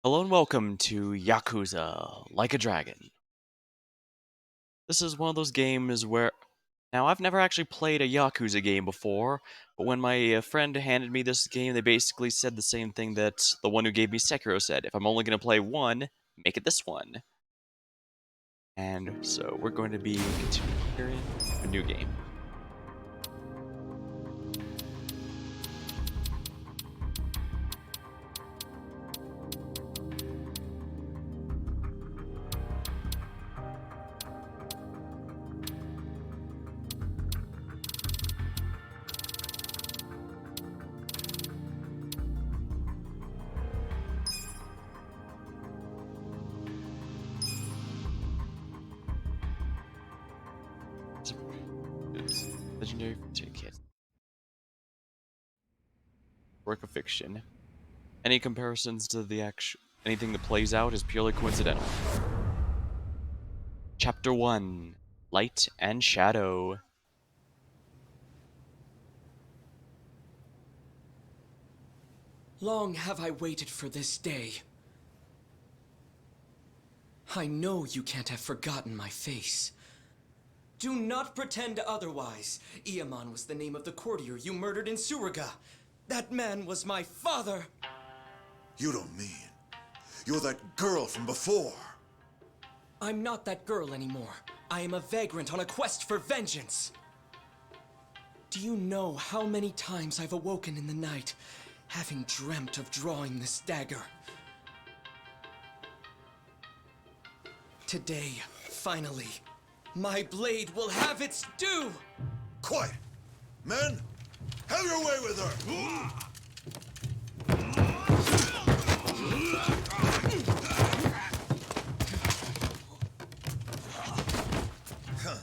Hello and welcome to Yakuza Like a Dragon. This is one of those games where. Now, I've never actually played a Yakuza game before, but when my friend handed me this game, they basically said the same thing that the one who gave me Sekiro said. If I'm only going to play one, make it this one. And so we're going to be continuing here in a new game. Legendary Kit. Work of fiction. Any comparisons to the anything that plays out is purely coincidental. Chapter 1: Light and Shadow. Long have I waited for this day. I know you can't have forgotten my face. Do not pretend otherwise. Ieman was the name of the courtier you murdered in Suraga. That man was my father. You don't mean you're that girl from before? I'm not that girl anymore. I am a vagrant on a quest for vengeance. Do you know how many times I've awoken in the night, having dreamt of drawing this dagger? Today, finally, my blade will have its due! Quiet! Men, have your way with her! Huh.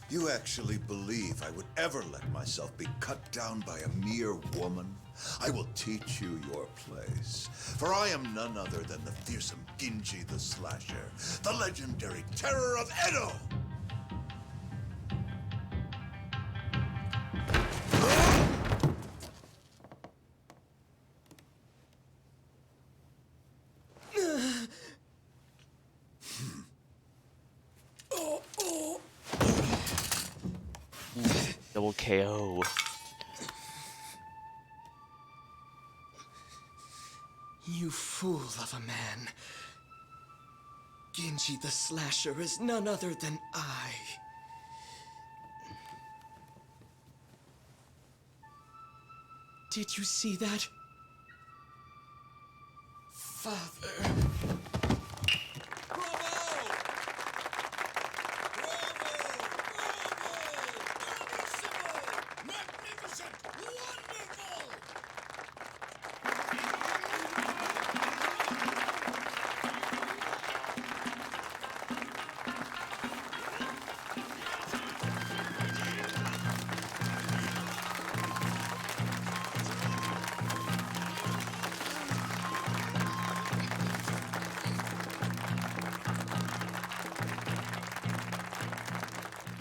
You actually believe I would ever let myself be cut down by a mere woman? I will teach you your place, for I am none other than the fearsome Ginji the Slasher, the legendary terror of Edo! Double KO. You fool of a man. Ginji the Slasher is none other than I. Did you see that? Father.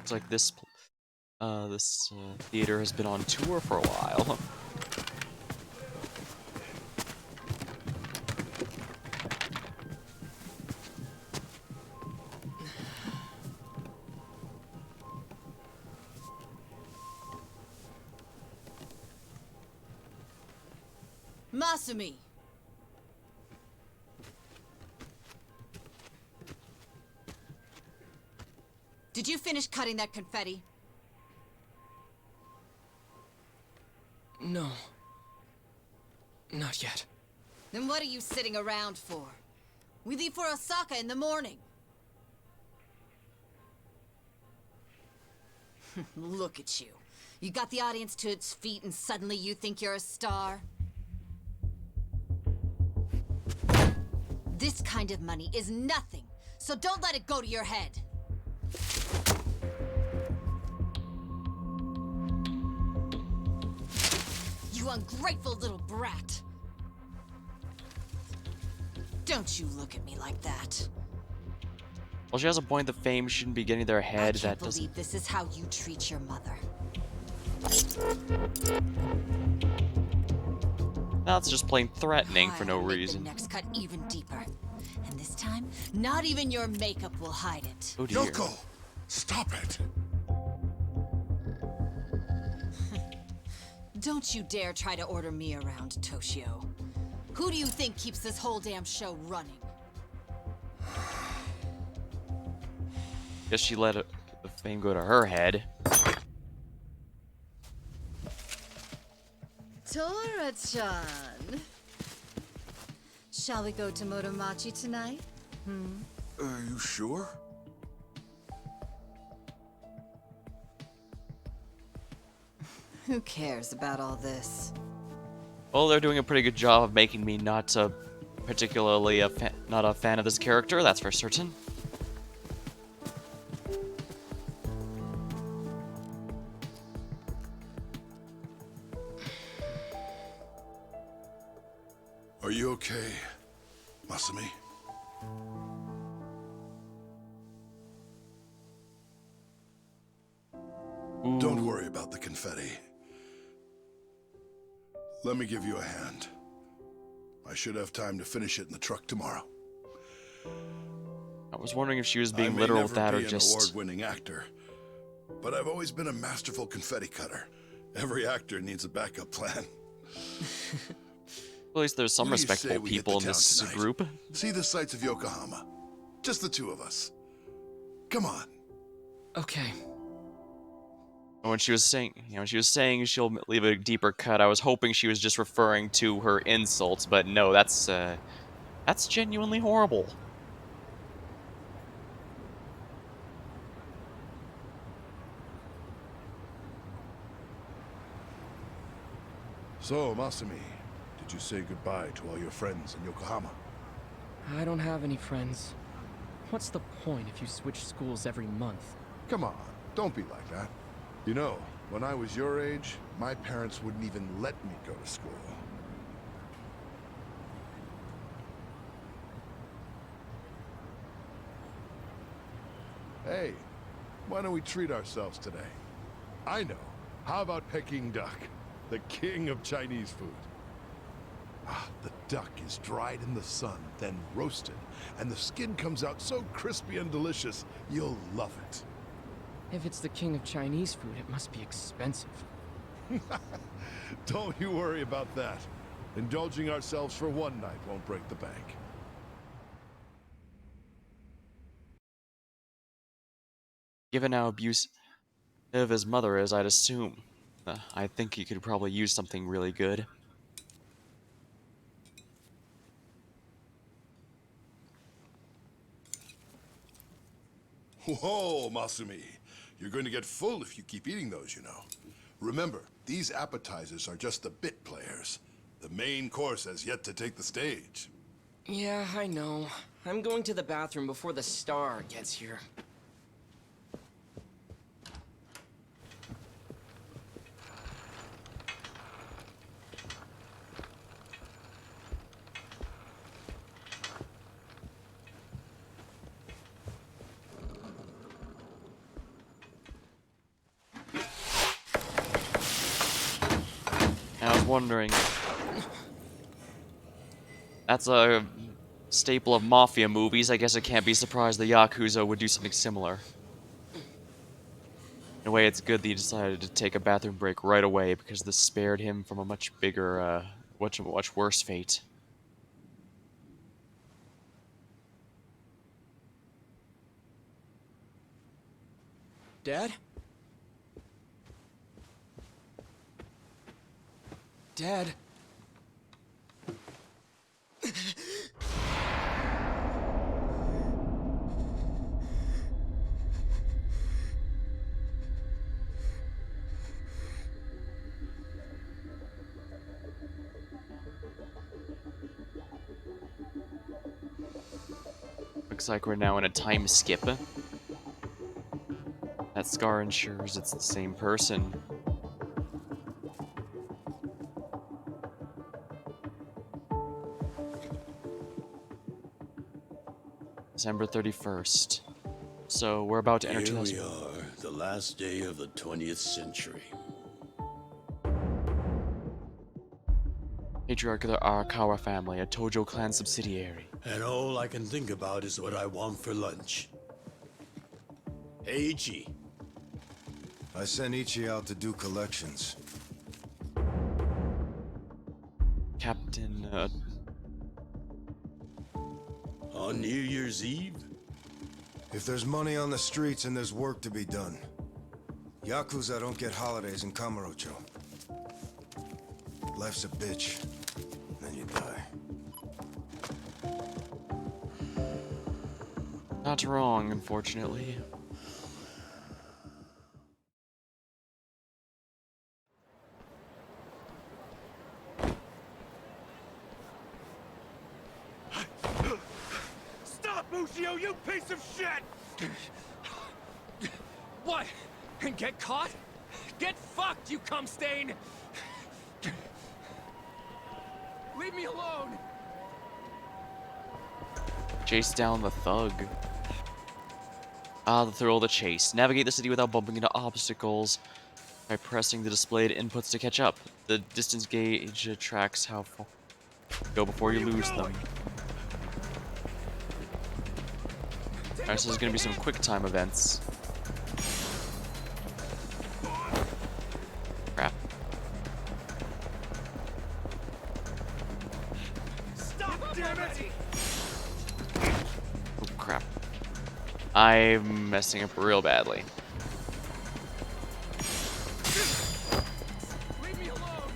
It's like this theater has been on tour for a while. Masumi! Did you finish cutting that confetti? No. Not yet. Then what are you sitting around for? We leave for Osaka in the morning. Look at you. You got the audience to its feet and suddenly you think you're a star? This kind of money is nothing, so don't let it go to your head. You ungrateful little brat. Don't you look at me like that. Well, she has a point. The fame shouldn't be getting their head. I That can't doesn't. believe this is how you treat your mother. Now it's just plain threatening for no I'll make the reason. next cut even deeper. And this time, not even your makeup will hide it. Oh dear. Yoko, stop it. Don't you dare try to order me around, Toshio. Who do you think keeps this whole damn show running? Guess she let the fame go to her head. Tora-chan. Shall we go to Motomachi tonight? Are you sure? Who cares about all this? Well, they're doing a pretty good job of making me not particularly not a fan of this character, that's for certain. Are you okay, Masumi? Don't worry about the confetti. Let me give you a hand. I should have time to finish it in the truck tomorrow. I was wondering if she was being I may literal with never that or be an just... award-winning actor, but I've always been a masterful confetti cutter. Every actor needs a backup plan. At least there's some What do you say respectable we hit people the in town this tonight? group. See the sights of Yokohama. Just the two of us. Come on. Okay. When she was saying, when she was saying she'll leave a deeper cut, I was hoping she was just referring to her insults, but no, that's genuinely horrible. So, Masumi, did you say goodbye to all your friends in Yokohama? I don't have any friends. What's the point if you switch schools every month? Come on, don't be like that. You know, when I was your age, my parents wouldn't even let me go to school. Hey, why don't we treat ourselves today? I know. How about Peking duck, the king of Chinese food? Ah, the duck is dried in the sun, then roasted, and the skin comes out so crispy and delicious, you'll love it. If it's the king of Chinese food, it must be expensive. Don't you worry about that. Indulging ourselves for one night won't break the bank. Given how abusive his mother is, I'd assume. I think he could probably use something really good. Whoa, Masumi. You're going to get full if you keep eating those, you know. Remember, these appetizers are just the bit players. The main course has yet to take the stage. Yeah, I know. I'm going to the bathroom before the star gets here. And I was wondering... That's a staple of mafia movies. I guess I can't be surprised the Yakuza would do something similar. In a way, it's good that he decided to take a bathroom break right away, because this spared him from a much bigger, much worse fate. Dad? Dad? Looks like we're now in a time skip. That scar ensures it's the same person. December 31st. So we're about to enter Here we 2000. are, the last day of the 20th century. Patriarch of the Arakawa family, a Tojo clan subsidiary. And all I can think about is what I want for lunch. Hey, Ichi. I sent Ichi out to do collections. Captain, On New Year's Eve? If there's money on the streets and there's work to be done. Yakuza don't get holidays in Kamurocho. Life's a bitch. Then you die. not wrong, unfortunately. Stop, Mushio, you piece of shit! What? And get caught? Get fucked, you cum stain! Leave me alone! Chase down the thug. Ah, the thrill of the chase. Navigate the city without bumping into obstacles by pressing the displayed inputs to catch up. The distance gauge tracks how far you go before you lose them. Alright, so there's gonna be some quick time events. Crap. Stop, damn it! Oh, crap. I'm messing up real badly. Leave me alone!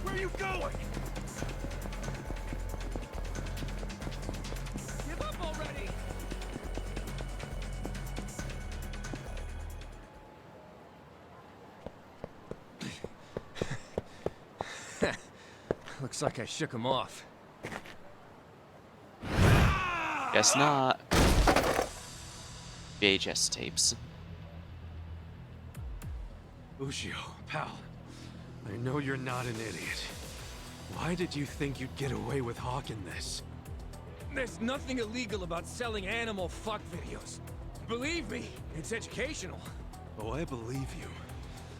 Where are you going? Give up already! Looks like I shook him off. Guess not. VHS tapes. Ushio, pal, I know you're not an idiot. Why did you think you'd get away with hawking this? There's nothing illegal about selling animal fuck videos. Believe me, it's educational. Oh, I believe you.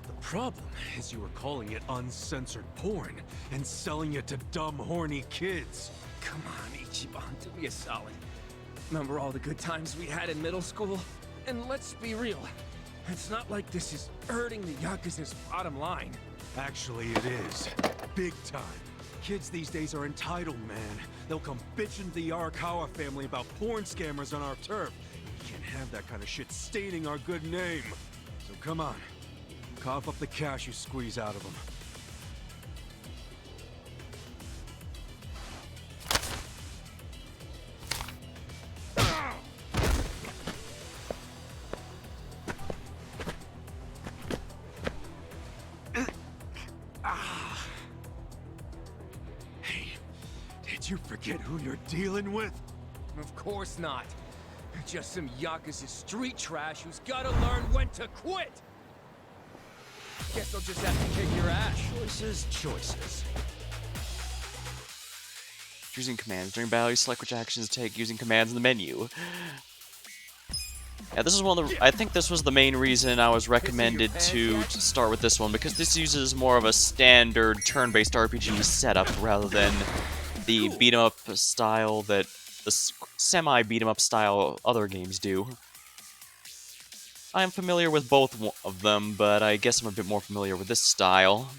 The problem is you were calling it uncensored porn and selling it to dumb, horny kids. Come on, Ichiban, do me a solid. Remember all the good times we had in middle school? And let's be real, it's not like this is hurting the Yakuza's bottom line. Actually, it is. Big time. Kids these days are entitled, man. They'll come bitching to the Arakawa family about porn scammers on our turf. We can't have that kind of shit staining our good name. So come on, cough up the cash you squeeze out of them. Did you forget who you're dealing with? Of course not. Just some Yakuza street trash who's gotta learn when to quit! Guess I'll just have to kick your ass. Choices. Using commands. During battle, you select which actions to take using commands in the menu. Yeah, this is one of the... I think this was the main reason I was recommended to start with this one, because this uses more of a standard turn-based RPG setup rather than the beat-em-up style that the semi-beat-em-up style other games do. I'm familiar with both of them, but I guess I'm a bit more familiar with this style.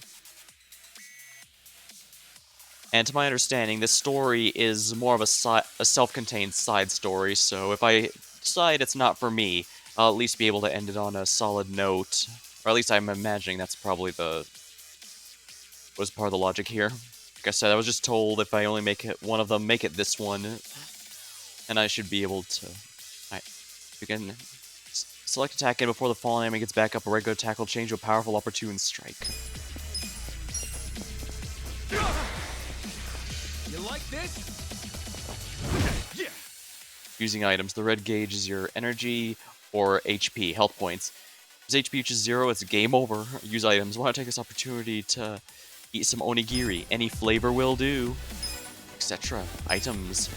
And to my understanding, this story is more of a self-contained side story, so if I decide it's not for me, I'll at least be able to end it on a solid note. Or at least I'm imagining that's probably was part of the logic here. Like I said, I was just told if I only make it one of them, make it this one, and I should be able to... Alright, begin. Select attack, and before the fallen enemy gets back up, a regular attack will change to a powerful opportune strike. You like this? Yeah. Using items. The red gauge is your energy or HP, health points. As HP reaches 0, it's game over. Use items. Want to take this opportunity to eat some onigiri. Any flavor will do. Etc. Items.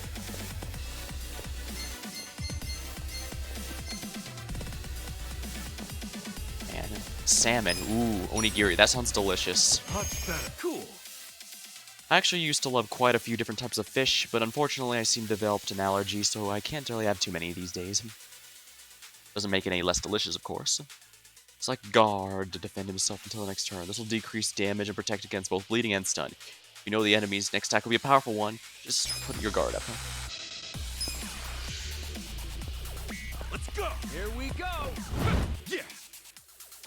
Man. salmon. Ooh, onigiri. That sounds delicious. Much better. Cool. I actually used to love quite a few different types of fish, but unfortunately I seem to have developed an allergy, so I can't really have too many these days. Doesn't make it any less delicious, of course. It's like guard to defend himself until the next turn. This will decrease damage and protect against both bleeding and stun. If you know the enemy's next attack will be a powerful one, just put your guard up. Let's go. Here we go. Yeah.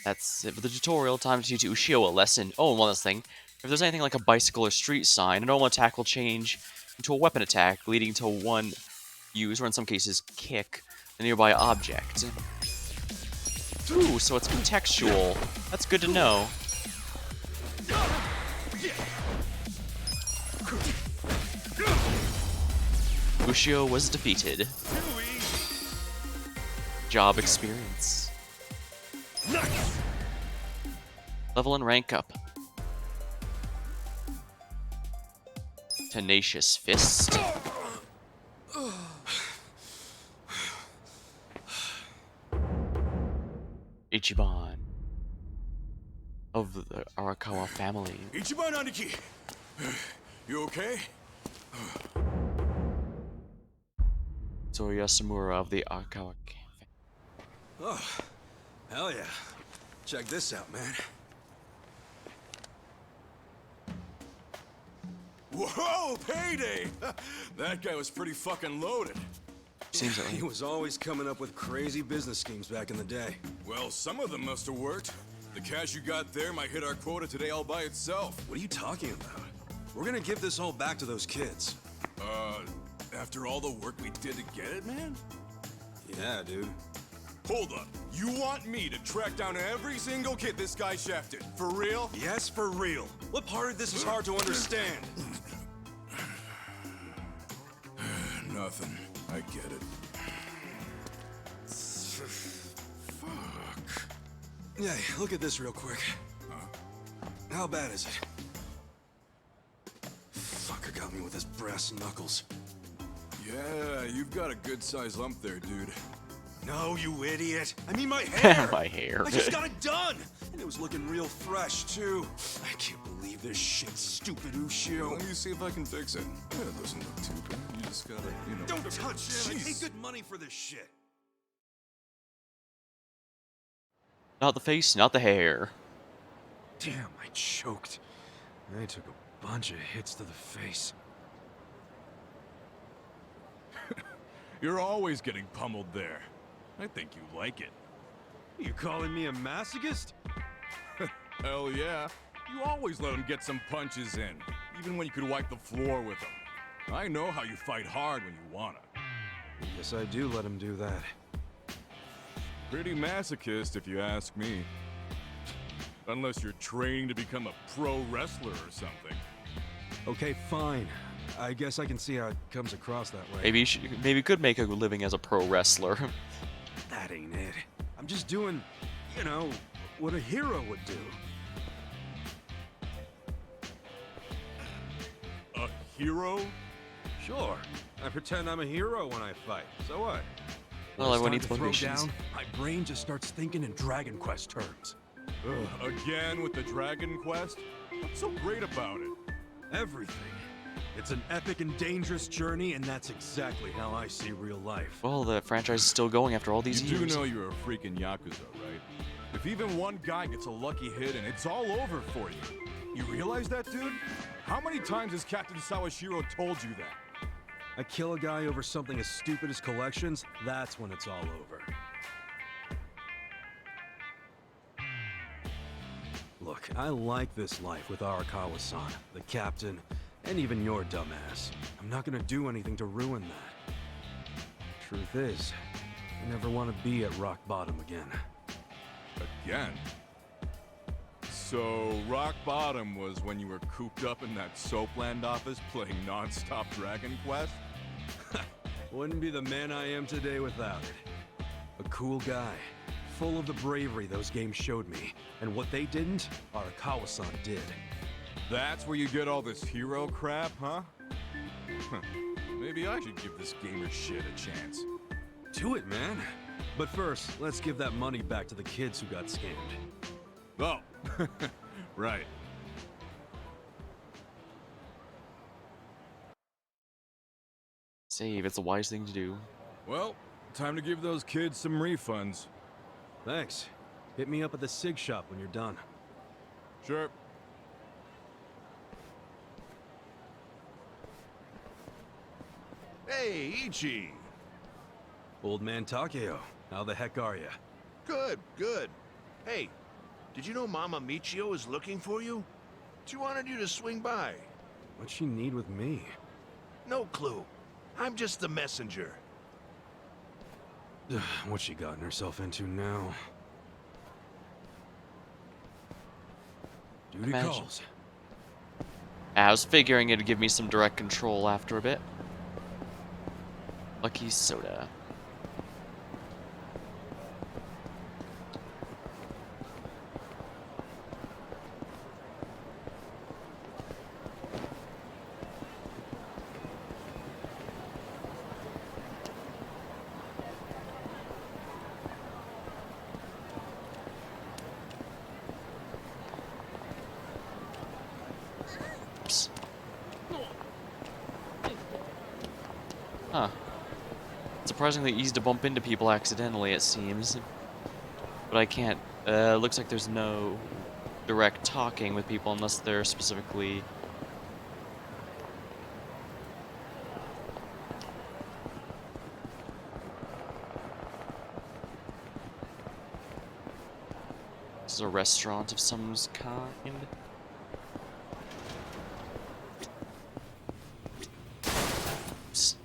That's it for the tutorial. Time to teach Ushio a lesson. Oh, and one last thing. If there's anything like a bicycle or street sign, a normal attack will change into a weapon attack, leading to one use, or in some cases, kick, a nearby object. Ooh, so it's contextual. That's good to know. Ushio was defeated. Job experience. Nice. Level and rank up. Tenacious Fist. Ichiban of the Arakawa family. Ichiban Aniki! You okay? Soya Samura of the Arakawa family. Oh, hell yeah. Check this out, man. Whoa, payday! That guy was pretty fucking loaded. Seems like He was always coming up with crazy business schemes back in the day. Well, some of them must have worked. The cash you got there might hit our quota today all by itself. What are you talking about? We're gonna give this all back to those kids. After all the work we did to get it, man? Yeah, dude. Hold up. You want me to track down every single kid this guy shafted? For real? Yes, for real. What part of this is hard to understand? Nothing. I get it. Fuck. Yeah, look at this real quick. How bad is it? Fucker got me with his brass knuckles. Yeah, you've got a good-sized lump there, dude. No, you idiot. I mean my hair. my hair. I just got it done. And it was looking real fresh, too. I can't believe this shit, stupid Ushio. Let me see if I can fix it. Yeah, it doesn't look too bad. You just gotta, you know... Don't touch it. I Jeez. paid good money for this shit. Not the face, not the hair. Damn, I choked. I took a bunch of hits to the face. You're always getting pummeled there. I think you like it. You calling me a masochist? Hell yeah. You always let him get some punches in, even when you could wipe the floor with him. I know how you fight hard when you wanna. Yes, I do let him do that. Pretty masochist, if you ask me. Unless you're training to become a pro wrestler or something. Okay, fine. I guess I can see how it comes across that way. Maybe you could make a living as a pro wrestler. That ain't it. I'm just doing, you know, what a hero would do. A hero? Sure. I pretend I'm a hero when I fight. So what? Well, When everyone it's needs time to throw motivations. down, my brain just starts thinking in Dragon Quest terms. Again with the Dragon Quest? What's so great about it? Everything. It's an epic and dangerous journey, and that's exactly how I see real life. Well, the franchise is still going after all these You years. do know you're a freaking Yakuza, right? If even one guy gets a lucky hit and it's all over for you. You realize that, dude? How many times has Captain Sawashiro told you that? I kill a guy over something as stupid as collections, that's when it's all over. Look, I like this life with Arakawa-san, the captain, and even your dumbass. I'm not gonna do anything to ruin that. Truth is, I never want to be at rock bottom again. Again? So, rock bottom was when you were cooped up in that Soapland office playing non-stop Dragon Quest? Wouldn't be the man I am today without it. A cool guy, full of the bravery those games showed me, and what they didn't, Arakawa-san did. That's where you get all this hero crap, huh? Maybe I should give this gamer shit a chance. Do it, man. But first, let's give that money back to the kids who got scammed. Oh, right. Save, it's a wise thing to do. Well, time to give those kids some refunds. Thanks. Hit me up at the SIG shop when you're done. Sure. Hey, Ichi! Old man Takeo, how the heck are ya? Good, good. Hey, did you know Mama Michio is looking for you? She wanted you to swing by. What'd she need with me? No clue. I'm just the messenger. What's she gotten herself into now? Duty Imagine. calls. I was figuring it'd give me some direct control after a bit. Lucky soda. Oops. Huh. Surprisingly easy to bump into people accidentally, it seems. But I can't. Looks like there's no direct talking with people unless they're specifically. This is a restaurant of some kind. Oops.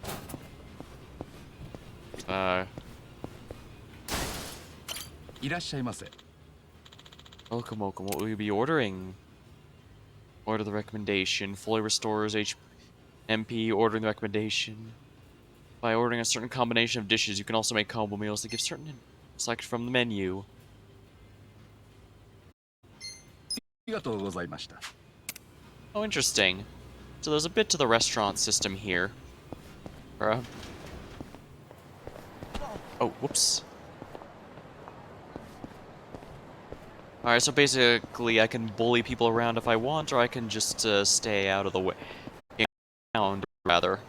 Welcome, welcome. What will you be ordering? Order the recommendation. Fully restores MP. Ordering the recommendation. By ordering a certain combination of dishes, you can also make combo meals that give certain select from the menu. Oh, interesting. So there's a bit to the restaurant system here. Oh, whoops. Alright, so basically I can bully people around if I want, or I can just stay out of the way. Around, rather.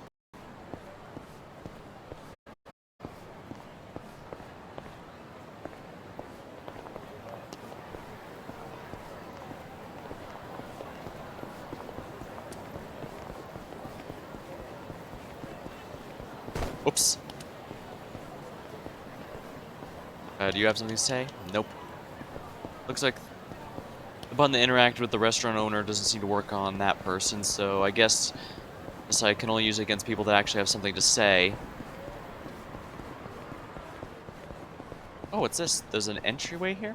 Oops. Do you have something to say? Nope. Looks like the button to interact with the restaurant owner doesn't seem to work on that person, so I guess I can only use it against people that actually have something to say. Oh, what's this? There's an entryway here?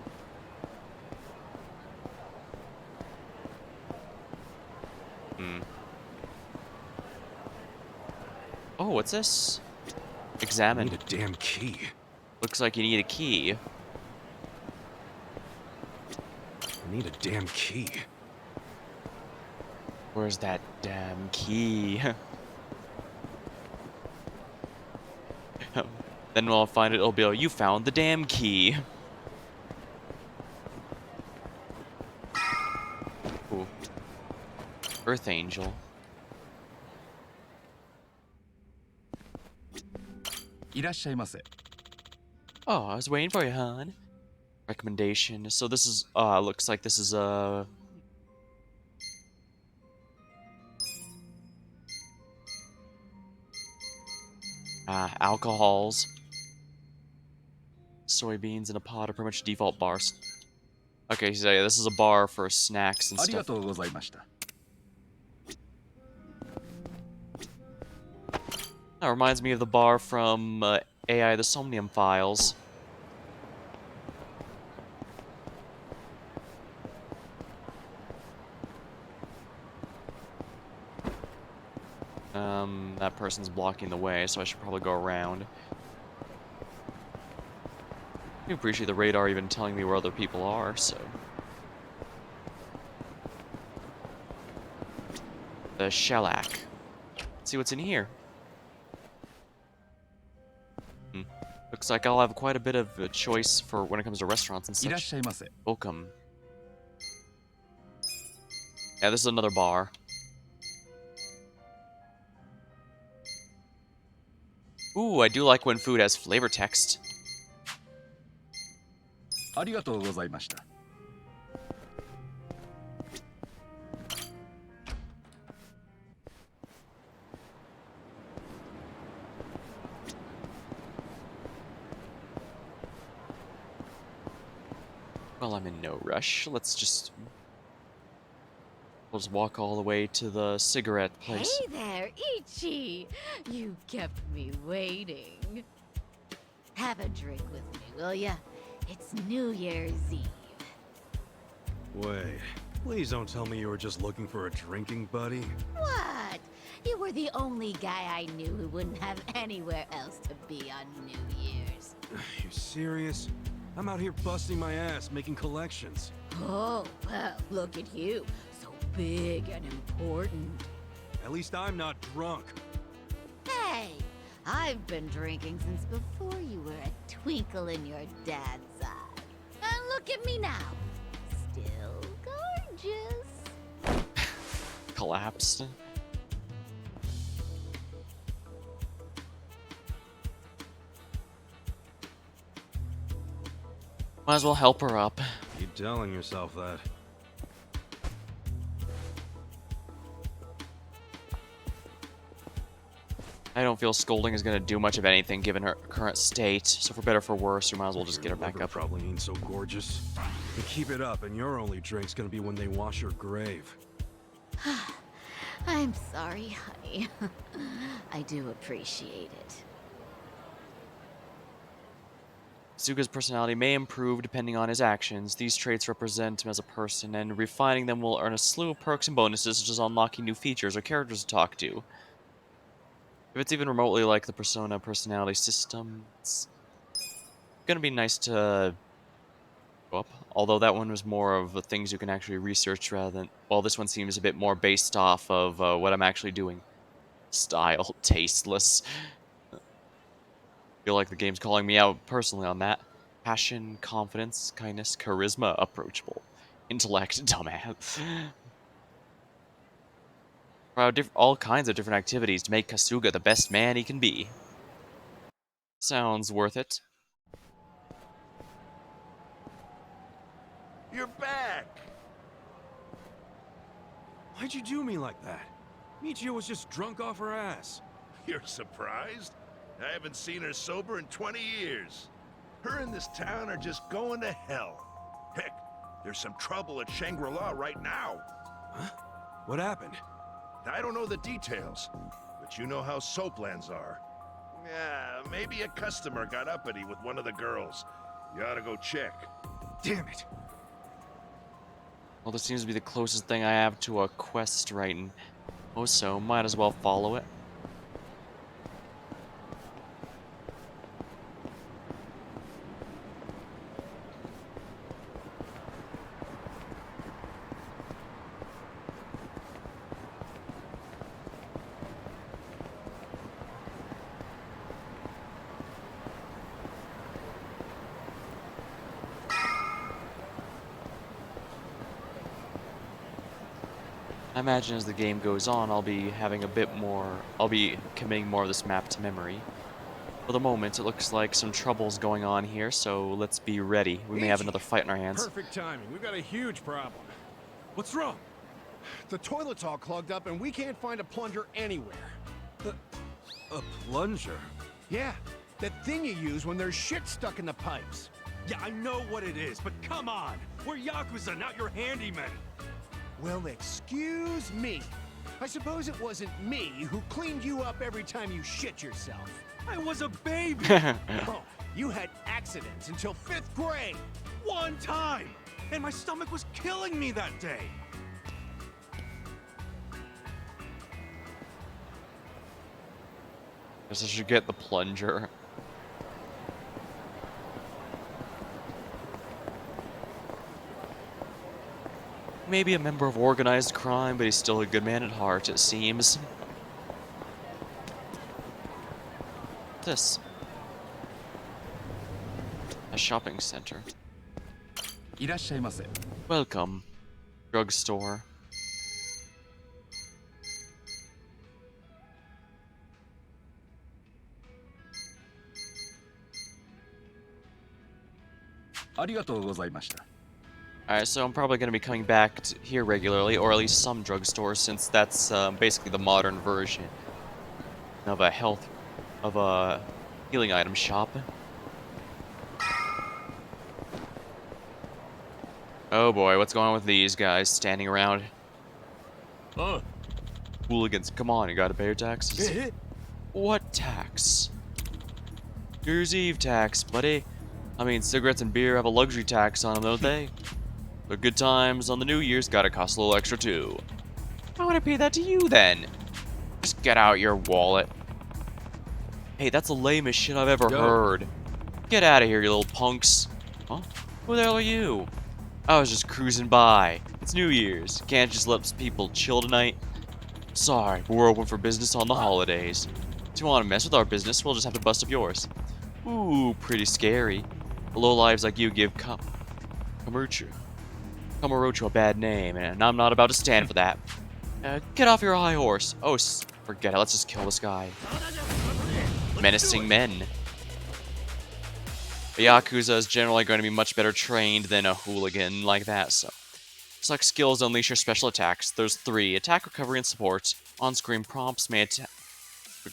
Oh, what's this? I Examine. need a damn key. Looks like you need a key. I need a damn key. Where's that damn key? Then when I'll find it, it'll be like, you found the damn key. Ooh. Earth Angel. Oh, I was waiting for you, hon. Recommendation. So this is, looks like this is, alcohols. Soybeans in a pot are pretty much default bars. Okay, so yeah, this is a bar for snacks and stuff. That reminds me of the bar from AI the Somnium Files. That person's blocking the way, so I should probably go around. I appreciate the radar even telling me where other people are, so. The shellac. Let's see what's in here. Looks like I'll have quite a bit of a choice for when it comes to restaurants and such. Welcome. Yeah, this is another bar. Ooh, I do like when food has flavor text. ありがとうございました。Well, I'm in no rush. We'll just walk all the way to the cigarette Hey place. there, Ichi! You kept me waiting. Have a drink with me, will ya? It's New Year's Eve. Wait, please don't tell me you were just looking for a drinking buddy. What? You were the only guy I knew who wouldn't have anywhere else to be on New Year's. You serious? I'm out here busting my ass, making collections. Oh, well, look at you. So big and important. At least I'm not drunk. Hey, I've been drinking since before you were a twinkle in your dad's eye. And look at me now. Still gorgeous. Collapsed. Might as well help her up. Keep telling yourself that. I don't feel scolding is gonna do much of anything given her current state, so for better or for worse, we might as well just get her back Your up. liver probably ain't so gorgeous. And keep it up, and your only drink's gonna be when they wash your grave. I'm sorry, honey. I do appreciate it. Suga's personality may improve depending on his actions. These traits represent him as a person, and refining them will earn a slew of perks and bonuses, such as unlocking new features or characters to talk to. If it's even remotely like the Persona personality system, it's gonna be nice to go up. Although that one was more of the things you can actually research rather than... Well, this one seems a bit more based off of what I'm actually doing. Style. Tasteless. Feel like the game's calling me out personally on that. Passion, confidence, kindness, charisma, approachable. Intellect, dumbass. Wow, all kinds of different activities to make Kasuga the best man he can be. Sounds worth it. You're back! Why'd you do me like that? Michio was just drunk off her ass. You're surprised? I haven't seen her sober in 20 years. Her and this town are just going to hell. Heck, there's some trouble at Shangri-La right now. Huh? What happened? I don't know the details, but you know how soaplands are. Yeah, maybe a customer got uppity with one of the girls. You ought to go check. Damn it! Well, this seems to be the closest thing I have to a quest right now, so might as well follow it. I imagine as the game goes on, I'll be committing more of this map to memory. For the moment, it looks like some trouble's going on here, so let's be ready. We may have another fight in our hands. Perfect timing. We've got a huge problem. What's wrong? The toilet's all clogged up and we can't find a plunger anywhere. A plunger? Yeah, that thing you use when there's shit stuck in the pipes. Yeah, I know what it is, but come on! We're Yakuza, not your handyman! Well, excuse me. I suppose it wasn't me who cleaned you up every time you shit yourself. I was a baby! Oh, you had accidents until 5th grade. One time! And my stomach was killing me that day! Guess I should get the plunger. Maybe a member of organized crime, but he's still a good man at heart, it seems. This. A shopping center. いらっしゃいませ。 Welcome. Drugstore. ありがとうございました。 Alright, so I'm probably going to be coming back here regularly, or at least some drugstores, since that's basically the modern version of a healing item shop. Oh boy, what's going on with these guys standing around? Hooligans, come on, you gotta pay your taxes. What tax? New Year's Eve tax, buddy. I mean, cigarettes and beer have a luxury tax on them, don't they? But good times on the New Year's gotta cost a little extra too. Why would I pay that to you then? Just get out your wallet. Hey, that's the lamest shit I've ever heard. Get out of here, you little punks. Huh? Who the hell are you? I was just cruising by. It's New Year's. Can't just let people chill tonight. Sorry, but we're open for business on the holidays. If you want to mess with our business, we'll just have to bust up yours. Ooh, pretty scary. Lowlives like you give Kamurocho a bad name, and I'm not about to stand for that. Get off your high horse. Oh, forget it. Let's just kill this guy. Menacing men. A Yakuza is generally going to be much better trained than a hooligan like that, so. Select skills to unleash your special attacks. There's 3. Attack, recovery, and support. On-screen prompts may attack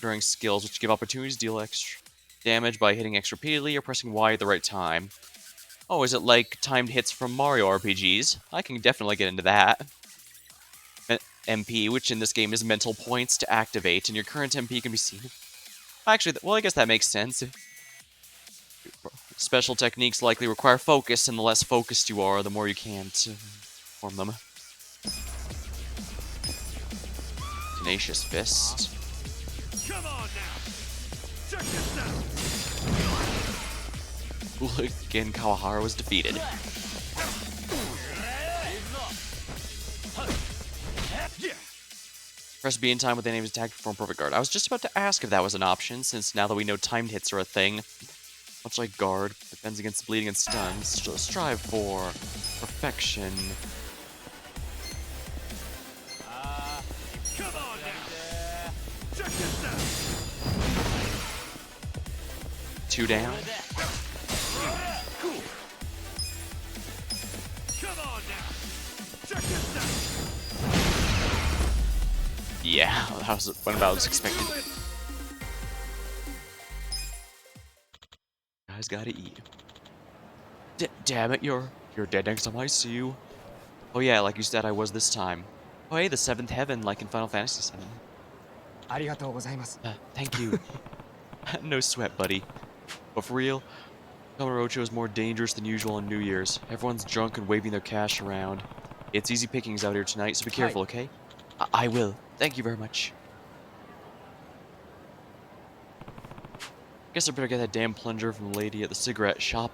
during skills, which give opportunities to deal extra damage by hitting X repeatedly or pressing Y at the right time. Oh, is it like timed hits from Mario RPGs? I can definitely get into that. MP, which in this game is mental points to activate, and your current MP can be seen. Actually, well, I guess that makes sense. Special techniques likely require focus, and the less focused you are, the more you can perform them. Tenacious Fist. Come on now! Check this out! Hooligan Kawahara was defeated. Press B in time with the name's attack to perform perfect guard. I was just about to ask if that was an option, since now that we know timed hits are a thing. Much like guard, defends against bleeding and stuns. Strive for perfection. Come on now! Check this out! 2 down. Cool! Come on now! Check this out! Yeah, that was what I was expecting. Guys gotta eat. Damn it, you're dead next time I see you. Oh yeah, like you said, I was this time. Oh hey, the 7th heaven, like in Final Fantasy VII. Thank you. No sweat, buddy. But for real, Kamurocho is more dangerous than usual on New Year's. Everyone's drunk and waving their cash around. It's easy pickings out here tonight, so be careful, okay? I will. Thank you very much. Guess I better get that damn plunger from the lady at the cigarette shop.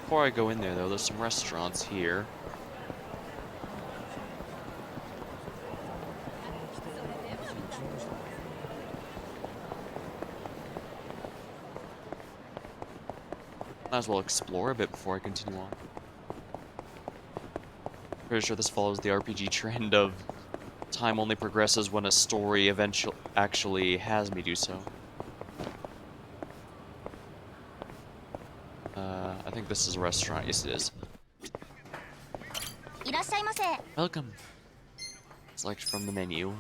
Before I go in there, though, there's some restaurants here. Might as well explore a bit before I continue on. Pretty sure this follows the RPG trend of time only progresses when a story eventually actually has me do so. I think this is a restaurant. Yes, it is. Welcome. Select from the menu.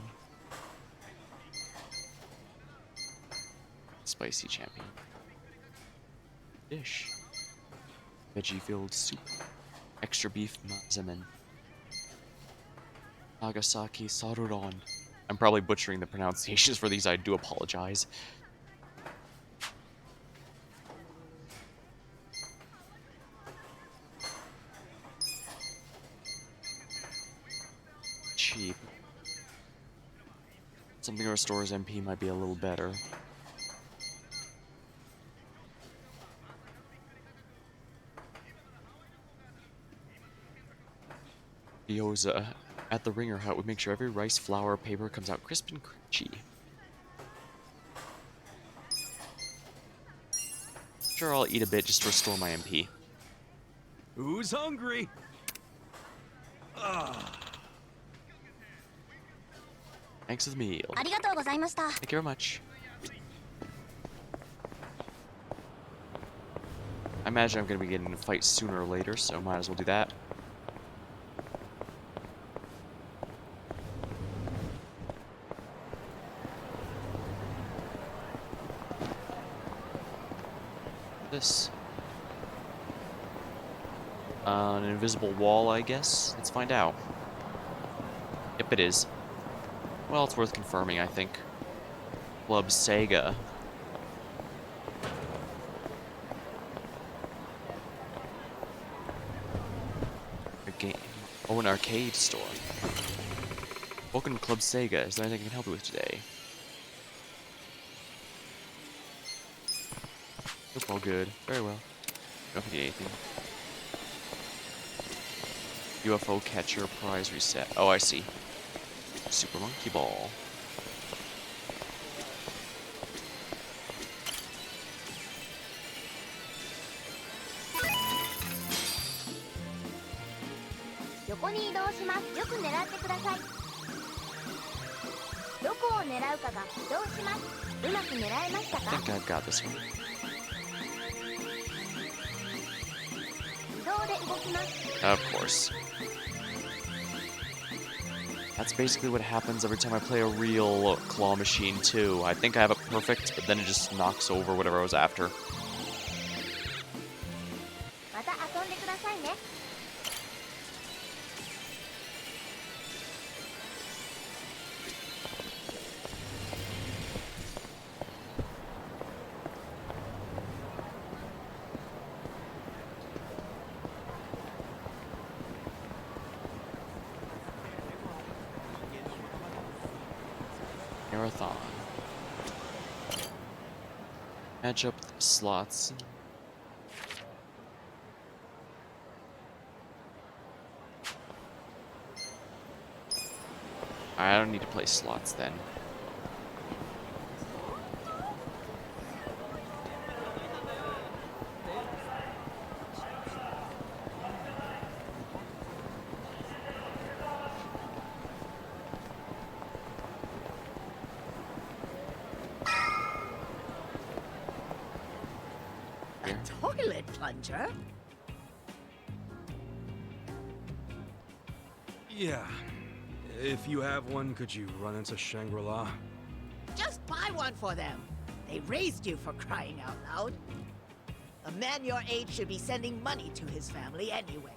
Spicy champion. Dish. Veggie-filled soup. Extra beef mazamen. Nagasaki saruron. I'm probably butchering the pronunciations for these. I do apologize. Cheap. Something that restores MP might be a little better. Yakuza. At the Ringer Hut, we make sure every rice, flour, paper comes out crisp and crunchy. Sure, I'll eat a bit just to restore my MP. Who's hungry? Thanks for the meal. ありがとうございました。 Thank you very much. I imagine I'm gonna be getting in a fight sooner or later, so might as well do that. This. An invisible wall, I guess? Let's find out. Yep, it is. Well, it's worth confirming, I think. Club Sega. A game. Oh, an arcade store. Welcome to Club Sega. Is there anything I can help you with today? Nope, all good. Very well. Don't need anything. UFO catcher prize reset. Oh, I see. Super Monkey Ball. I think I've got this one. Of course. That's basically what happens every time I play a real claw machine too. I think I have it perfect, but then it just knocks over whatever I was after. Marathon. Match up the slots. I don't need to play slots then. Toilet plunger? Yeah. If you have one, could you run into Shangri-La? Just buy one for them. They raised you for crying out loud. A man your age should be sending money to his family anyway.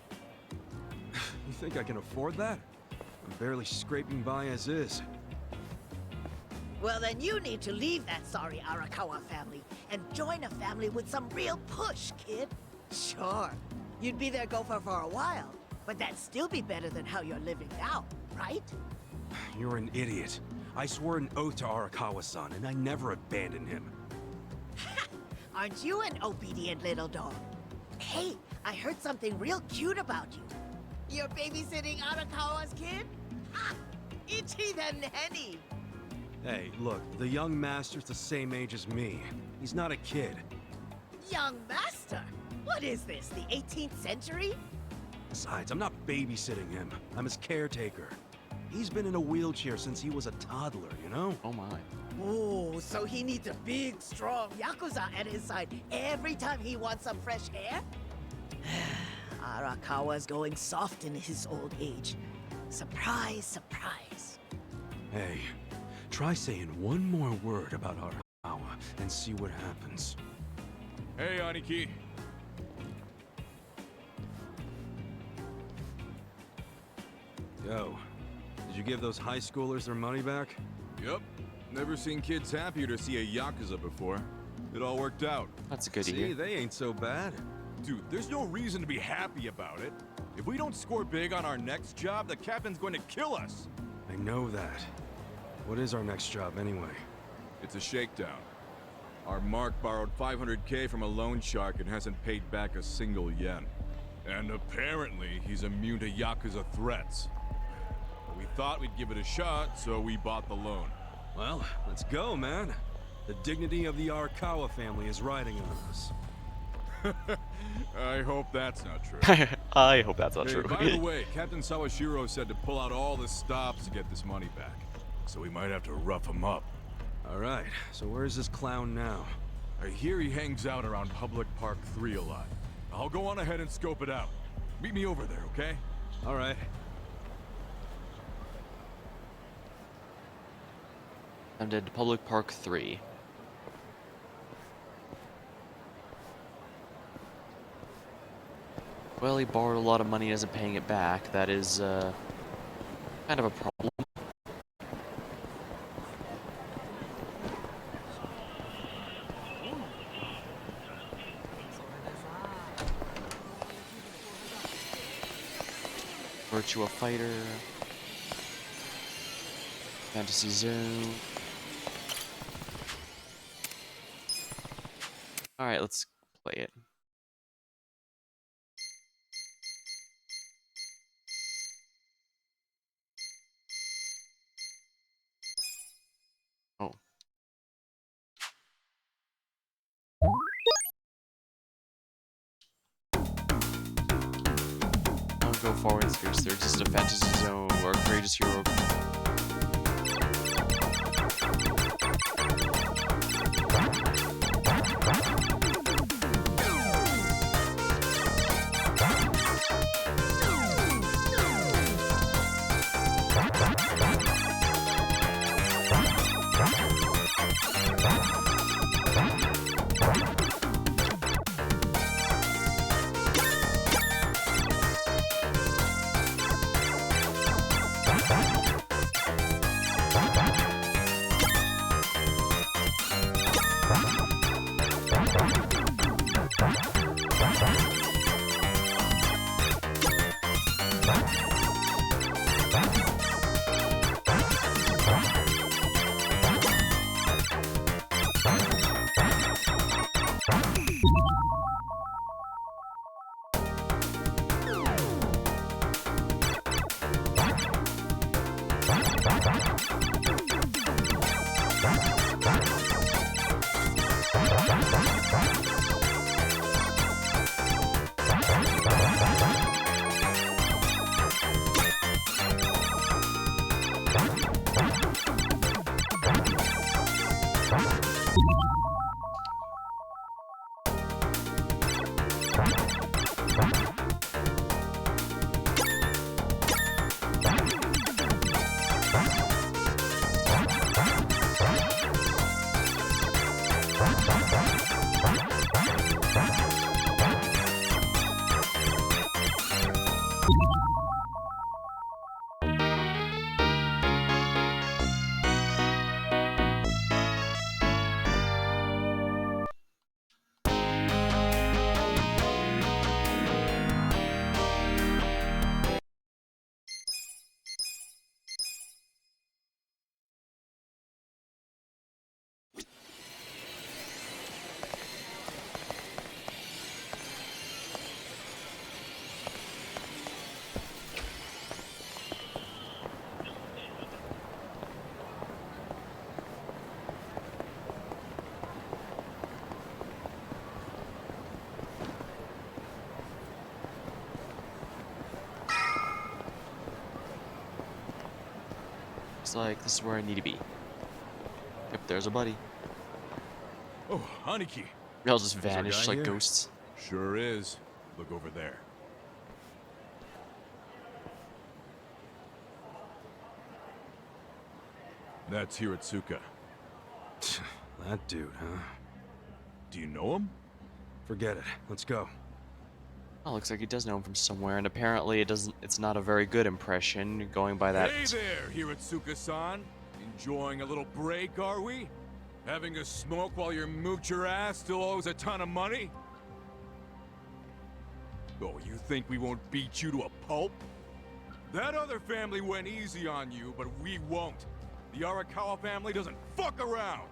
You think I can afford that? I'm barely scraping by as is. Well, then you need to leave that sorry Arakawa family and join a family with some real push, kid. Sure, you'd be their gopher for a while, but that'd still be better than how you're living now, right? You're an idiot. I swore an oath to Arakawa-san, and I never abandoned him. Aren't you an obedient little dog? Hey, I heard something real cute about you. You're babysitting Arakawa's kid? Ha! Itchy the nanny! Hey, look, the young master's the same age as me. He's not a kid. Young master? What is this, the 18th century? Besides, I'm not babysitting him. I'm his caretaker. He's been in a wheelchair since he was a toddler, you know? Oh my. Oh, so he needs a big, strong Yakuza at his side every time he wants some fresh air? Arakawa's going soft in his old age. Surprise, surprise. Hey, try saying one more word about Arakawa and see what happens. Hey, Aniki. Yo, did you give those high schoolers their money back? Yep. Never seen kids happier to see a Yakuza before. It all worked out. That's good to See, hear. they ain't so bad. Dude, there's no reason to be happy about it. If we don't score big on our next job, the captain's going to kill us. I know that. What is our next job, anyway? It's a shakedown. Our Mark borrowed 500K from a loan shark and hasn't paid back a single yen. And apparently, he's immune to Yakuza threats. But we thought we'd give it a shot, so we bought the loan. Well, let's go, man. The dignity of the Arakawa family is riding on us. I hope that's not true. I hope that's not Hey, true. by the way, Captain Sawashiro said to pull out all the stops to get this money back. So we might have to rough him up. Alright, so where's this clown now? I hear he hangs out around Public Park 3 a lot. I'll go on ahead and scope it out. Meet me over there, okay? Alright. I'm dead to Public Park 3. Well, he borrowed a lot of money and isn't paying it back. That is, kind of a problem. Virtua Fighter. Fantasy Zone. Alright, let's play it. Oh. Don't go forward, there's just a fantasy zone or a greatest hero. Looks like this is where I need to be. Yep, there's a buddy. Oh, Aniki. They'll just our vanish guy like here? ghosts. Sure is. Look over there. That's Hiratsuka. That dude, huh? Do you know him? Forget it. Let's go. Oh, looks like he does know him from somewhere, and apparently it's not a very good impression, going by that. Hey there, Hiratsuka-san. Enjoying a little break, are we? Having a smoke while your moocher ass still owes a ton of money? Oh, you think we won't beat you to a pulp? That other family went easy on you, but we won't. The Arakawa family doesn't fuck around.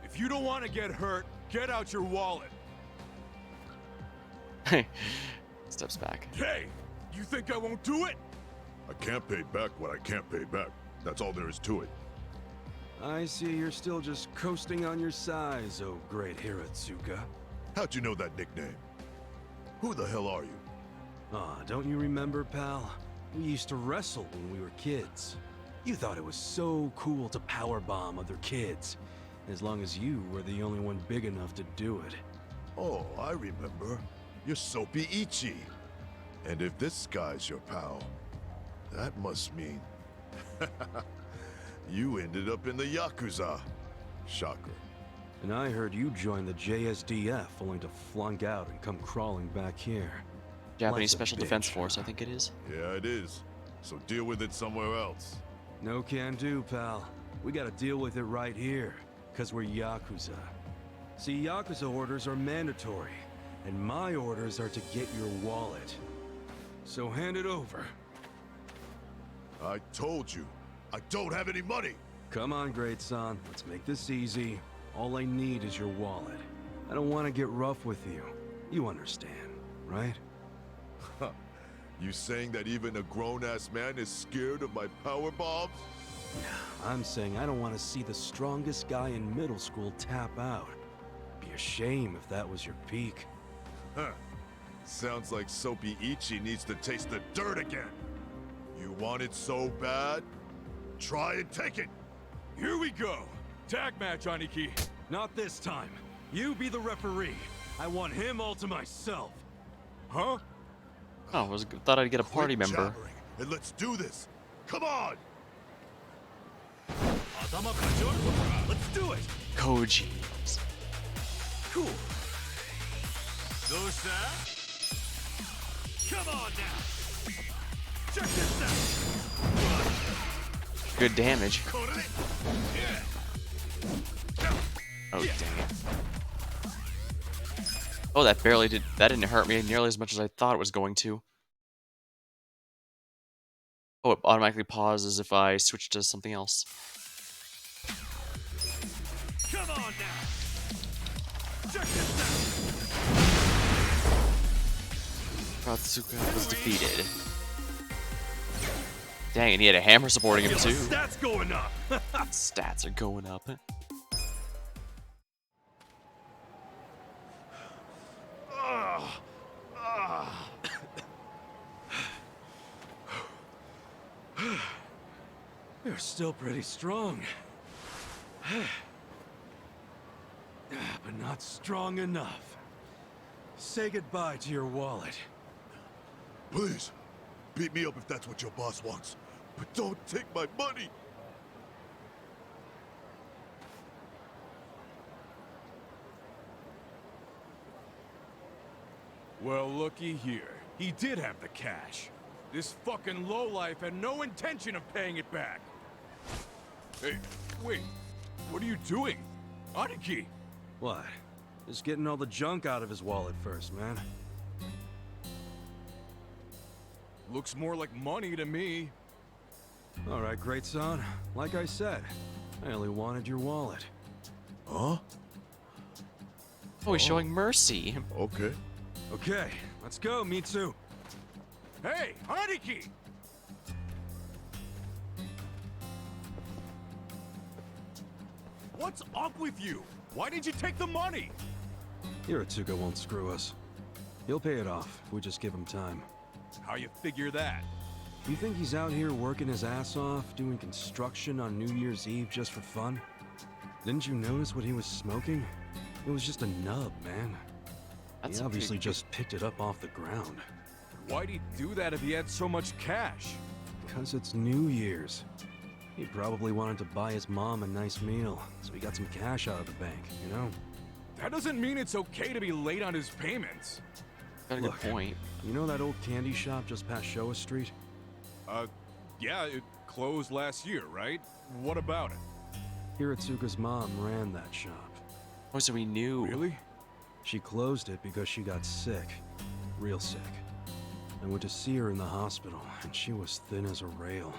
If you don't want to get hurt, get out your wallet. Steps back. Hey, you think I won't do it? I can't pay back what I can't pay back. That's all there is to it. I see you're still just coasting on your size, oh great Hiratsuka. How'd you know that nickname? Who the hell are you? Ah, don't you remember, pal? We used to wrestle when we were kids. You thought it was so cool to powerbomb other kids, as long as you were the only one big enough to do it. Oh, I remember. You're Soapy Ichi. And if this guy's your pal, that must mean... you ended up in the Yakuza. Shocker. And I heard you joined the JSDF only to flunk out and come crawling back here. Japanese Life's a Special Defense bitch, Force, I huh? think it is. Yeah, it is. So deal with it somewhere else. No can do, pal. We gotta deal with it right here, because we're Yakuza. See, Yakuza orders are mandatory, and my orders are to get your wallet. So hand it over. I told you, I don't have any money. Come on, great son. Let's make this easy. All I need is your wallet. I don't want to get rough with you. You understand, right? You saying that even a grown-ass man is scared of my power bombs? I'm saying I don't want to see the strongest guy in middle school tap out. Be a shame if that was your peak. Huh. Sounds like Soapy Ichi needs to taste the dirt again. You want it so bad? Try and take it. Here we go. Tag match, Aniki. Not this time. You be the referee. I want him all to myself. Huh? Oh, thought I'd get a party Quit member. jabbering, and let's do this. Come on. Let's do it. Koji. Cool. Those Come on now. Check this out. Good damage. Yeah. Oh, dang it. Oh, that didn't hurt me nearly as much as I thought it was going to. Oh, it automatically pauses if I switch to something else. Come on now. Check this out. Ratsuka was defeated. Dang, and he had a hammer supporting him Yo, too. stats going up. Stats are going up. You're still pretty strong. But not strong enough. Say goodbye to your wallet. Please, beat me up if that's what your boss wants. But don't take my money. Well, looky here. He did have the cash. This fucking lowlife had no intention of paying it back. Hey, wait. What are you doing? Aniki! What? Just getting all the junk out of his wallet first, man. Looks more like money to me. All right, great son. Like I said, I only wanted your wallet. Huh? Oh, he's showing mercy. Okay. Okay, let's go, Mitsu. Hey, Aniki! What's up with you? Why didn't you take the money? Hiratsuka won't screw us. He'll pay it off if we just give him time. How you figure that? You think he's out here working his ass off, doing construction on New Year's Eve just for fun? Didn't you notice what he was smoking? It was just a nub, man. That's He a obviously big- just picked it up off the ground. Why'd he do that if he had so much cash? Because it's New Year's. He probably wanted to buy his mom a nice meal, so he got some cash out of the bank, you know? That doesn't mean it's okay to be late on his payments. Got a good Look. point. You know that old candy shop just past Showa Street? Yeah, it closed last year, right? What about it? Hiratsuka's mom ran that shop. Oh, so we knew. Really? She closed it because she got sick. Real sick. I went to see her in the hospital, and she was thin as a rail.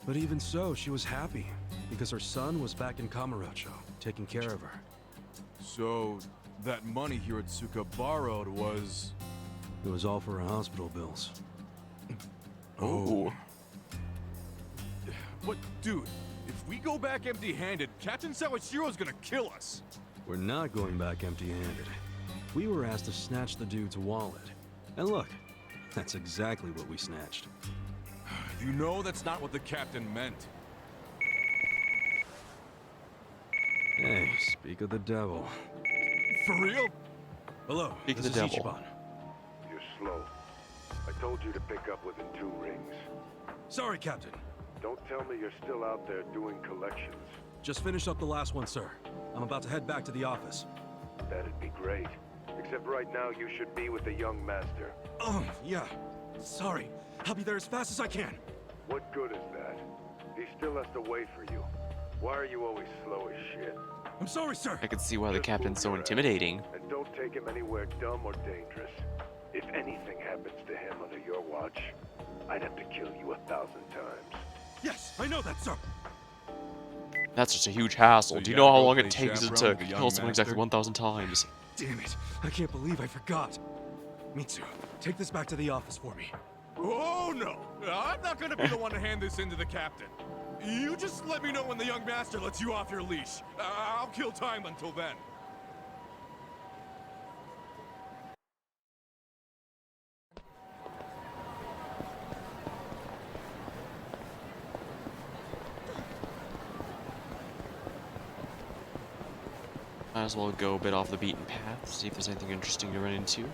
But even so, she was happy, because her son was back in Kamurocho, taking care of her. So, that money Hiratsuka borrowed was... It was all for her hospital bills. Oh. But, dude, if we go back empty-handed, Captain Sawashiro's gonna kill us. We're not going back empty-handed. we were asked to snatch the dude's wallet. And look, that's exactly what we snatched. You know that's not what the captain meant. Hey, speak of the devil. For real? Hello, Speak of this the is devil. Ichiban. You're slow. I told you to pick up within 2 rings. Sorry, Captain. Don't tell me you're still out there doing collections. Just finished up the last one, sir. I'm about to head back to the office. That'd be great. Except right now you should be with the young master. Yeah. Sorry. I'll be there as fast as I can. What good is that? He still has to wait for you. Why are you always slow as shit? I'm sorry, sir. I can see why the Just captain's move so your ass. intimidating. And don't take him anywhere dumb or dangerous. If anything happens to him under your watch, I'd have to kill you 1,000 times. Yes, I know that, sir. That's just a huge hassle. So Do you you know how gotta go long it play takes chaperone to with the young kill someone exactly master? 1,000 times? Damn it. I can't believe I forgot. Mitsu, take this back to the office for me. Oh no! I'm not gonna be the one to hand this in to the captain. You just let me know when the young master lets you off your leash. I'll kill time until then. Might as well go a bit off the beaten path, see if there's anything interesting to run into.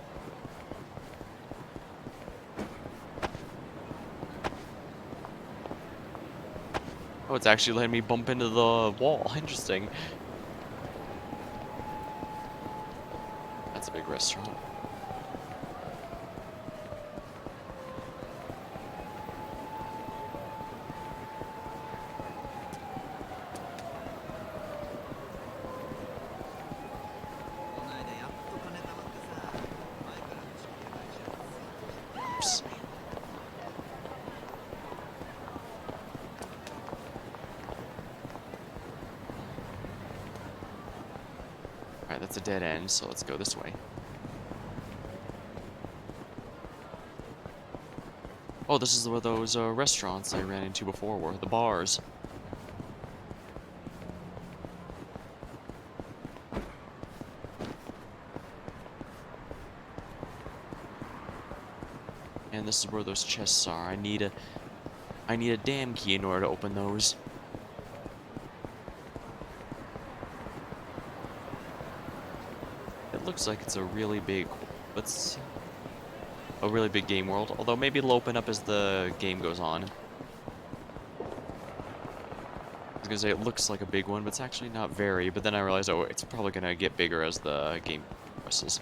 Oh, it's actually letting me bump into the wall. Interesting. That's a big restaurant. Oops. Alright, that's a dead end, so let's go this way. Oh, this is where those restaurants I ran into before were, the bars. And this is where those chests are. I need a damn key in order to open those. It looks like it's a really big game world, although maybe it'll open up as the game goes on. I was gonna say it looks like a big one, but it's actually not very, but then I realized, oh, it's probably gonna get bigger as the game progresses.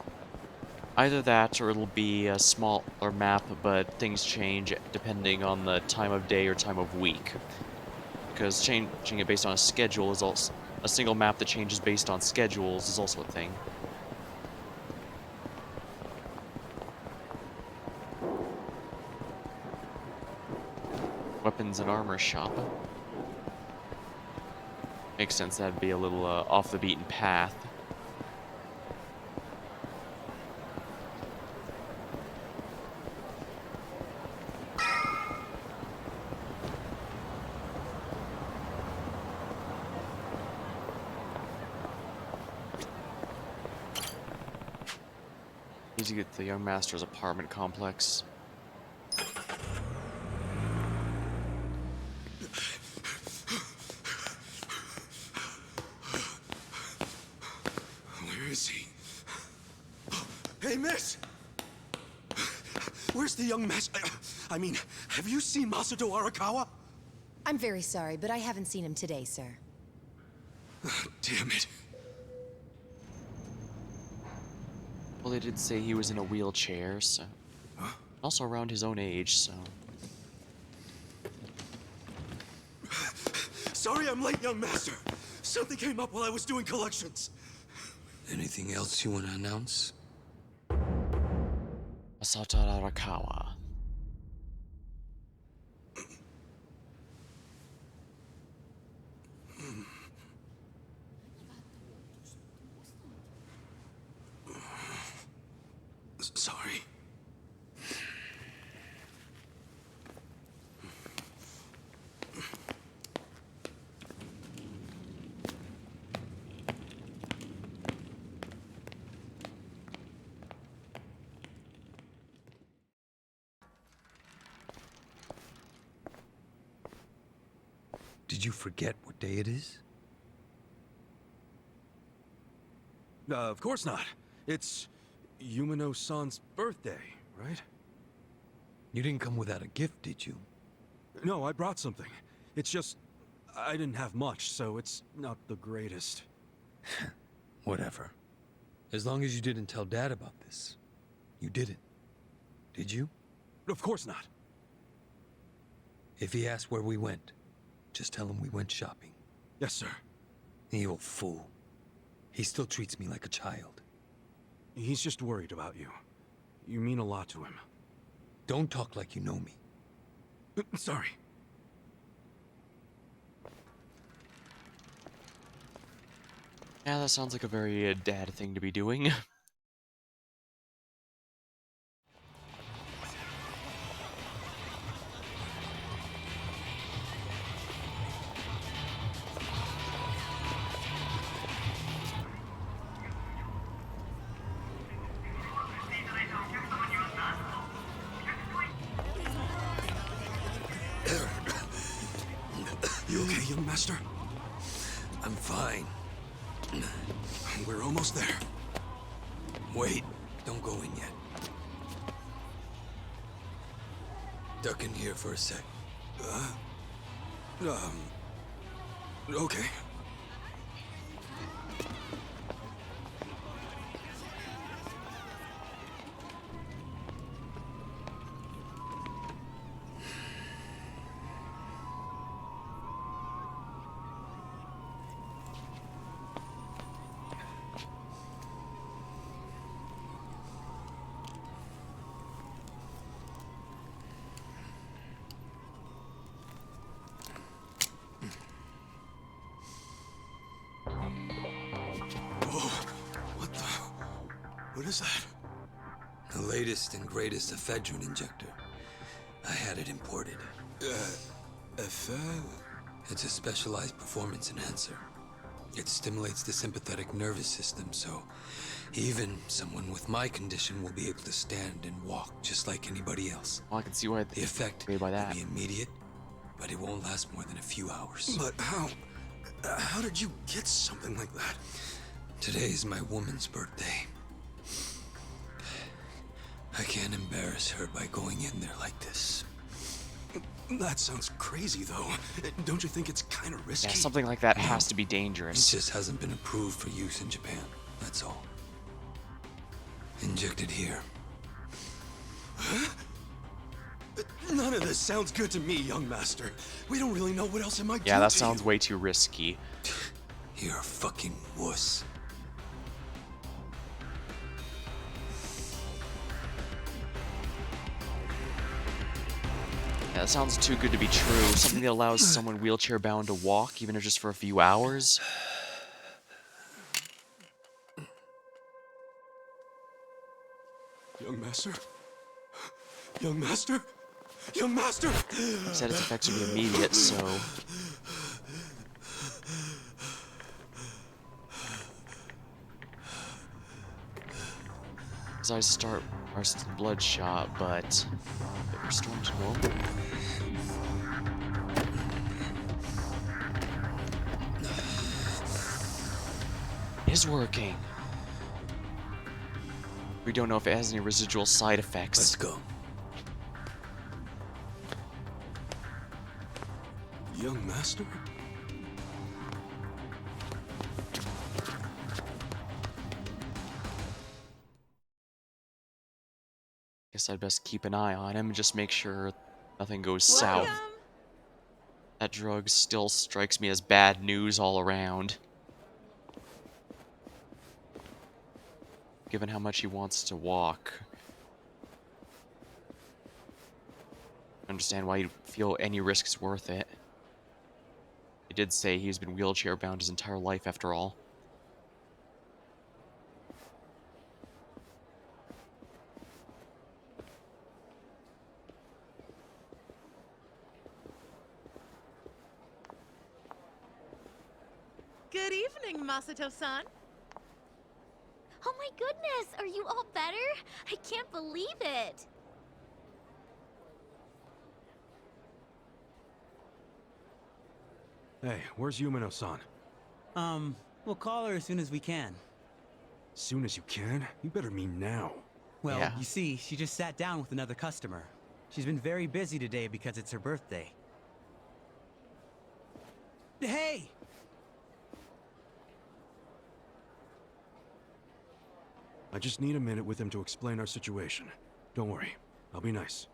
Either that, or it'll be a smaller map, but things change depending on the time of day or time of week. Because changing it based on a schedule is also... a single map that changes based on schedules is also a thing. Weapons and armor shop. Makes sense, that'd be a little off the beaten path. Need to get the young master's apartment complex. Where is he? Hey, miss! Where's the young master? I mean, have you seen Masato Arakawa? I'm very sorry, but I haven't seen him today, sir. Damn it. Well, they did say he was in a wheelchair, so... Also around his own age, so... Sorry I'm late, young master. Something came up while I was doing collections. Anything else you want to announce? Masato Arakawa. Sorry. Did you forget what day it is? Of course not. It's Yumino-san's birthday, right? You didn't come without a gift, did you? No, I brought something. It's just, I didn't have much, so it's not the greatest. Whatever. As long as you didn't tell Dad about this. You didn't. Did you? Of course not. If he asks where we went, just tell him we went shopping. Yes, sir. The old fool. He still treats me like a child. He's just worried about you. You mean a lot to him. Don't talk like you know me. Sorry. Yeah, that sounds like a very dad thing to be doing. You okay, young master? I'm fine. We're almost there. Wait, don't go in yet. Duck in here for a sec. Okay. What is that? The latest and greatest ephedrine injector. I had it imported. It's a specialized performance enhancer. It stimulates the sympathetic nervous system, so even someone with my condition will be able to stand and walk just like anybody else. Well, I can see why The effect by that. will be immediate, but it won't last more than a few hours. But how did you get something like that? Today is my woman's birthday. I can't embarrass her by going in there like this. That sounds crazy, though. Don't you think it's kind of risky? Yeah, something like that has to be It dangerous. just hasn't been approved for use in Japan, that's all. Inject it here. None of this sounds good to me, young master. We don't really know what else it might do Yeah, that to sounds you. way too risky. You're a fucking wuss. Yeah, that sounds too good to be true. Something that allows someone wheelchair-bound to walk, even if just for a few hours. Young master? Young master? Young master! He said its effects would be immediate, so... His eyes are bloodshot, but they're restored to normal. It is working. We don't know if it has any residual side effects. Let's go. Young master? Guess I'd best keep an eye on him and just make sure nothing goes south. That drug still strikes me as bad news all around. Given how much he wants to walk. I understand why you'd feel any risk is worth it. He did say he's been wheelchair bound his entire life after all. Good evening, Masato-san. Oh my goodness, are you all better? I can't believe it. Hey, where's Yumino-san? We'll call her as soon as we can. Soon as you can? You better mean now. Well, Yeah. you see, she just sat down with another customer. She's been very busy today because it's her birthday. Hey! I just need a minute with him to explain our situation. Don't worry, I'll be nice.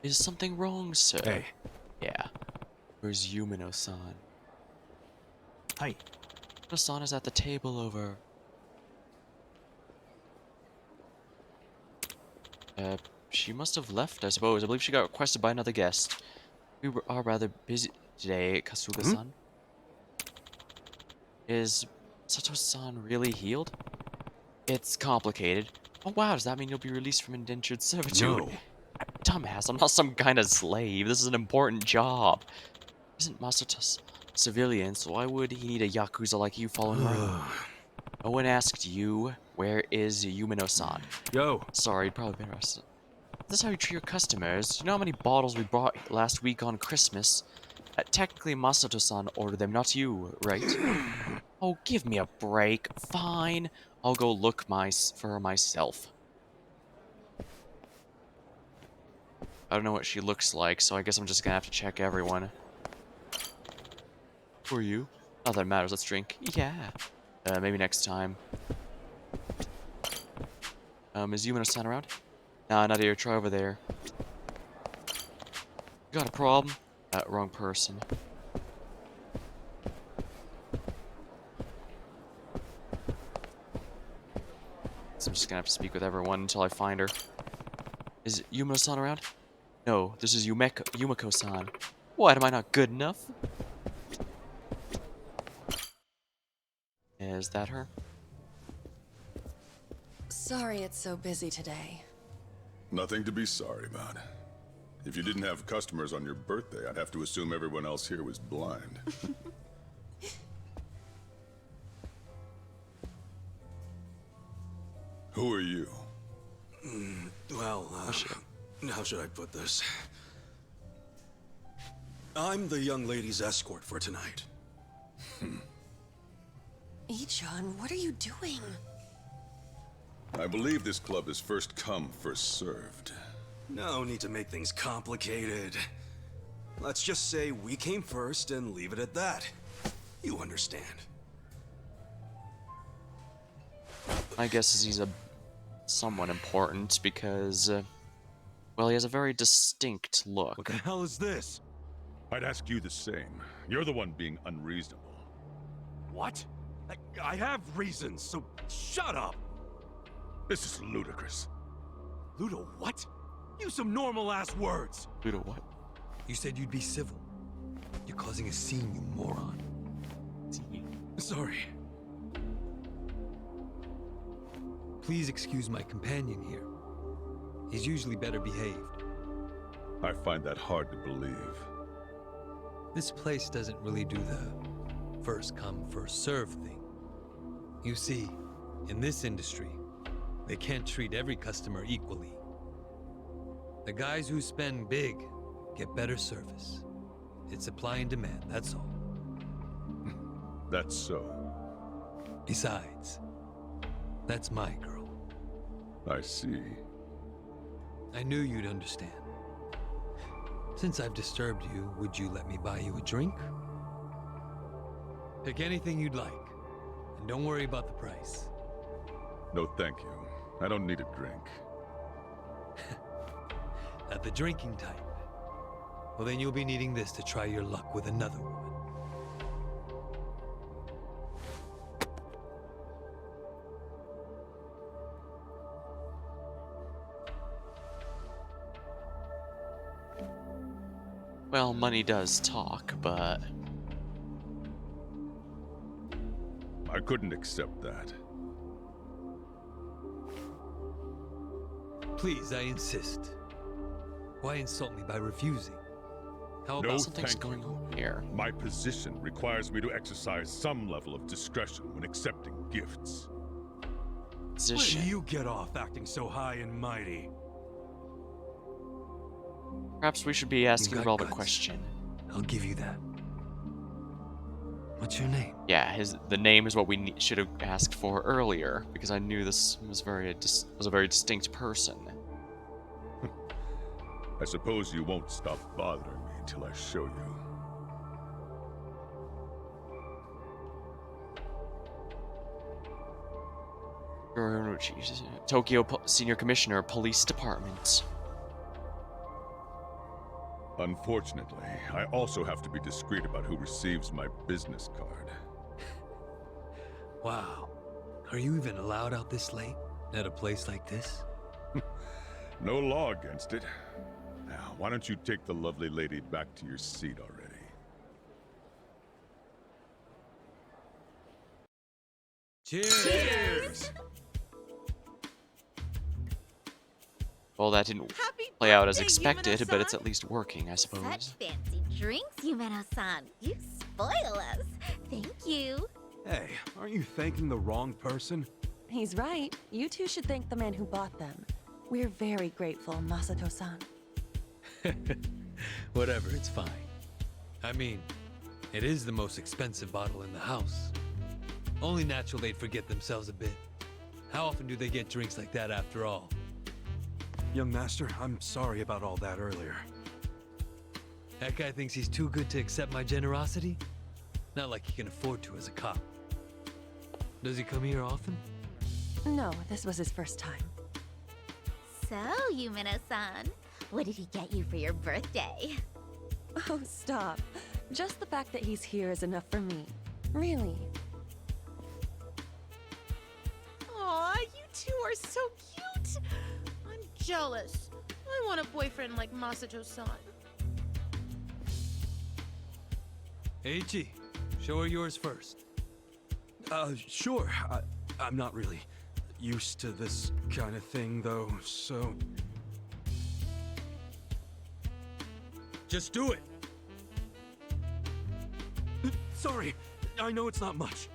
Is something wrong, sir? Hey. Yeah. Where's Yumino-san? Hi. Yumino-san is at the table over. She must have left, I suppose. I believe she got requested by another guest. Are rather busy today, Kasuga-san. Is Sato-san really healed? It's complicated. Oh wow, does that mean you'll be released from indentured servitude? No. Dumbass, I'm not some kind of slave. This is an important job. Isn't Masato civilian, so why would he need a Yakuza like you following around? No one asked you, where is Yumino-san? Yo. Sorry, you'd probably been arrested. This is how you treat your customers. You know how many bottles we brought last week on Christmas? Technically, Masato-san ordered them, not you, right? Oh, give me a break. Fine. I'll go look for her myself. I don't know what she looks like, so I guess I'm just gonna have to check everyone. Who are you? Not that it matters, let's drink. Yeah. Maybe next time. Is Yumino-san around? Nah, not here. Try over there. You got a problem? Wrong person. So I'm just gonna have to speak with everyone until I find her. Is Yumino-san around? No, this is Yumiko-san. What, am I not good enough? Is that her? Sorry it's so busy today. Nothing to be sorry about. If you didn't have customers on your birthday, I'd have to assume everyone else here was blind. Who are you? Well, how should I put this? I'm the young lady's escort for tonight. Ichon, what are you doing? I believe this club is first come, first served. No need to make things complicated. Let's just say we came first and leave it at that. You understand. I guess he's somewhat important because, well, he has a very distinct look. What the hell is this? I'd ask you the same. You're the one being unreasonable. What? I have reasons, so shut up! This is ludicrous. Ludo, what? Use some normal-ass words! Ludo, what? You said you'd be civil. You're causing a scene, you moron. Sorry. Please excuse my companion here. He's usually better behaved. I find that hard to believe. This place doesn't really do the first come, first serve thing. You see, in this industry, they can't treat every customer equally. The guys who spend big get better service. It's supply and demand, that's all. That's so. Besides, that's my girl. I see. I knew you'd understand. Since I've disturbed you, would you let me buy you a drink? Pick anything you'd like, and don't worry about the price. No, thank you. I don't need a drink. Not the drinking type. Well, then you'll be needing this to try your luck with another woman. Well, money does talk, but... I couldn't accept that. Please, I insist. Why insult me by refusing? How No, about Something's thank going you. on here. My position requires me to exercise some level of discretion when accepting gifts. Where do Position. you get off acting so high and mighty? Perhaps we should be asking got Rob a guts. question. I'll give you that. What's your name? Yeah, the name is what we should have asked for earlier, because I knew this was was a very distinct person. I suppose you won't stop bothering me until I show you. Tokyo Senior Commissioner, Police Department. Unfortunately, I also have to be discreet about who receives my business card. Wow. Are you even allowed out this late? At a place like this? No law against it. Now, why don't you take the lovely lady back to your seat already? Cheers! Well, that didn't play out as expected, but it's at least working, I suppose. Such fancy drinks, Yumeno-san. You spoil us. Thank you. Hey, aren't you thanking the wrong person? He's right. You two should thank the man who bought them. We're very grateful, Masato-san. Whatever, it's fine. I mean, it is the most expensive bottle in the house. Only natural they'd forget themselves a bit. How often do they get drinks like that after all? Young master, I'm sorry about all that earlier. That guy thinks he's too good to accept my generosity? Not like he can afford to as a cop. Does he come here often? No, this was his first time. So, Yumeno-san, what did he get you for your birthday? Oh, stop. Just the fact that he's here is enough for me. Really. Aw, you two are so cute. I'm jealous. I want a boyfriend like Masato-san. Eiichi, show her yours first. Sure. I'm not really used to this kind of thing, though, so... Just do it! Sorry, I know it's not much.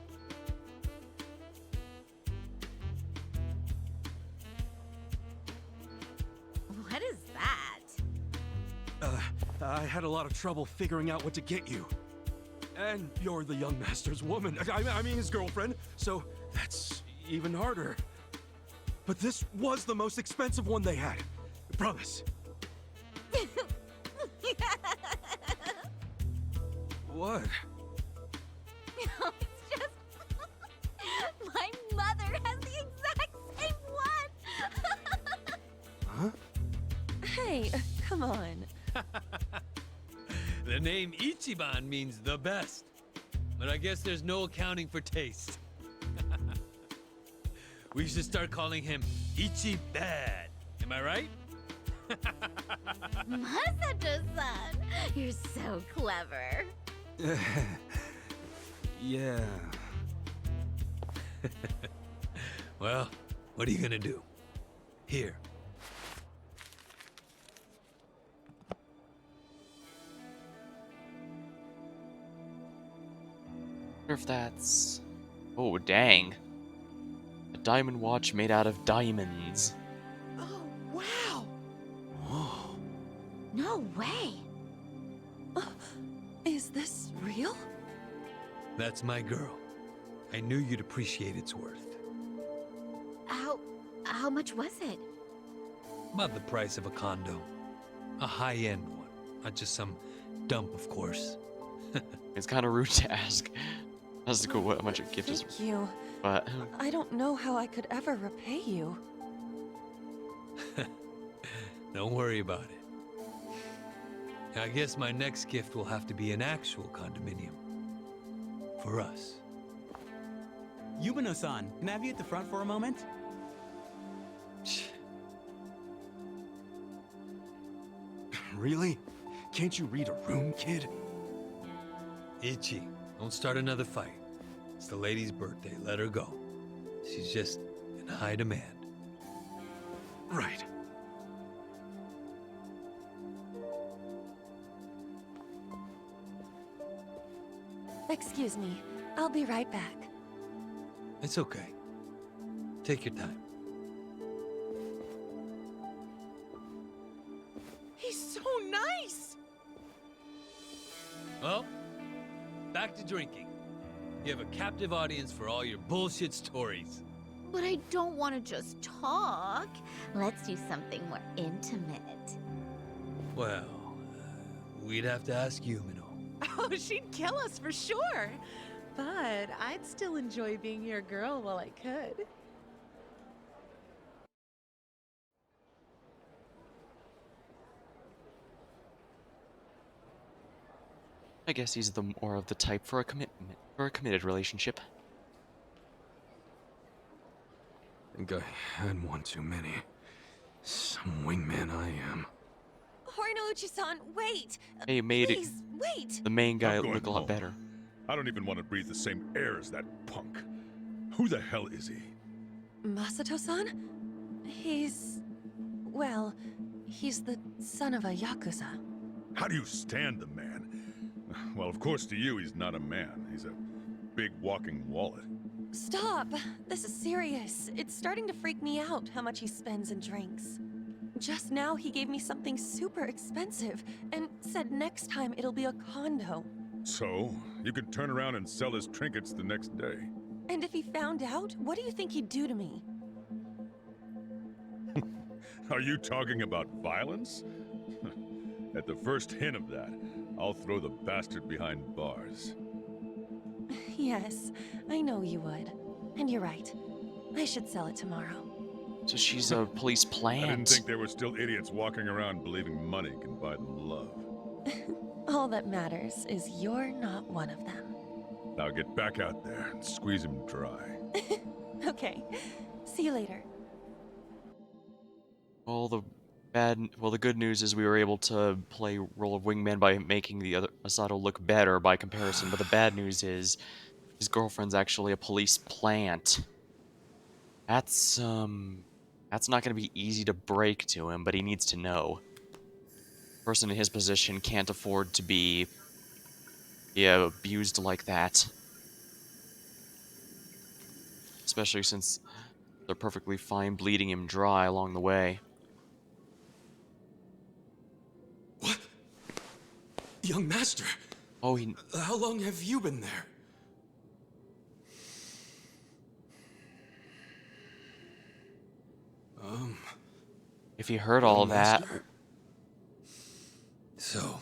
What is that? I had a lot of trouble figuring out what to get you. And you're the young master's woman. I mean his girlfriend, so that's even harder. But this was the most expensive one they had. Promise. What? No, it's just... My mother has the exact same one! Huh? Hey, come on. The name Ichiban means the best. But I guess there's no accounting for taste. We should start calling him Ichibad. Am I right? Masato-san, you're so clever. Yeah. Well, what are you gonna do? Here. I wonder if that's... Oh, dang. A diamond watch made out of diamonds. Oh, wow. No way. Is this real? That's my girl. I knew you'd appreciate its worth. How much was it? About the price of a condo. A high-end one. Not just some dump, of course. It's kind of rude to ask. That's cool what much a gift is. Thank you. But I don't know how I could ever repay you. Don't worry about it. I guess my next gift will have to be an actual condominium. For us. Yumeno-san, can I have you at the front for a moment? Really? Can't you read a room, kid? Ichi, don't start another fight. It's the lady's birthday. Let her go. She's just in high demand. Right. Excuse me. I'll be right back. It's okay. Take your time. He's so nice! Well, back to drinking. You have a captive audience for all your bullshit stories. But I don't want to just talk. Let's do something more intimate. Well, we'd have to ask Yumino. Oh, she'd kill us for sure. But I'd still enjoy being your girl while I could. I guess he's the more of the type for a committed relationship. I think I had one too many. Some wingman I am. Horinouchi-san, wait! Hey, made it. Please, wait! The main guy I'm going look a lot home. better. I don't even want to breathe the same air as that punk. Who the hell is he? Masato-san? He's... well, he's the son of a Yakuza. How do you stand the man? Well, of course to you he's not a man. He's a big walking wallet. Stop! This is serious. It's starting to freak me out how much he spends and drinks. Just now he gave me something super expensive and said next time it'll be a condo. So, you could turn around and sell his trinkets the next day. And if he found out, what do you think he'd do to me? Are you talking about violence? At the first hint of that, I'll throw the bastard behind bars. Yes, I know you would. And you're right. I should sell it tomorrow. So she's a police plant. I didn't think there were still idiots walking around believing money can buy them love. All that matters is you're not one of them. Now get back out there and squeeze him dry. Okay. See you later. Well, the good news is we were able to play role of wingman by making the other Masato look better by comparison. But the bad news is his girlfriend's actually a police plant. That's not going to be easy to break to him, but he needs to know. A person in his position can't afford to be abused like that. Especially since they're perfectly fine bleeding him dry along the way. What? Young master. Oh, How long have you been there? If he heard all that... So,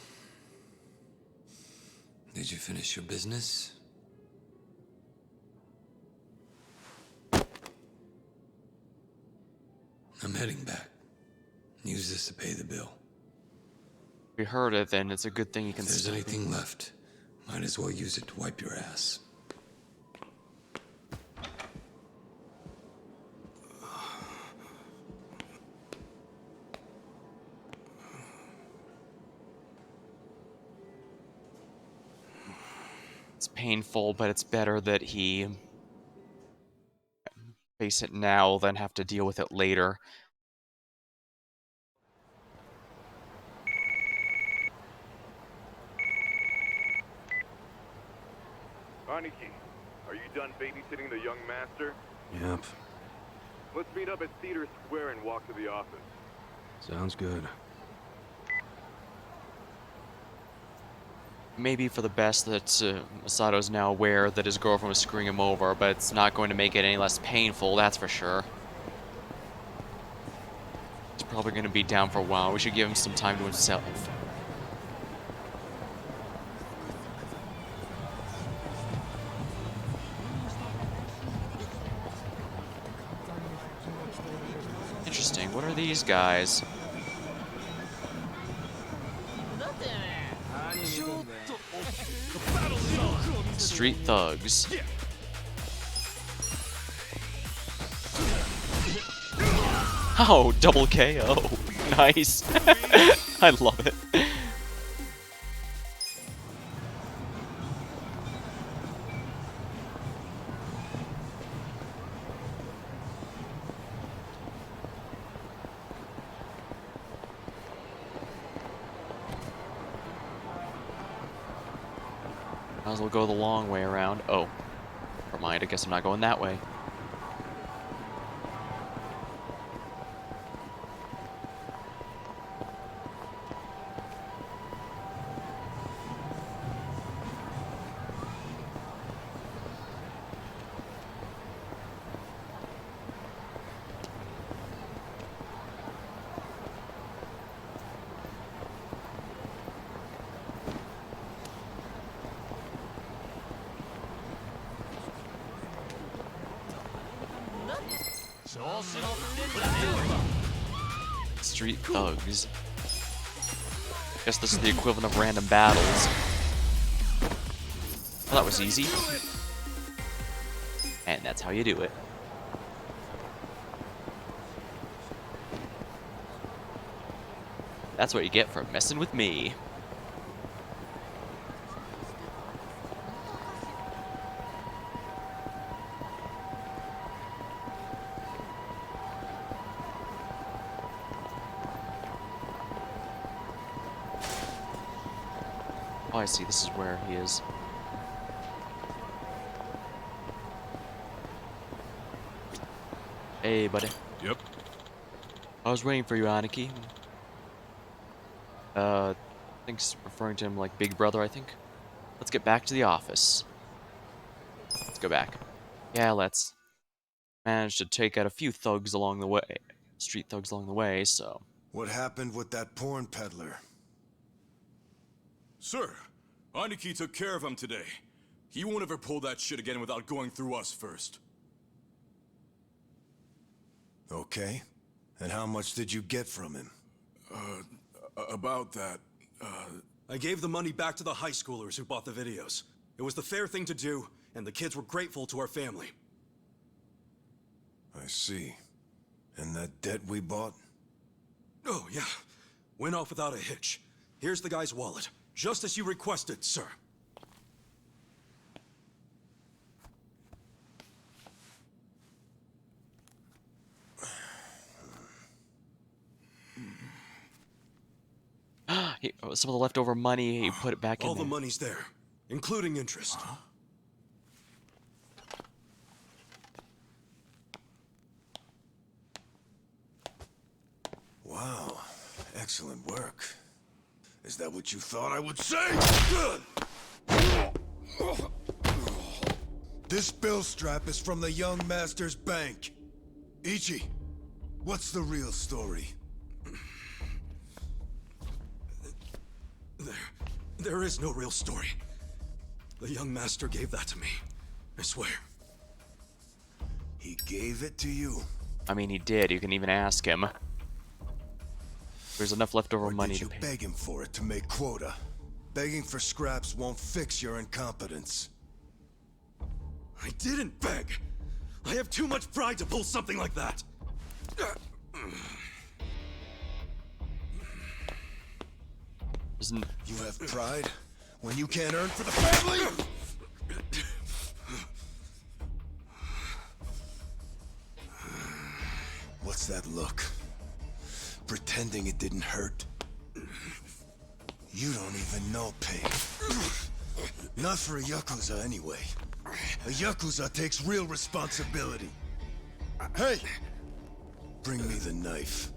did you finish your business? I'm heading back. Use this to pay the bill. If he heard it, then it's a good thing he can If there's stop anything him. left, might as well use it to wipe your ass. It's painful, but it's better that he face it now than have to deal with it later. Aniki, are you done babysitting the young master? Yep. Let's meet up at Theater Square and walk to the office. Sounds good. Maybe for the best that Masato's now aware that his girlfriend was screwing him over, but it's not going to make it any less painful, that's for sure. He's probably going to be down for a while. We should give him some time to himself. Interesting. What are these guys? Street thugs. Oh, double KO. Nice. I love it. Might as well go the long way around. Oh, never mind. I guess I'm not going that way. Street thugs. Guess this is the equivalent of random battles. Well, that was easy. And that's how you do it. That's what you get for messing with me. Oh, I see. This is where he is. Hey, buddy. Yep. I was waiting for you, Aniki. I think he's referring to him like Big Brother, I think. Let's get back to the office. Let's go back. Yeah, let's. Managed to take out a few thugs along the way. Street thugs along the way, so. What happened with that porn peddler? Sir, Aniki took care of him today. He won't ever pull that shit again without going through us first. Okay. And how much did you get from him? About that, I gave the money back to the high schoolers who bought the videos. It was the fair thing to do, and the kids were grateful to our family. I see. And that debt we bought? Oh, yeah. Went off without a hitch. Here's the guy's wallet. Just as you requested, sir. Some of the leftover money, he put it back in All there. the money's there, including interest. Wow. Excellent work. Is that what you thought I would say? This bill strap is from the young master's bank. Ichi, what's the real story? There is no real story. The young master gave that to me. I swear. He gave it to you? I mean, he did. You can even ask him. There's enough leftover money to pay. Beg him for it to make quota. Begging for scraps won't fix your incompetence. I didn't beg. I have too much pride to pull something like that. You have pride when you can't earn for the family? What's that look? Pretending it didn't hurt. You don't even know pain. Not for a Yakuza anyway. A Yakuza takes real responsibility. Hey! Bring me the knife.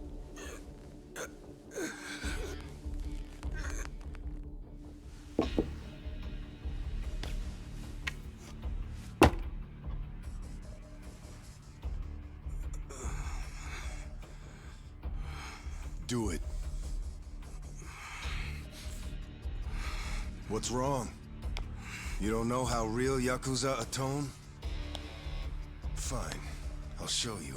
Do it. What's wrong? You don't know how real Yakuza atone? Fine. I'll show you.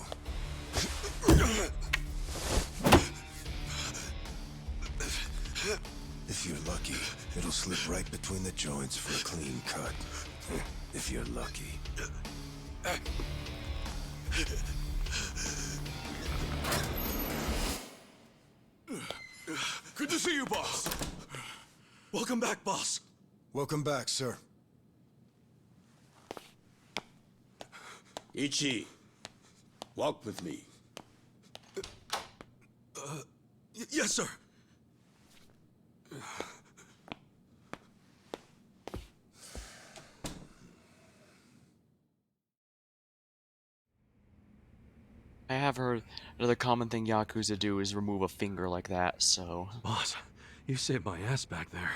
If you're lucky, it'll slip right between the joints for a clean cut. If you're lucky. Good to see you, boss. Welcome back, boss. Welcome back, sir. Ichi, walk with me. Yes, sir. other common thing Yakuza do is remove a finger like that, so... Boss, you saved my ass back there.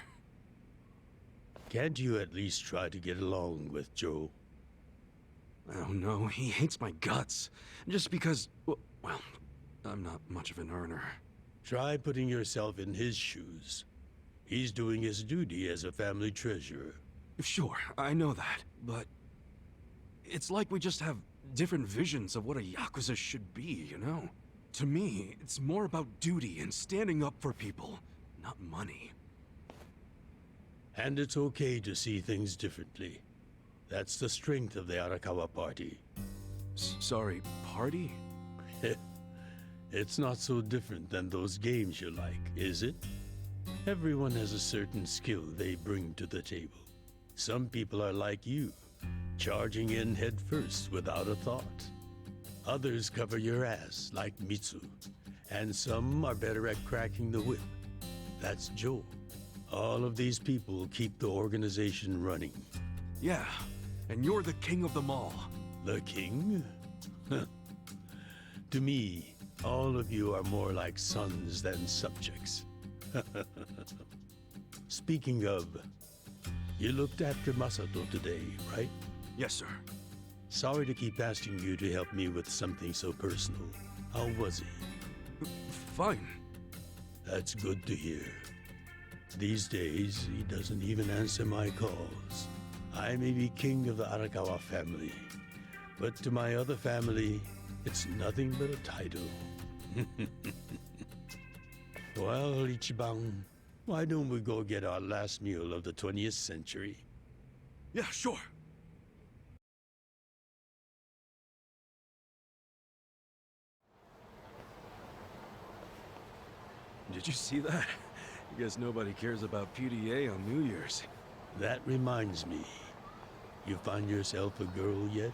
Can't you at least try to get along with Joe? Oh no, he hates my guts. Just because, well, I'm not much of an earner. Try putting yourself in his shoes. He's doing his duty as a family treasurer. Sure, I know that, but it's like we just have different visions of what a Yakuza should be, you know? To me, it's more about duty and standing up for people, not money. And it's okay to see things differently. That's the strength of the Arakawa Party. Sorry, party? It's not so different than those games you like, is it? Everyone has a certain skill they bring to the table. Some people are like you, charging in head first without a thought. Others cover your ass, like Mitsu. And some are better at cracking the whip. That's Joe. All of these people keep the organization running. Yeah, and you're the king of them all. The king? To me, all of you are more like sons than subjects. Speaking of, you looked after Masato today, right? Yes, sir. Sorry to keep asking you to help me with something so personal. How was he? Fine. That's good to hear. These days, he doesn't even answer my calls. I may be king of the Arakawa family, but to my other family, it's nothing but a title. Well, Ichiban, why don't we go get our last meal of the 20th century? Yeah, sure. Did you see that? I guess nobody cares about PDA on New Year's. That reminds me. You find yourself a girl yet?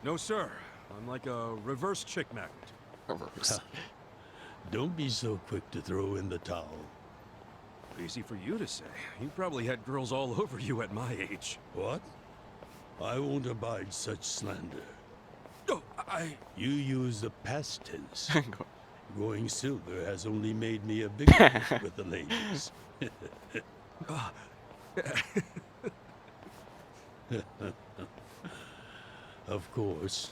No, sir. I'm like a reverse chick magnet. Reverse. Don't be so quick to throw in the towel. Easy for you to say. You probably had girls all over you at my age. What? I won't abide such slander. Oh, You use the past tense. Going silver has only made me a bigger with the ladies. Of course,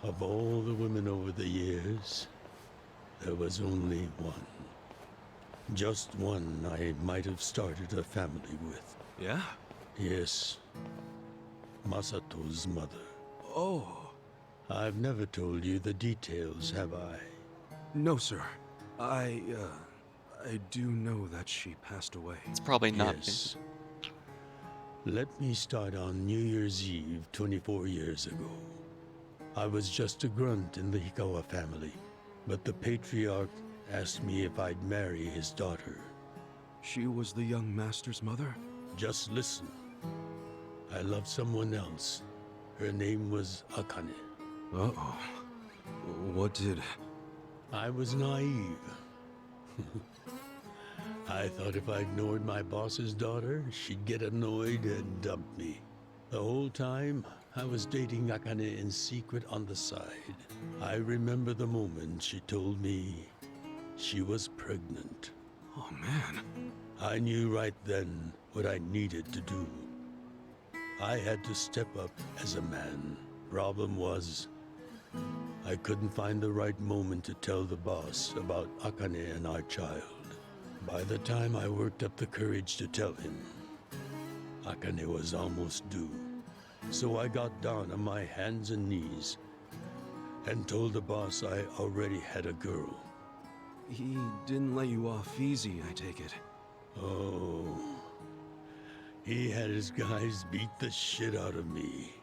of all the women over the years, there was only one. Just one I might have started a family with. Yeah? Yes. Masato's mother. Oh. I've never told you the details, have I? No, sir. I do know that she passed away. It's probably not. Yes. Let me start on New Year's Eve 24 years ago. I was just a grunt in the Hikawa family, but the patriarch asked me if I'd marry his daughter. She was the young master's mother? Just listen. I loved someone else. Her name was Akane. Uh-oh. What did... I was naive. I thought if I ignored my boss's daughter, she'd get annoyed and dump me. The whole time, I was dating Akane in secret on the side. I remember the moment she told me she was pregnant. Oh, man. I knew right then what I needed to do. I had to step up as a man. Problem was, I couldn't find the right moment to tell the boss about Akane and our child. By the time I worked up the courage to tell him, Akane was almost due. So I got down on my hands and knees and told the boss I already had a girl. He didn't let you off easy, I take it. Oh, he had his guys beat the shit out of me.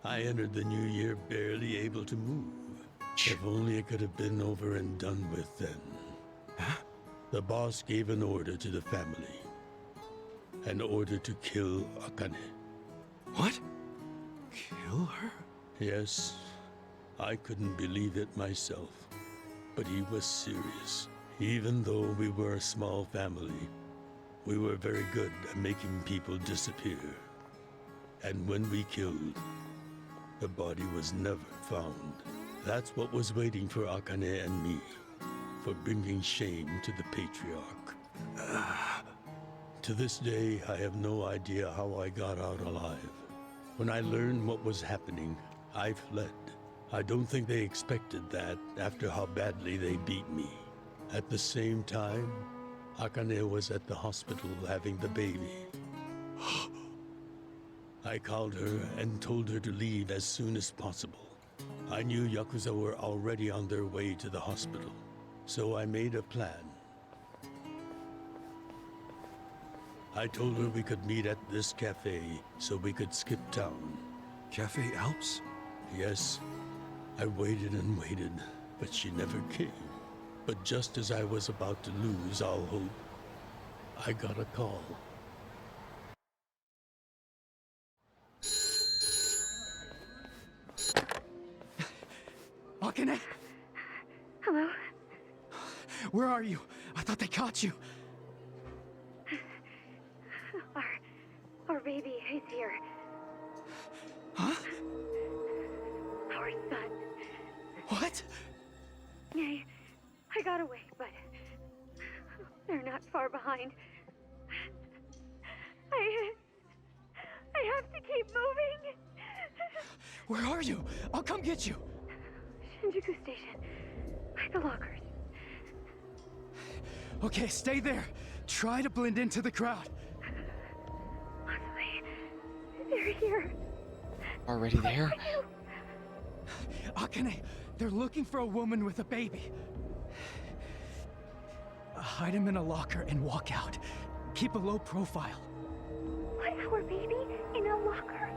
I entered the new year barely able to move. If only it could have been over and done with then. Huh? The boss gave an order to the family. An order to kill Akane. What? Kill her? Yes, I couldn't believe it myself. But he was serious. Even though we were a small family, we were very good at making people disappear. And when we killed, the body was never found. That's what was waiting for Akane and me, for bringing shame to the patriarch. To this day, I have no idea how I got out alive. When I learned what was happening, I fled. I don't think they expected that after how badly they beat me. At the same time, Akane was at the hospital having the baby. I called her and told her to leave as soon as possible. I knew Yakuza were already on their way to the hospital, so I made a plan. I told her we could meet at this cafe so we could skip town. Cafe Alps? Yes. I waited and waited, but she never came. But just as I was about to lose all hope, I got a call. Akane? Hello? Where are you? I thought they caught you. Our baby is here. Huh? Our son. What? I got away, but they're not far behind. I have to keep moving. Where are you? I'll come get you. Shinjuku Station. By the lockers. Okay, stay there. Try to blend into the crowd. They're here. Already there? Akane, they're looking for a woman with a baby. Hide him in a locker and walk out. Keep a low profile. What? Our baby? In a locker?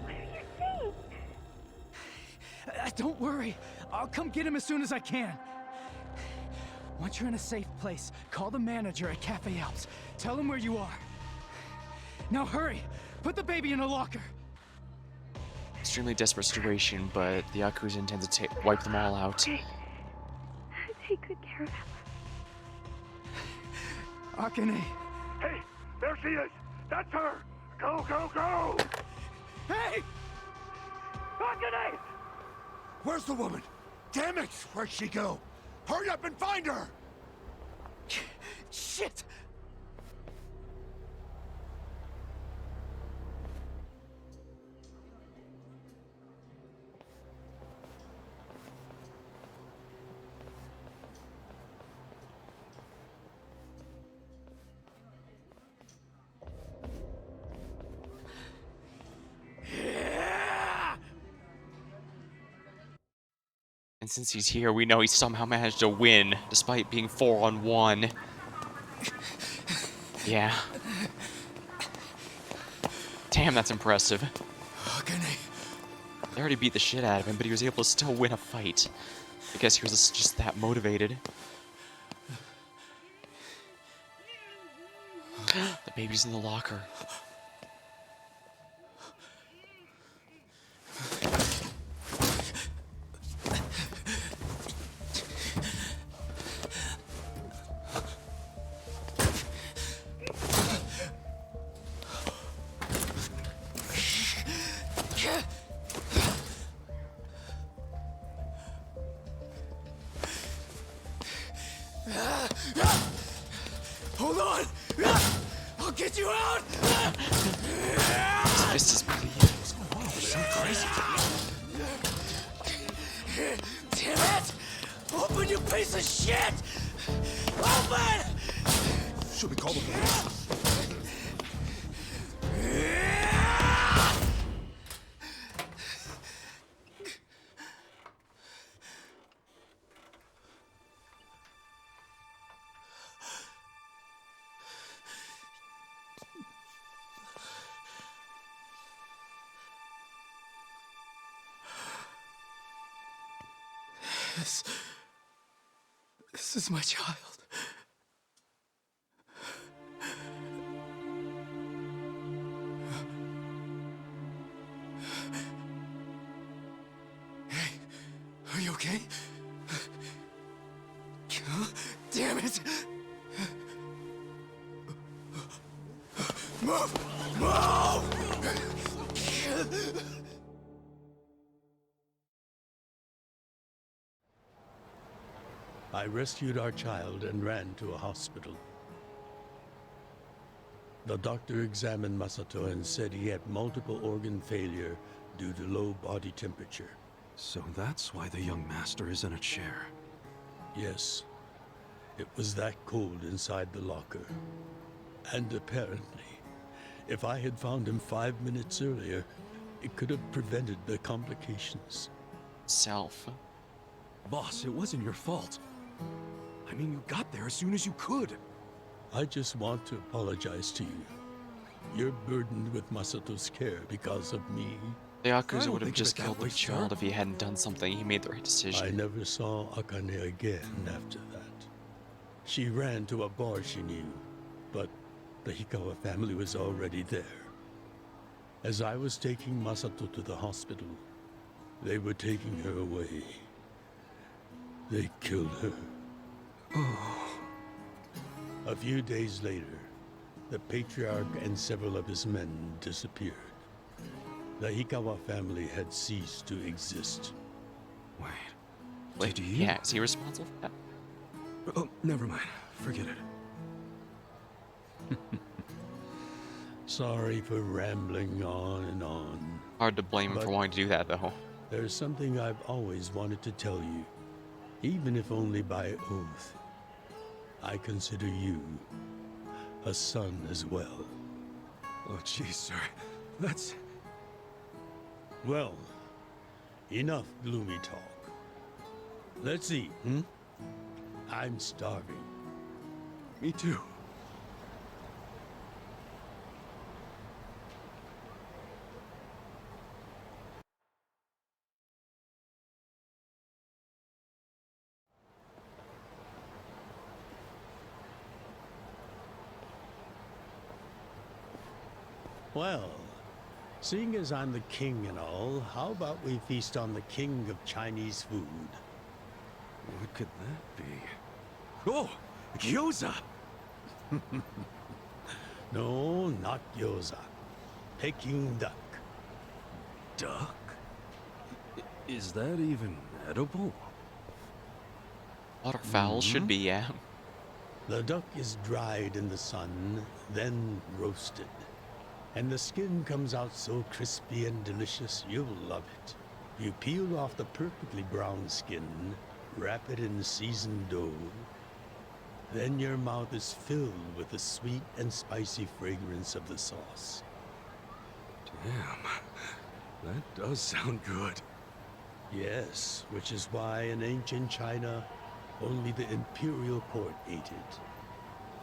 What are you saying? Don't worry. I'll come get him as soon as I can. Once you're in a safe place, call the manager at Cafe Alps. Tell him where you are. Now hurry! Put the baby in a locker! Extremely desperate situation, but the Yakuza intends to wipe them all out. Okay. Take good care of him. Akane! Hey, there she is! That's her! Go, go, go! Hey! Akane! Where's the woman? Damn it! Where'd she go? Hurry up and find her! Shit! And since he's here, we know he somehow managed to win, despite being 4-on-1. Yeah. Damn, that's impressive. Akane. They already beat the shit out of him, but he was able to still win a fight. I guess he was just that motivated. The baby's in the locker. Hold on! I'll get you out! His fist is bleeding. Whoa, so crazy. Damn it! Open, you piece of shit! Open! Should we call the police? This is my child. Hey, are you okay? Damn it! Move! Move! I rescued our child and ran to a hospital. The doctor examined Masato and said he had multiple organ failure due to low body temperature. So that's why the young master is in a chair. Yes. It was that cold inside the locker. And apparently, if I had found him 5 minutes earlier, it could have prevented the complications. Boss, it wasn't your fault. I mean, you got there as soon as you could. I just want to apologize to you. You're burdened with Masato's care because of me. The Yakuza would have just killed the child if he hadn't done something. He made the right decision. I never saw Akane again after that. She ran to a bar she knew, but the Hikawa family was already there. As I was taking Masato to the hospital, they were taking her away. They killed her. A few days later, the patriarch and several of his men disappeared. The Hikawa family had ceased to exist. Wait, do you? Yeah, is he responsible for that? Oh, never mind. Forget it. Sorry for rambling on and on. Hard to blame him for wanting to do that, though. There's something I've always wanted to tell you, even if only by oath. I consider you a son as well. Oh, jeez, sir. That's... Well, enough gloomy talk. Let's eat, I'm starving. Me too. Well, seeing as I'm the king and all, how about we feast on the king of Chinese food? What could that be? Oh, gyoza! No, not gyoza. Peking duck. Duck? Is that even edible? Waterfowl should be, yeah. The duck is dried in the sun, then roasted. And the skin comes out so crispy and delicious, you'll love it. You peel off the perfectly brown skin, wrap it in seasoned dough. Then your mouth is filled with the sweet and spicy fragrance of the sauce. Damn, that does sound good. Yes, which is why in ancient China, only the imperial court ate it.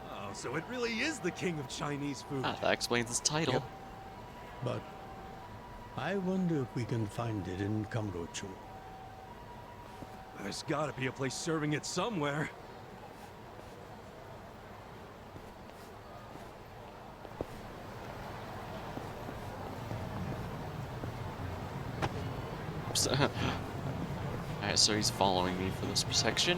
Oh, so it really is the king of Chinese food. Ah, that explains his title. Yep. But I wonder if we can find it in Kamurocho. There's gotta be a place serving it somewhere. Alright, so he's following me for this section.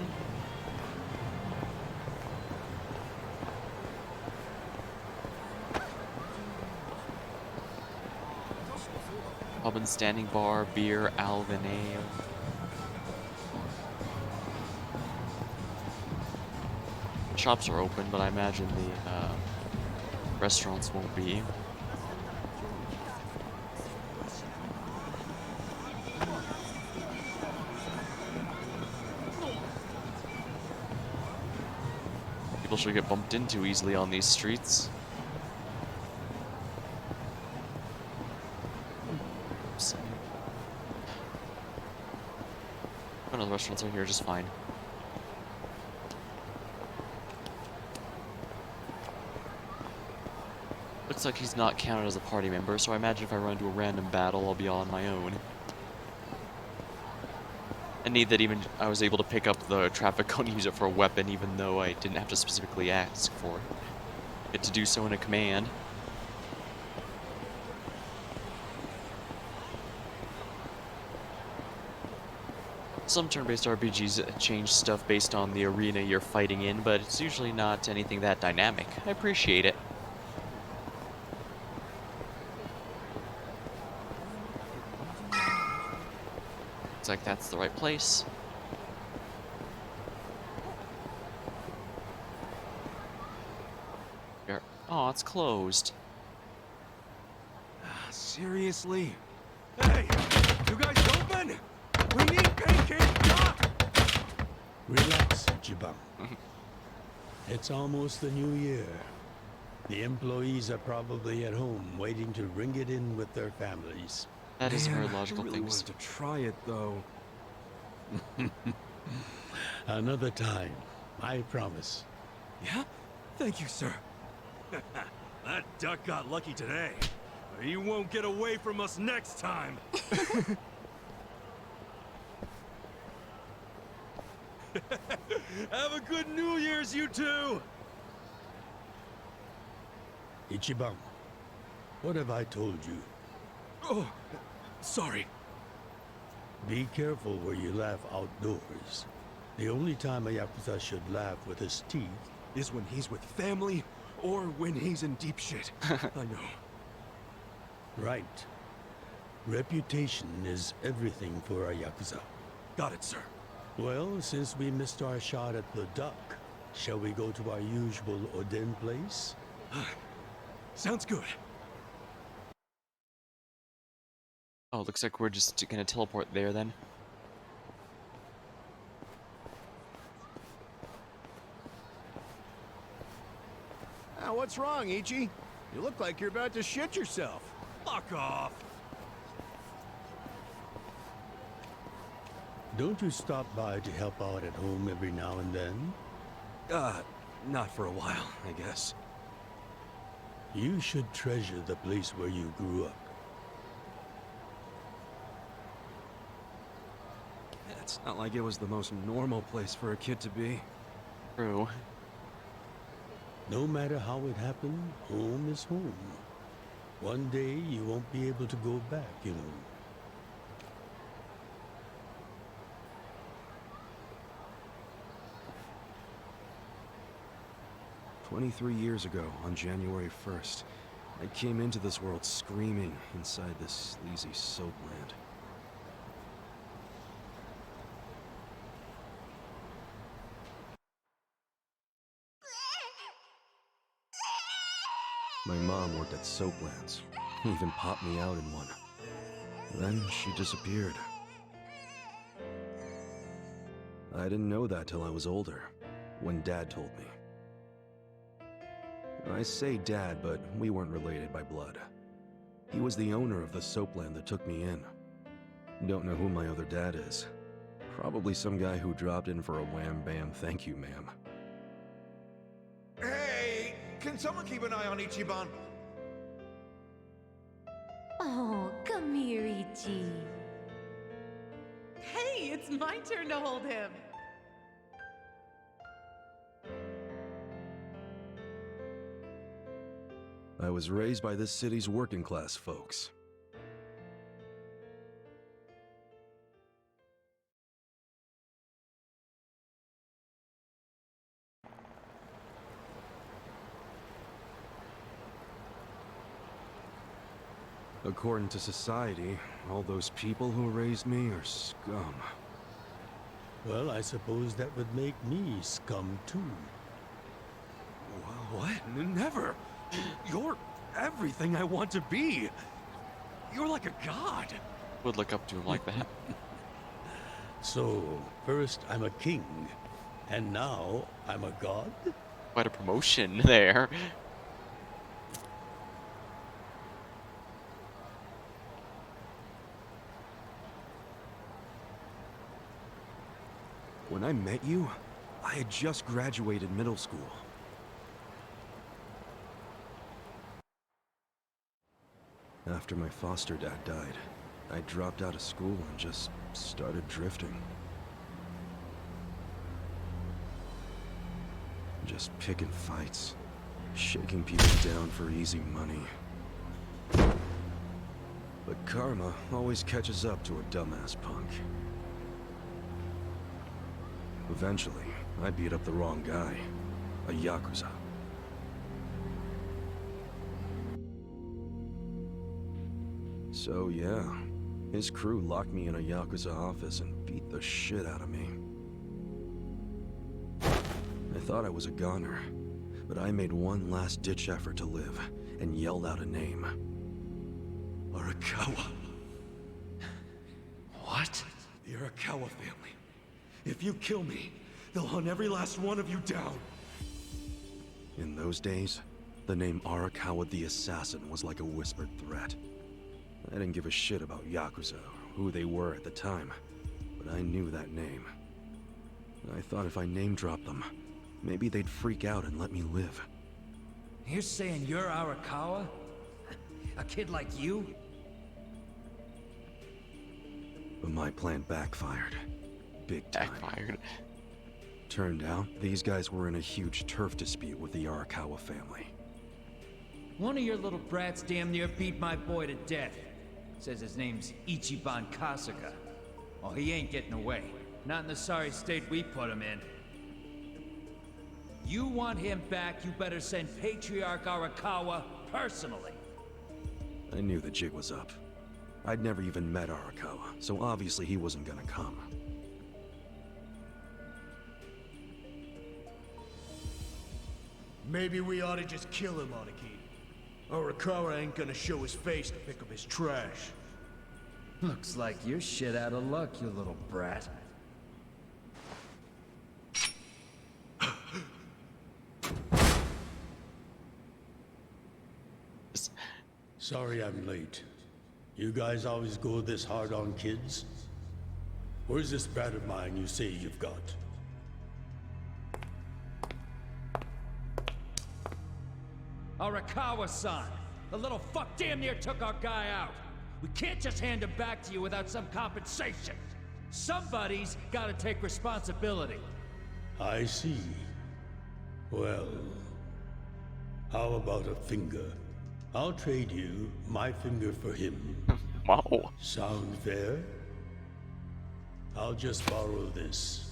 Pub and standing bar, beer, Alvin Ale. Shops are open, but I imagine the restaurants won't be. People should get bumped into easily on these streets. One of the restaurants are here just fine. Looks like he's not counted as a party member, so I imagine if I run into a random battle, I'll be on my own. And neat that even I was able to pick up the traffic cone and use it for a weapon, even though I didn't have to specifically ask for it. Get to do so in a command. Some turn-based RPGs change stuff based on the arena you're fighting in, but it's usually not anything that dynamic. I appreciate it. Looks like that's the right place. Oh, it's closed. Seriously? Hey! You guys open? We need pancake. Relax, Ichiban. It's almost the new year. The employees are probably at home waiting to ring it in with their families. That is a very Man, logical I really thing. wanted to try it, though. Another time, I promise. Yeah? Thank you, sir. That duck got lucky today. But he won't get away from us next time. Have a good New Year's, you two! Ichiban, what have I told you? Oh, sorry. Be careful where you laugh outdoors. The only time a Yakuza should laugh with his teeth is when he's with family or when he's in deep shit. I know. Right. Reputation is everything for a Yakuza. Got it, sir. Well, since we missed our shot at the duck, shall we go to our usual Oden place? Sounds good. Oh, looks like we're just gonna teleport there then. What's wrong, Ichi? You look like you're about to shit yourself. Fuck off! Don't you stop by to help out at home every now and then? Not for a while, I guess. You should treasure the place where you grew up. It's not like it was the most normal place for a kid to be. True. No matter how it happened, home is home. One day you won't be able to go back, you know. 23 years ago, on January 1st, I came into this world screaming inside this sleazy soap land. My mom worked at Soaplands. Even popped me out in one. Then she disappeared. I didn't know that till I was older, when Dad told me. I say Dad, but we weren't related by blood. He was the owner of the soapland that took me in. Don't know who my other dad is. Probably some guy who dropped in for a wham-bam thank you, ma'am. Hey! Can someone keep an eye on Ichiban? Oh, come here, Ichi. Hey, it's my turn to hold him. I was raised by this city's working class folks. According to society, all those people who raised me are scum. Well, I suppose that would make me scum too. What? Never! You're everything I want to be! You're like a god! Would look up to him like that. So, first I'm a king, and now I'm a god? Quite a promotion there. When I met you, I had just graduated middle school. After my foster dad died, I dropped out of school and just started drifting. Just picking fights, shaking people down for easy money. But karma always catches up to a dumbass punk. Eventually, I beat up the wrong guy, a Yakuza. So yeah, his crew locked me in a Yakuza office and beat the shit out of me. I thought I was a goner, But I made one last-ditch effort to live, and yelled out a name. Arakawa. What? The Arakawa family. If you kill me, they'll hunt every last one of you down. In those days, the name Arakawa the Assassin was like a whispered threat. I didn't give a shit about Yakuza or who they were at the time, but I knew that name. I thought if I name-dropped them, maybe they'd freak out and let me live. You're saying you're Arakawa? A kid like you? But my plan backfired. Big time. Backfired. Turned out, these guys were in a huge turf dispute with the Arakawa family. One of your little brats damn near beat my boy to death. Says his name's Ichiban Kasuga. Oh, he ain't getting away. Not in the sorry state we put him in. You want him back, you better send Patriarch Arakawa personally. I knew the jig was up. I'd never even met Arakawa, so obviously he wasn't gonna come. Maybe we ought to just kill him, Aniki. Arakawa ain't gonna show his face to pick up his trash. Looks like you're shit out of luck, you little brat. Sorry I'm late. You guys always go this hard on kids? Where's this brat of mine you say you've got? Arakawa-san! The little fuck damn near took our guy out! We can't just hand him back to you without some compensation! Somebody's gotta take responsibility! I see. Well, how about a finger? I'll trade you my finger for him. Wow. Sound fair? I'll just borrow this.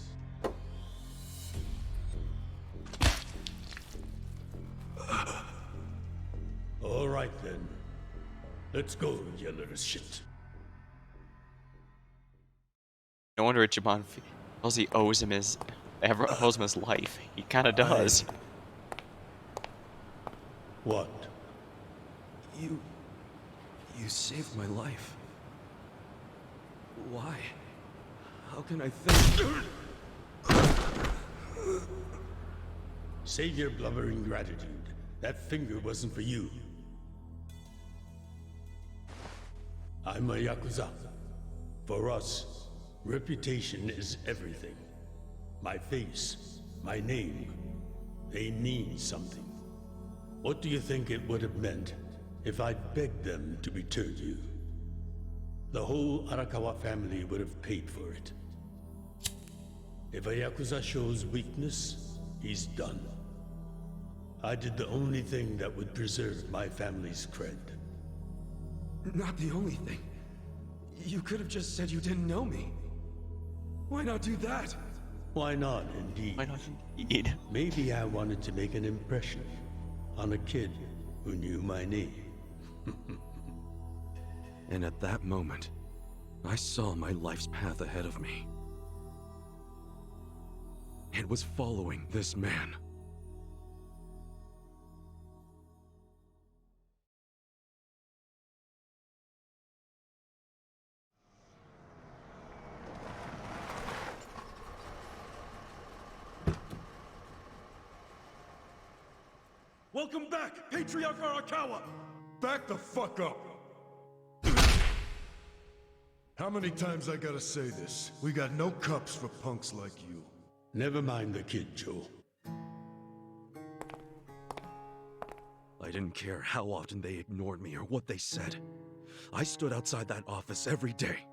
All right then. Let's go, you little shit. No wonder Ichiban feels he owes him his life. He kind of does. What? You saved my life. Why? How can I thank you? Save your blubbering gratitude. That finger wasn't for you. I'm a Yakuza. For us, reputation is everything. My face, my name, they mean something. What do you think it would have meant if I'd begged them to return you? The whole Arakawa family would have paid for it. If a Yakuza shows weakness, he's done. I did the only thing that would preserve my family's cred. Not the only thing. You could have just said you didn't know me. Why not do that? Why not, indeed? Why not indeed? Maybe I wanted to make an impression on a kid who knew my name. And at that moment, I saw my life's path ahead of me. It was following this man. Welcome back, Patriarch Arakawa! Back the fuck up! How many times I gotta say this? We got no cups for punks like you. Never mind the kid, Joe. I didn't care how often they ignored me or what they said. I stood outside that office every day.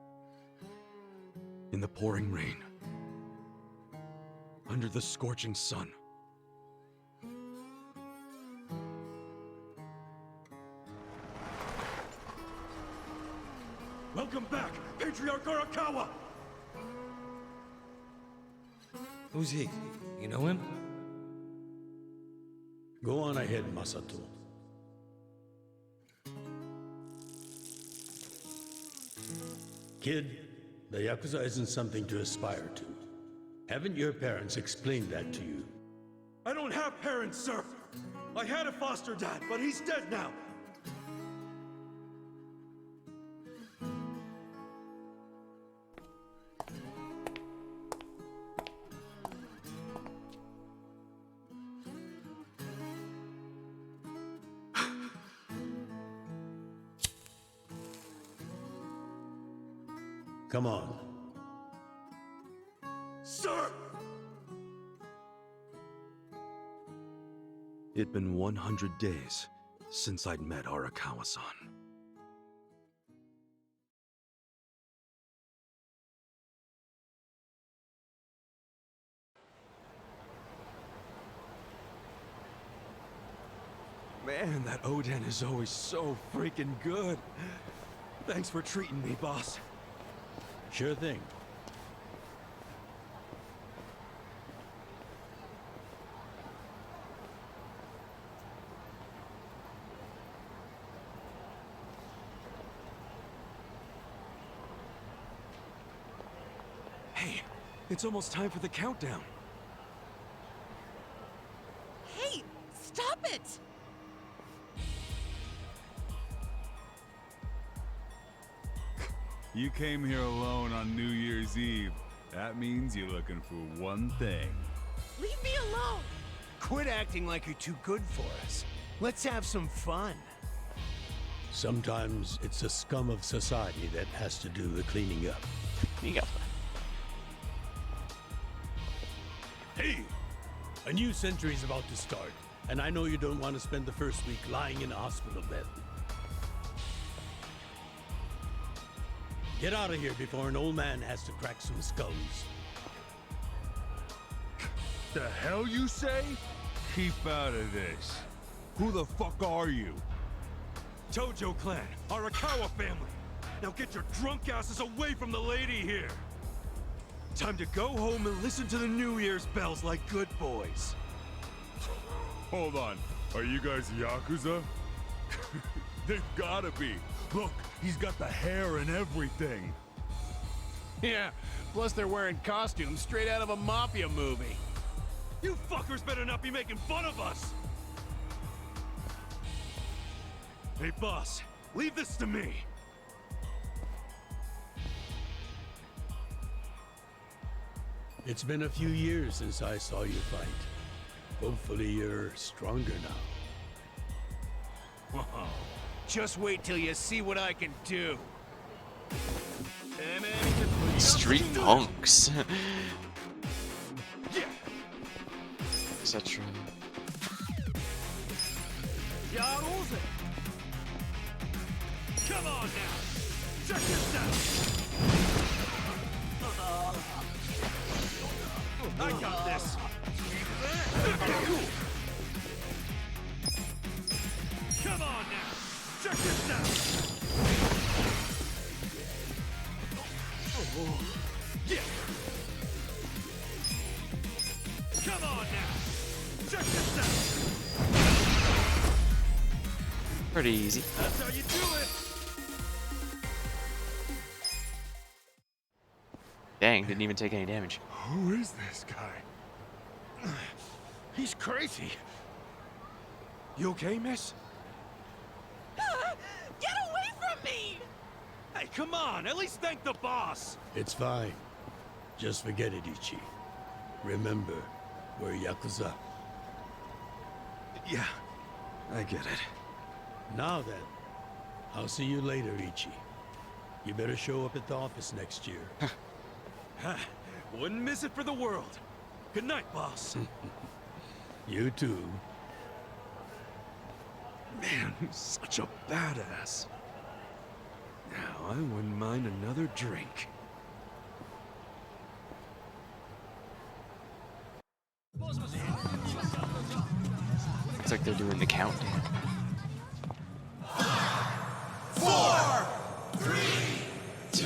In the pouring rain. Under the scorching sun. Welcome back, Patriarch Arakawa! Who's he? You know him? Go on ahead, Masato. Kid, the Yakuza isn't something to aspire to. Haven't your parents explained that to you? I don't have parents, sir! I had a foster dad, but he's dead now. Come on. Sir! It'd been 100 days since I'd met Arakawa-san. Man, that Oden is always so freaking good. Thanks for treating me, boss. Sure thing. Hey, it's almost time for the countdown. Hey, stop it! You came here alone on New Year's Eve. That means you're looking for one thing. Leave me alone! Quit acting like you're too good for us. Let's have some fun. Sometimes it's the scum of society that has to do the cleaning up. Hey! A new century's about to start, and I know you don't want to spend the first week lying in a hospital bed. Get out of here before an old man has to crack some skulls. The hell you say? Keep out of this. Who the fuck are you? Tojo clan, Arakawa family. Now get your drunk asses away from the lady here. Time to go home and listen to the New Year's bells like good boys. Hold on. Are you guys Yakuza? They've gotta be. Look, he's got the hair and everything. Yeah, plus they're wearing costumes straight out of a mafia movie. You fuckers better not be making fun of us! Hey, boss, leave this to me. It's been a few years since I saw you fight. Hopefully you're stronger now. Whoa. Just wait till you see what I can do. Street punks. Etc. Come on now! Check this out! I got this! Come on now! Check this out! Yeah! Come on now! Check this out! Pretty easy. That's how you do it! Dang, didn't even take any damage. Who is this guy? He's crazy. You okay, miss? Get away from me! Hey, come on! At least thank the boss! It's fine. Just forget it, Ichi. Remember, we're Yakuza. Yeah, I get it. Now then, I'll see you later, Ichi. You better show up at the office next year. Wouldn't miss it for the world. Good night, boss. You too. Man, he's such a badass. Now, I wouldn't mind another drink. Looks like they're doing the countdown. 4, 3, 2,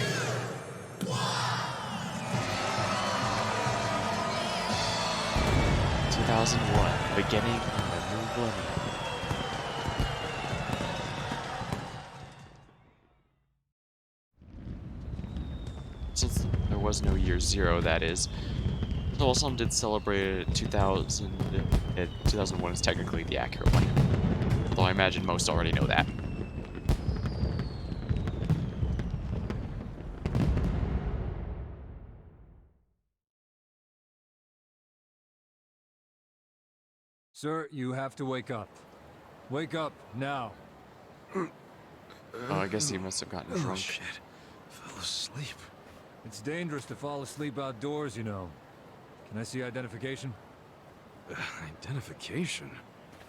1. 2001, beginning of the new millennium. Since there was no year zero, that is. Though some did celebrate it in 2001 is technically the accurate one. Though I imagine most already know that. Sir, you have to wake up. Wake up, now. Oh, I guess he must have gotten drunk. Oh, shit. Fell asleep. It's dangerous to fall asleep outdoors, you know. Can I see identification? Identification?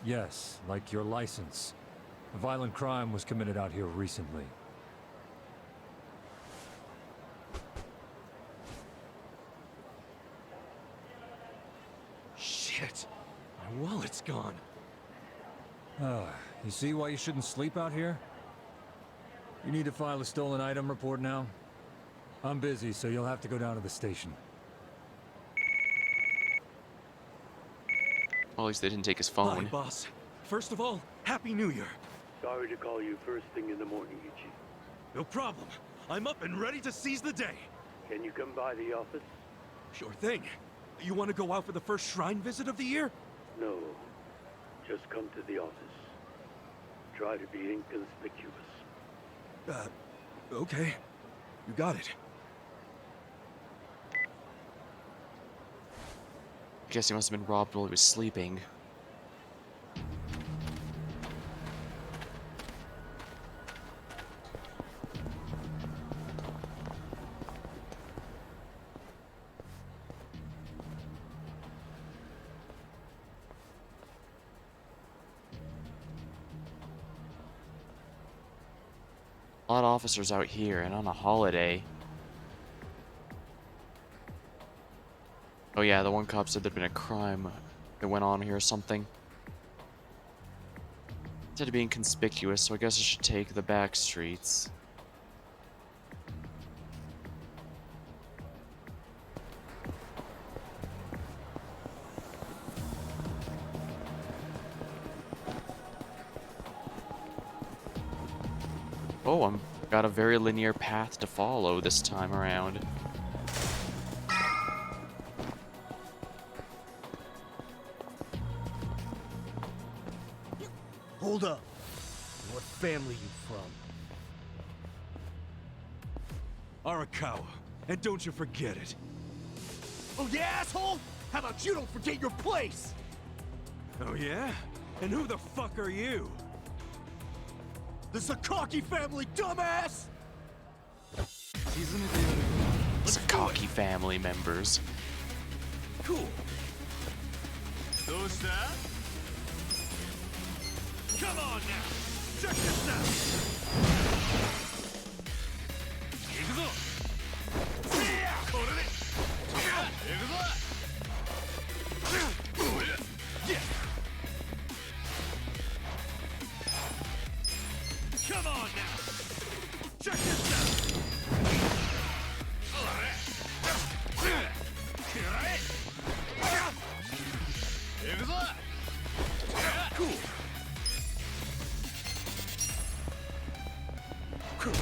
Yes, like your license. A violent crime was committed out here recently. Shit. My wallet's gone. You see why you shouldn't sleep out here? You need to file a stolen item report now? I'm busy, so you'll have to go down to the station. Well, at least they didn't take his Hi, phone. boss. First of all, Happy New Year. Sorry to call you first thing in the morning, Ichi. No problem. I'm up and ready to seize the day. Can you come by the office? Sure thing. You want to go out for the first shrine visit of the year? No. Just come to the office. Try to be inconspicuous. Okay. You got it. Guess he must have been robbed while he was sleeping. A lot of officers out here, and on a holiday. Oh yeah, the one cop said there'd been a crime that went on here or something. Said to be inconspicuous, so I guess I should take the back streets. Oh, I'm got a very linear path to follow this time around. Hold up. What family you from? Arakawa. And don't you forget it. Oh yeah, asshole? How about you don't forget your place? Oh yeah? And who the fuck are you? The Sakaki family, dumbass! Sakaki family members. Cool. Who's that? Come on now! Check this out! Come on now! Check this out! Cool.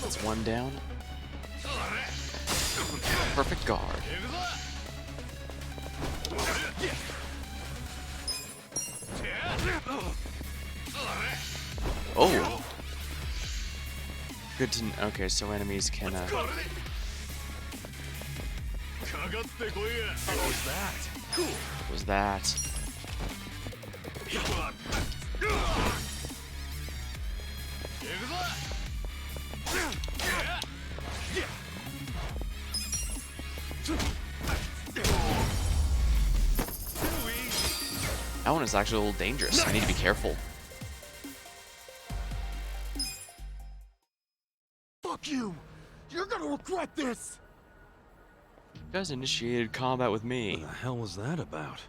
That's one down. Perfect guard. Oh! Good to know. Okay, so enemies can, What was that? Cool. What was that? That one is actually a little dangerous. I need to be careful. Fuck you! You're gonna regret this! You guys initiated combat with me. What the hell was that about?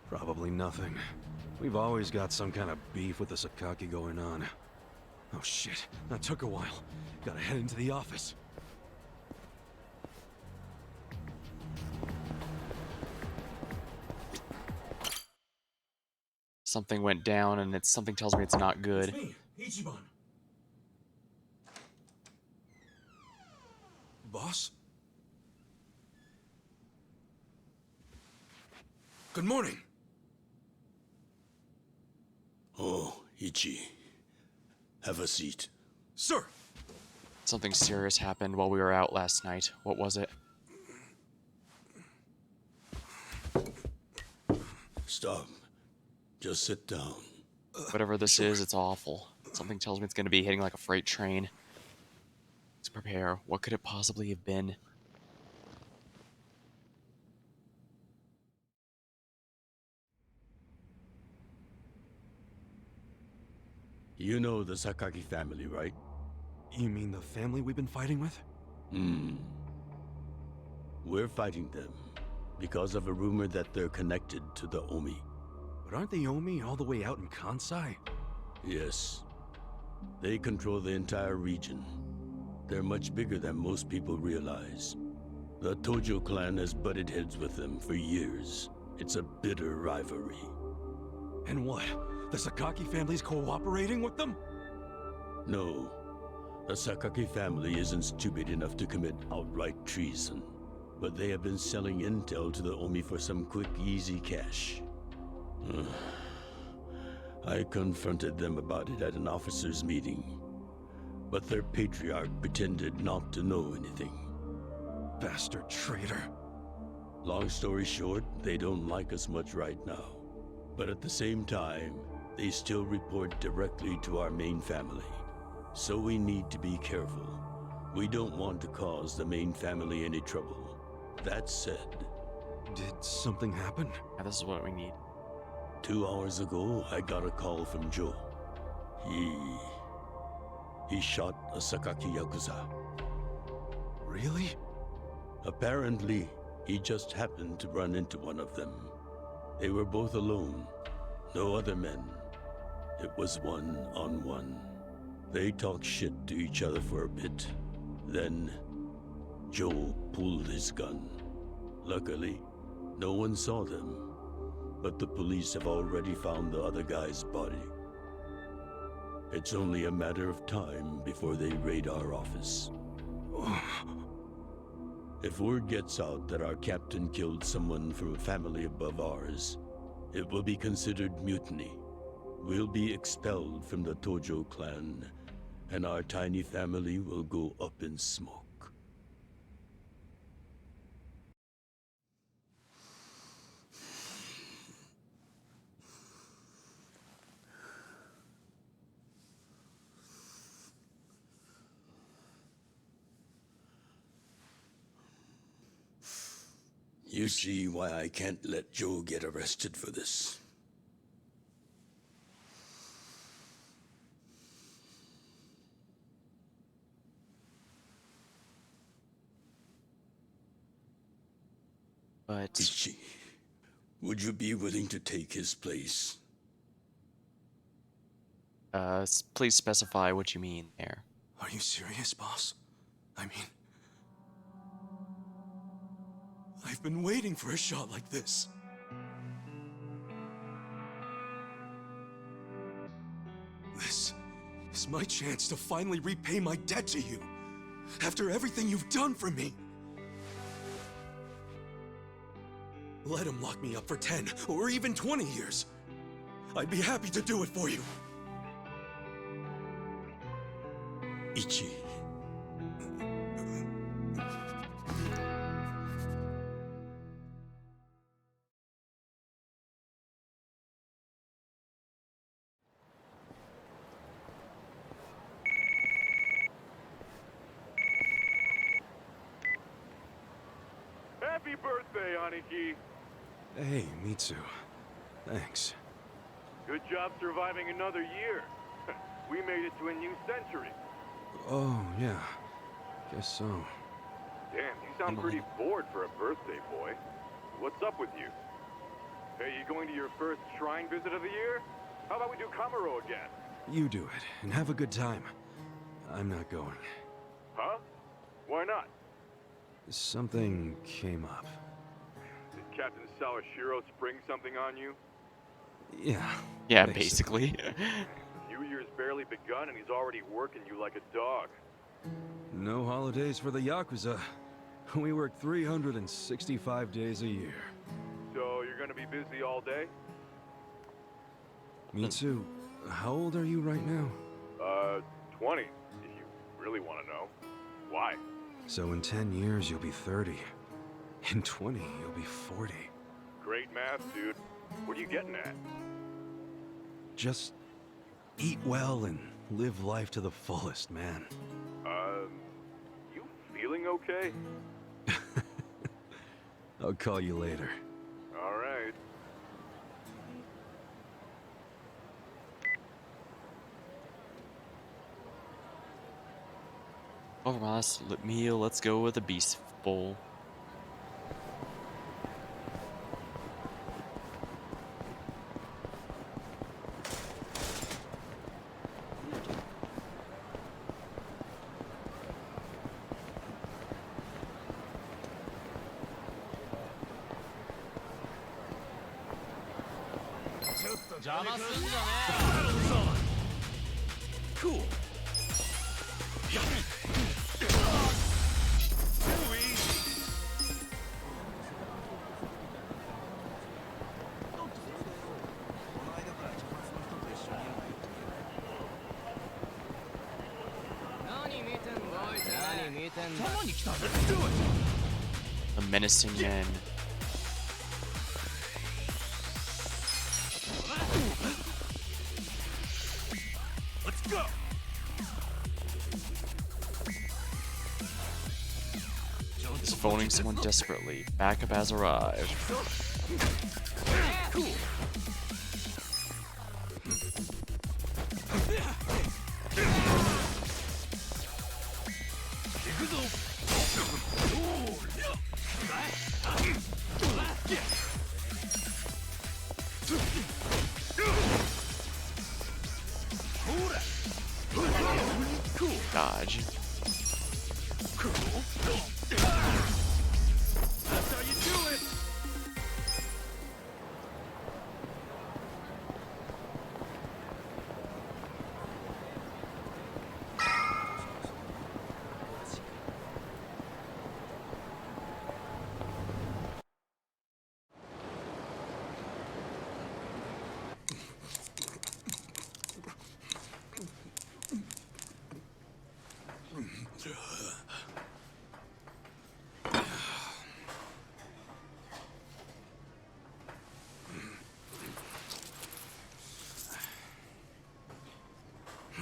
Probably nothing. We've always got some kind of beef with the Sakaki going on. Oh shit, that took a while. Gotta head into the office. Something went down, and something tells me it's not good. It's me, Ichiban. Boss? Good morning. Oh, Ichi. Have a seat. Sir! Something serious happened while we were out last night. What was it? Stop. Just sit down. Whatever this is, it's awful. Something tells me it's going to be hitting like a freight train. Let's prepare. What could it possibly have been? You know the Sakaki family, right? You mean the family we've been fighting with? We're fighting them because of a rumor that they're connected to the Omi. But aren't the Omi all the way out in Kansai? Yes. They control the entire region. They're much bigger than most people realize. The Tojo clan has butted heads with them for years. It's a bitter rivalry. And what? The Sakaki family's cooperating with them? No. The Sakaki family isn't stupid enough to commit outright treason. But they have been selling intel to the Omi for some quick, easy cash. I confronted them about it at an officers' meeting. But their patriarch pretended not to know anything. Bastard traitor. Long story short, they don't like us much right now. But at the same time, they still report directly to our main family. So we need to be careful. We don't want to cause the main family any trouble. That said... Did something happen? Yeah, this is what we need. 2 hours ago, I got a call from Joe. He shot a Sakaki Yakuza. Really? Apparently, he just happened to run into one of them. They were both alone. No other men. It was one-on-one. They talked shit to each other for a bit. Then, Joe pulled his gun. Luckily, no one saw them. But the police have already found the other guy's body. It's only a matter of time before they raid our office. If word gets out that our captain killed someone from a family above ours, it will be considered mutiny. We'll be expelled from the Tojo clan, and our tiny family will go up in smoke. You see why I can't let Joe get arrested for this. But... Ichi, would you be willing to take his place? Please specify what you mean there. Are you serious, boss? I mean... I've been waiting for a shot like this. This is my chance to finally repay my debt to you. After everything you've done for me. Let him lock me up for 10 or even 20 years. I'd be happy to do it for you. Ichi. Happy birthday, Aniki! Hey, Mitsu. Thanks. Good job surviving another year. We made it to a new century. Oh, yeah. Guess so. Damn, you sound pretty bored for a birthday boy. What's up with you? Hey, you going to your first shrine visit of the year? How about we do Kamaro again? You do it, and have a good time. I'm not going. Huh? Why not? Something came up. Did Captain Sawashiro spring something on you? Yeah. Yeah, basically. New Year's barely begun and he's already working you like a dog. No holidays for the Yakuza. We work 365 days a year. So you're gonna be busy all day? Me too. How old are you right now? 20, if you really want to know. Why? So in 10 years, you'll be 30. In 20, you'll be 40. Great math, dude. What are you getting at? Just eat well and live life to the fullest, man. You feeling okay? I'll call you later. All right. Over my last meal, let's go with a beast bowl. Cool. A menacing man. Let's go. Is phoning someone desperately. Backup has arrived. Cool. Dodge. That's how you do it.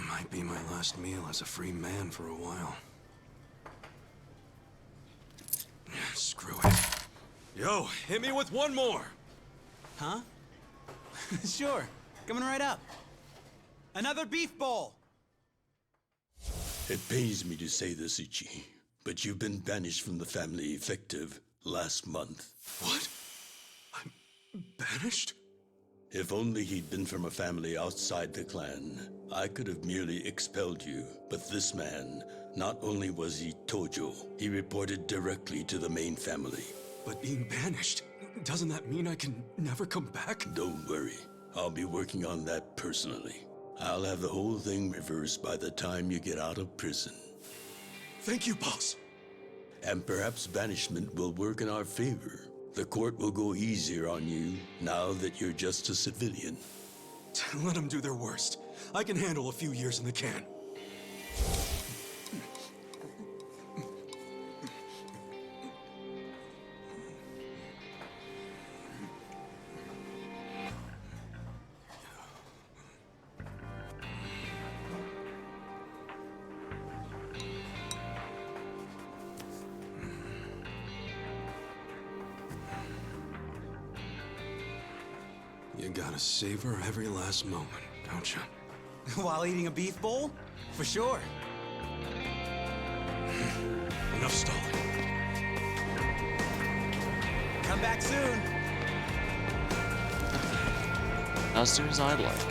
Might be my last meal as a free man for a while. Screw it. Yo, hit me with one more! Huh? Sure. Coming right up. Another beef bowl! It pains me to say this, Ichi, but you've been banished from the family effective last month. What? I'm banished? If only he'd been from a family outside the clan, I could have merely expelled you. But this man, not only was he Tojo, he reported directly to the main family. But being banished, doesn't that mean I can never come back? Don't worry, I'll be working on that personally. I'll have the whole thing reversed by the time you get out of prison. Thank you, boss. And perhaps banishment will work in our favor. The court will go easier on you now that you're just a civilian. Let them do their worst. I can handle a few years in the can. You gotta savor every last moment, don't you? While eating a beef bowl? For sure. Enough stalling. Come back soon. As soon as I'd like.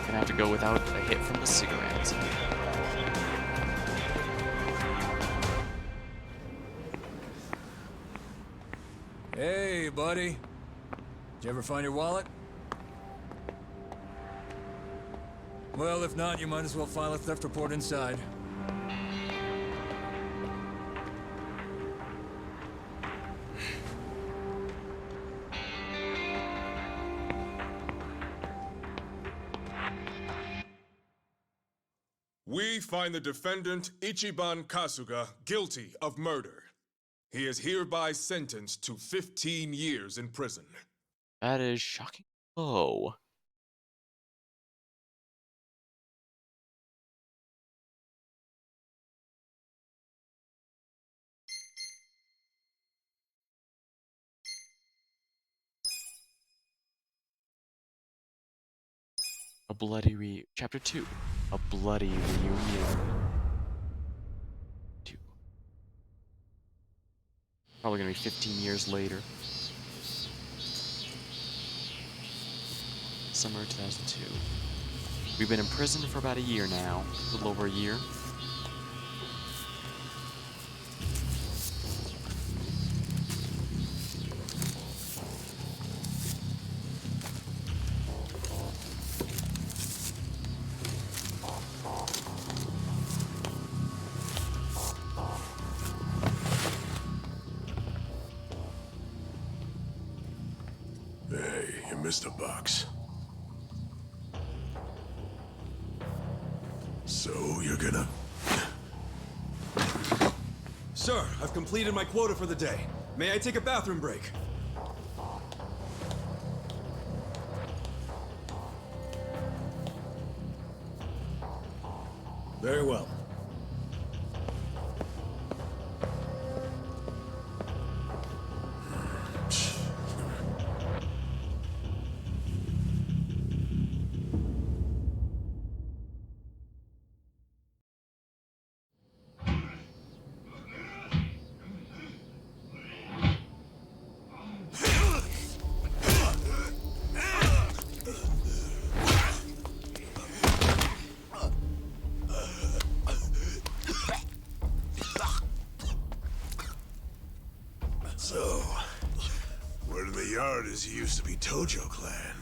Gonna have to go without a hit from the cigarettes. Hey, buddy. Did you ever find your wallet? Well, if not, you might as well file a theft report inside. We find the defendant, Ichiban Kasuga, guilty of murder. He is hereby sentenced to 15 years in prison. That is shocking. Oh. Chapter 2. A bloody reunion. 2. Probably gonna be 15 years later. Summer 2002. We've been in prison for about a year now. A little over a year. Hey, you missed a box. So, you're gonna... Sir, I've completed my quota for the day. May I take a bathroom break? Very well. So, word in the yard is you used to be Tojo Clan.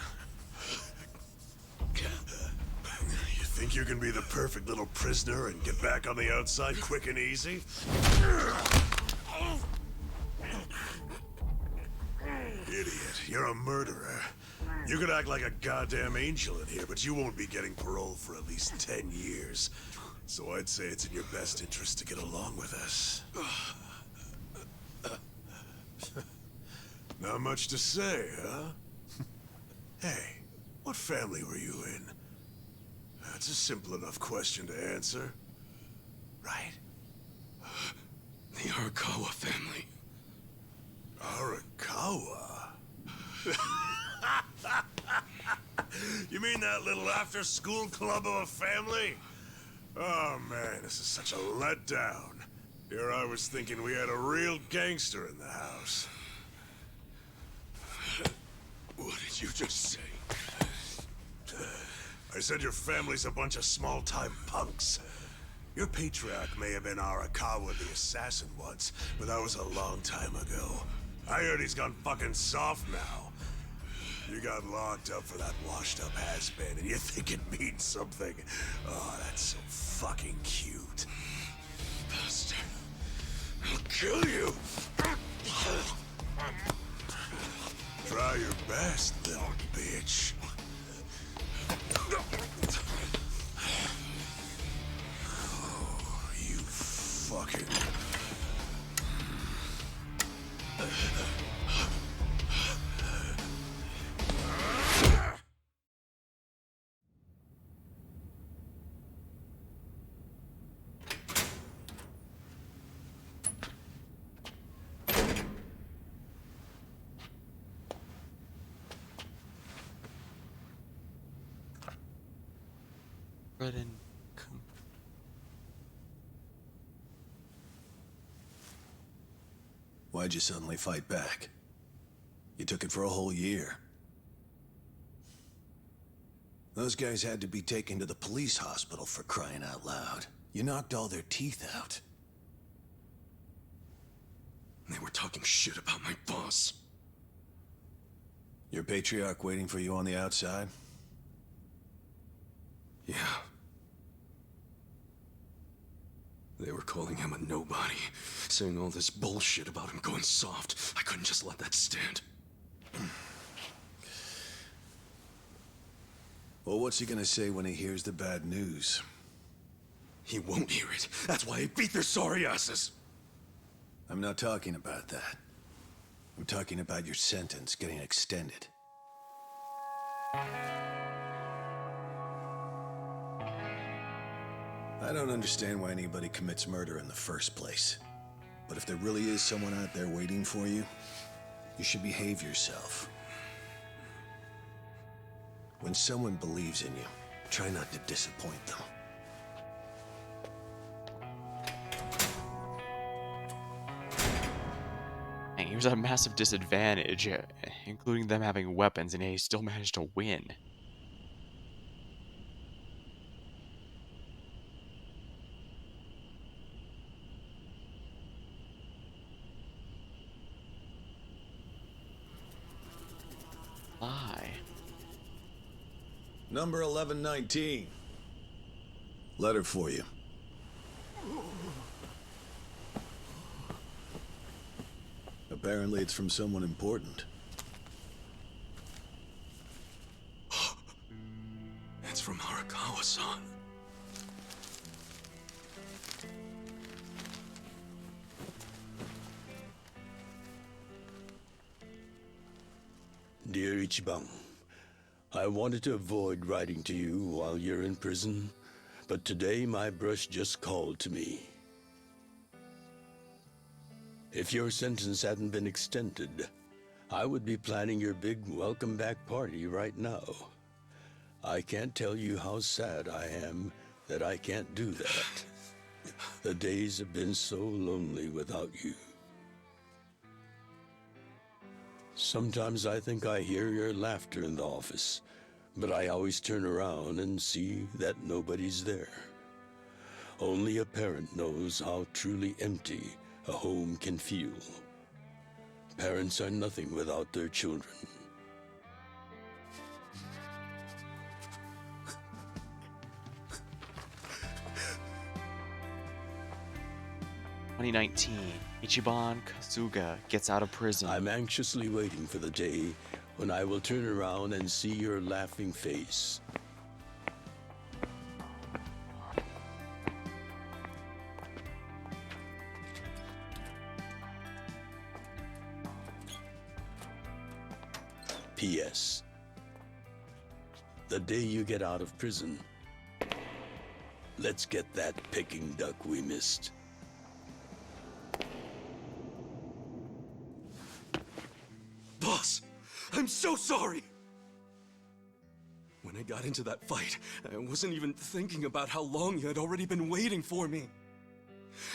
You think you can be the perfect little prisoner and get back on the outside quick and easy? Idiot, you're a murderer. You could act like a goddamn angel in here, but you won't be getting parole for at least 10 years. So I'd say it's in your best interest to get along with us. Not much to say, huh? Hey, what family were you in? That's a simple enough question to answer. Right? The Arakawa family. Arakawa? You mean that little after-school club of a family? Oh man, this is such a letdown. Here I was thinking we had a real gangster in the house. What did you just say? I said your family's a bunch of small-time punks. Your patriarch may have been Arakawa the assassin once, but that was a long time ago. I heard he's gone fucking soft now. You got locked up for that washed-up has-been, and you think it means something. Oh, that's so fucking cute. Bastard. I'll kill you. Try your best, little bitch. Oh, you fucking... Bread and Why'd you suddenly fight back? You took it for a whole year. Those guys had to be taken to the police hospital for crying out loud. You knocked all their teeth out. They were talking shit about my boss. Your patriarch waiting for you on the outside? Yeah. They were calling him a nobody, saying all this bullshit about him going soft. I couldn't just let that stand. Well, what's he gonna say when he hears the bad news? He won't hear it. That's why I beat their sorry asses. I'm not talking about that. I'm talking about your sentence getting extended. I don't understand why anybody commits murder in the first place. But if there really is someone out there waiting for you, you should behave yourself. When someone believes in you, try not to disappoint them. And he was at a massive disadvantage, including them having weapons, and he still managed to win. Lie. Number 1119. Letter for you. Apparently it's from someone important. It's from Arakawa-san. Dear Ichiban, I wanted to avoid writing to you while you're in prison, but today my brush just called to me. If your sentence hadn't been extended, I would be planning your big welcome back party right now. I can't tell you how sad I am that I can't do that. The days have been so lonely without you. Sometimes I think I hear your laughter in the office, but I always turn around and see that nobody's there. Only a parent knows how truly empty a home can feel. Parents are nothing without their children. (2019) Ichiban Kasuga gets out of prison. I'm anxiously waiting for the day when I will turn around and see your laughing face. P.S. The day you get out of prison, let's get that Peking duck we missed. Boss, I'm so sorry! When I got into that fight, I wasn't even thinking about how long you had already been waiting for me.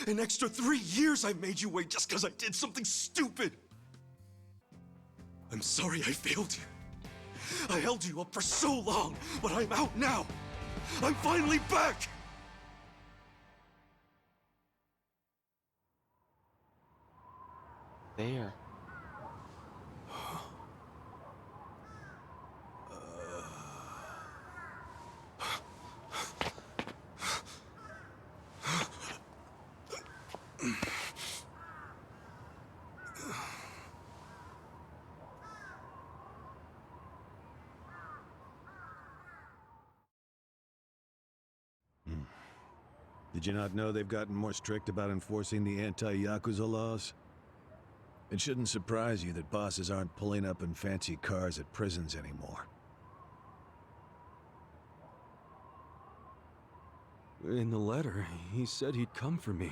An extra 3 years I made you wait just because I did something stupid! I'm sorry I failed you. I held you up for so long, but I'm out now! I'm finally back! There. Did you not know they've gotten more strict about enforcing the anti-Yakuza laws? It shouldn't surprise you that bosses aren't pulling up in fancy cars at prisons anymore. In the letter, he said he'd come for me.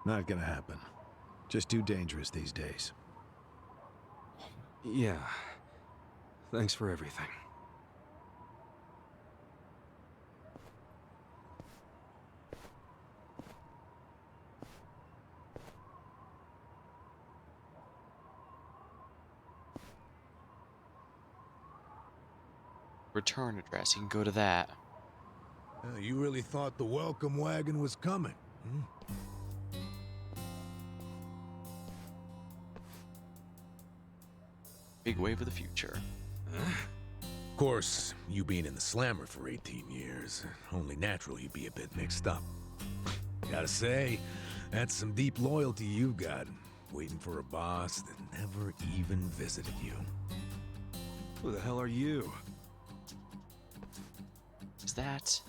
Not gonna happen. Just too dangerous these days. Yeah. Thanks for everything. Return address. You can go to that. You really thought the welcome wagon was coming, hmm? Big wave of the future. Of course, you being in the slammer for 18 years, only natural you'd be a bit mixed up. Gotta say, that's some deep loyalty you got, waiting for a boss that never even visited you. Who the hell are you? Is that...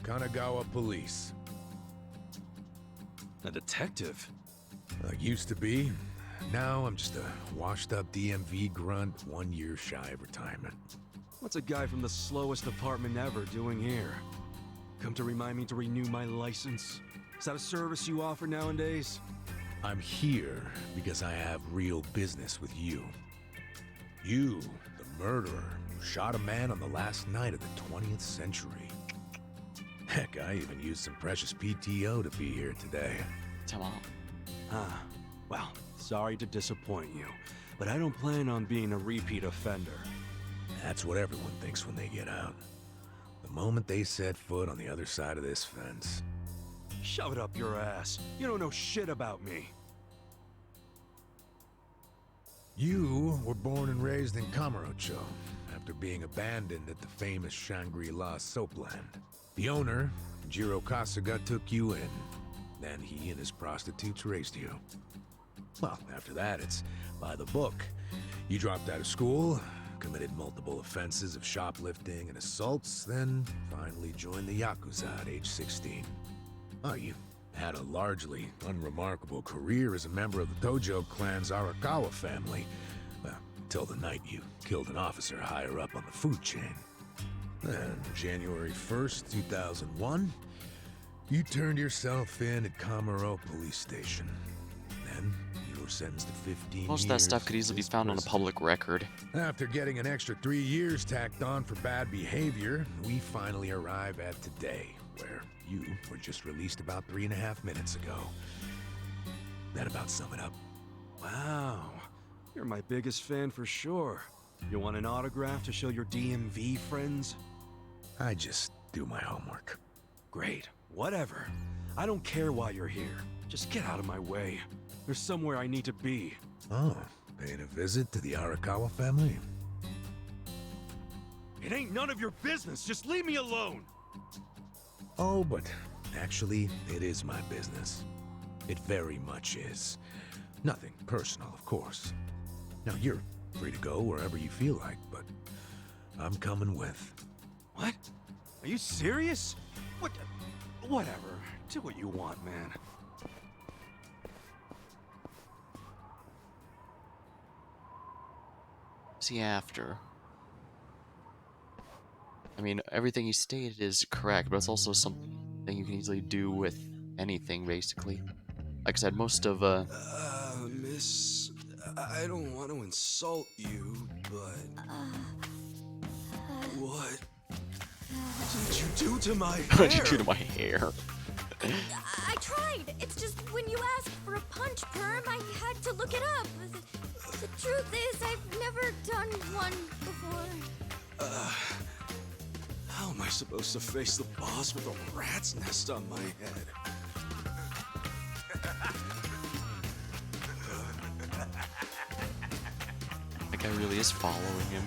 Kanagawa Police. A detective? Used to be. Now I'm just a washed-up DMV grunt, 1 year shy of retirement. What's a guy from the slowest department ever doing here? Come to remind me to renew my license? Is that a service you offer nowadays? I'm here because I have real business with you. You, the murderer, who shot a man on the last night of the 20th century. Heck, I even used some precious PTO to be here today. Come on. Well, sorry to disappoint you, but I don't plan on being a repeat offender. That's what everyone thinks when they get out. The moment they set foot on the other side of this fence. Shove it up your ass. You don't know shit about me. You were born and raised in Kamurocho, after being abandoned at the famous Shangri-La soapland. The owner, Jiro Kasuga, took you in. Then he and his prostitutes raised you. Well, after that, it's by the book. You dropped out of school, committed multiple offenses of shoplifting and assaults, then finally joined the Yakuza at age 16. Oh, you had a largely unremarkable career as a member of the Tojo clan's Arakawa family. Well, until the night you killed an officer higher up on the food chain. Then, January 1st, 2001, you turned yourself in at Kamuro Police Station. Then, you were sentenced to 15 Most of that stuff could easily be found on a public record. After getting an extra 3 years tacked on for bad behavior, we finally arrive at today, where you were just released about 3.5 minutes ago. That about sum it up. Wow, you're my biggest fan for sure. You want an autograph to show your DMV friends? I just do my homework. Great, whatever. I don't care why you're here. Just get out of my way. There's somewhere I need to be. Oh, paying a visit to the Arakawa family? It ain't none of your business. Just leave me alone. Oh, but actually, it is my business. It very much is. Nothing personal, of course. Now, you're free to go wherever you feel like, but I'm coming with. What? Are you serious? What? Whatever. Do what you want, man. See after. I mean, everything you stated is correct, but it's also something you can easily do with anything, basically. Like I said, most of, Miss, I don't want to insult you, but... What did you do to my hair? What did you do to my hair? I tried. It's just when you asked for a punch perm, I had to look it up. The truth is, I've never done one before. How am I supposed to face the boss with a rat's nest on my head? That guy really is following him.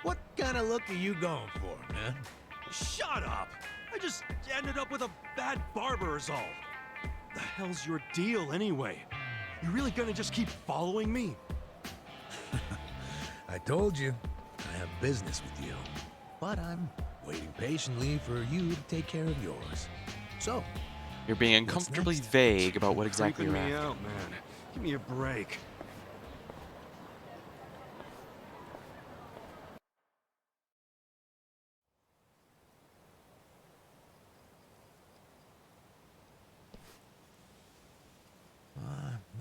What kind of look are you going for, man? Shut up! I just ended up with a bad barber is all. The hell's your deal anyway? You really gonna just keep following me? I told you, I have business with you. But I'm waiting patiently for you to take care of yours. So, You're being uncomfortably vague about what exactly you're Freaking me after. out, man. Give me a break.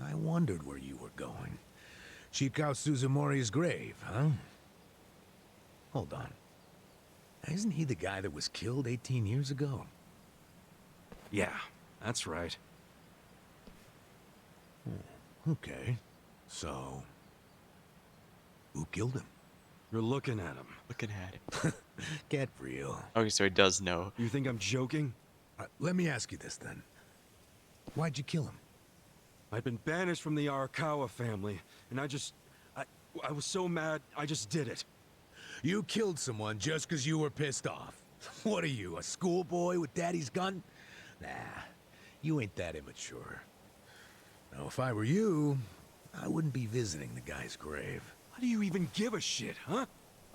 I wondered where you were going. Shikao Suzumori's grave, huh? Hold on. Isn't he the guy that was killed 18 years ago? Yeah, that's right. Okay. So, who killed him? You're looking at him. Looking at him. Get real. Okay, so he does know. You think I'm joking? Let me ask you this then. Why'd you kill him? I've been banished from the Arakawa family, and I was so mad, I just did it. You killed someone just because you were pissed off. What are you, a schoolboy with daddy's gun? Nah, You ain't that immature. Now, if I were you, I wouldn't be visiting the guy's grave. Why do you even give a shit, huh?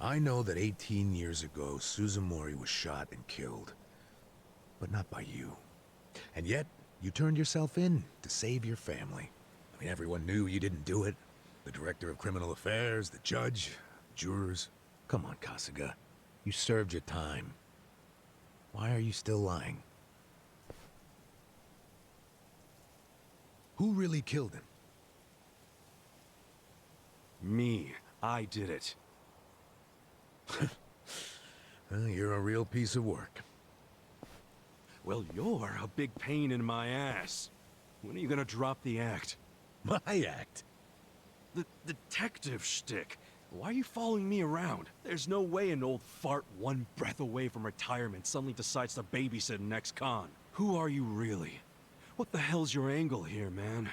I know that 18 years ago, Suzumori was shot and killed. But not by you. And yet, you turned yourself in to save your family. I mean, everyone knew you didn't do it. The director of criminal affairs, the judge, jurors. Come on, Kasuga. You served your time. Why are you still lying? Who really killed him? Me. I did it. Well, you're a real piece of work. Well, you're a big pain in my ass. When are you gonna drop the act? My act? The detective shtick. Why are you following me around? There's no way an old fart one breath away from retirement suddenly decides to babysit an ex-con. Who are you really? What the hell's your angle here, man?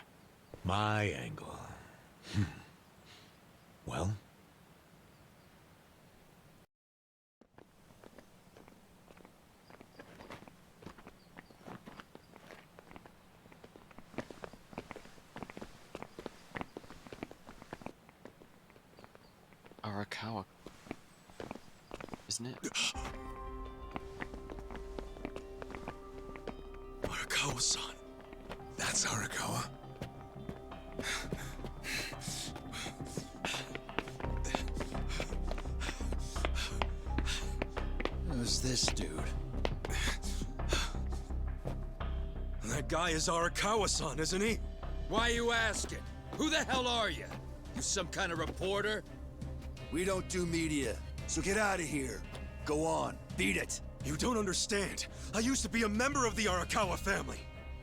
My angle. Well? Arakawa. Isn't it? Arakawa-san. That's Arakawa. Who's this dude? That guy is Arakawa-san, isn't he? Why you asking? Who the hell are you? You some kind of reporter? We don't do media, so get out of here. Go on, beat it. You don't understand. I used to be a member of the Arakawa family.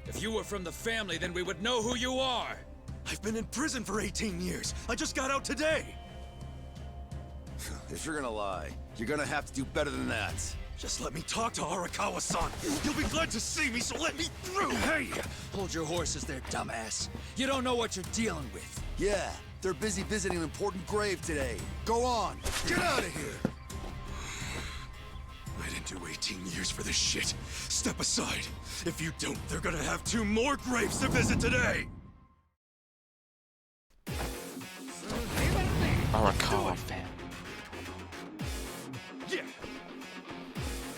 If you were from the family, then we would know who you are. I've been in prison for 18 years. I just got out today. If you're gonna lie, you're gonna have to do better than that. Just let me talk to Arakawa-san. You'll be glad to see me, so let me through. Hey! Hold your horses there, dumbass. You don't know what you're dealing with. Yeah, they're busy visiting an important grave today. Go on, get out of here. I didn't do 18 years for this shit. Step aside. If you don't, they're gonna have 2 more graves to visit today. Arakawa fan. Yeah.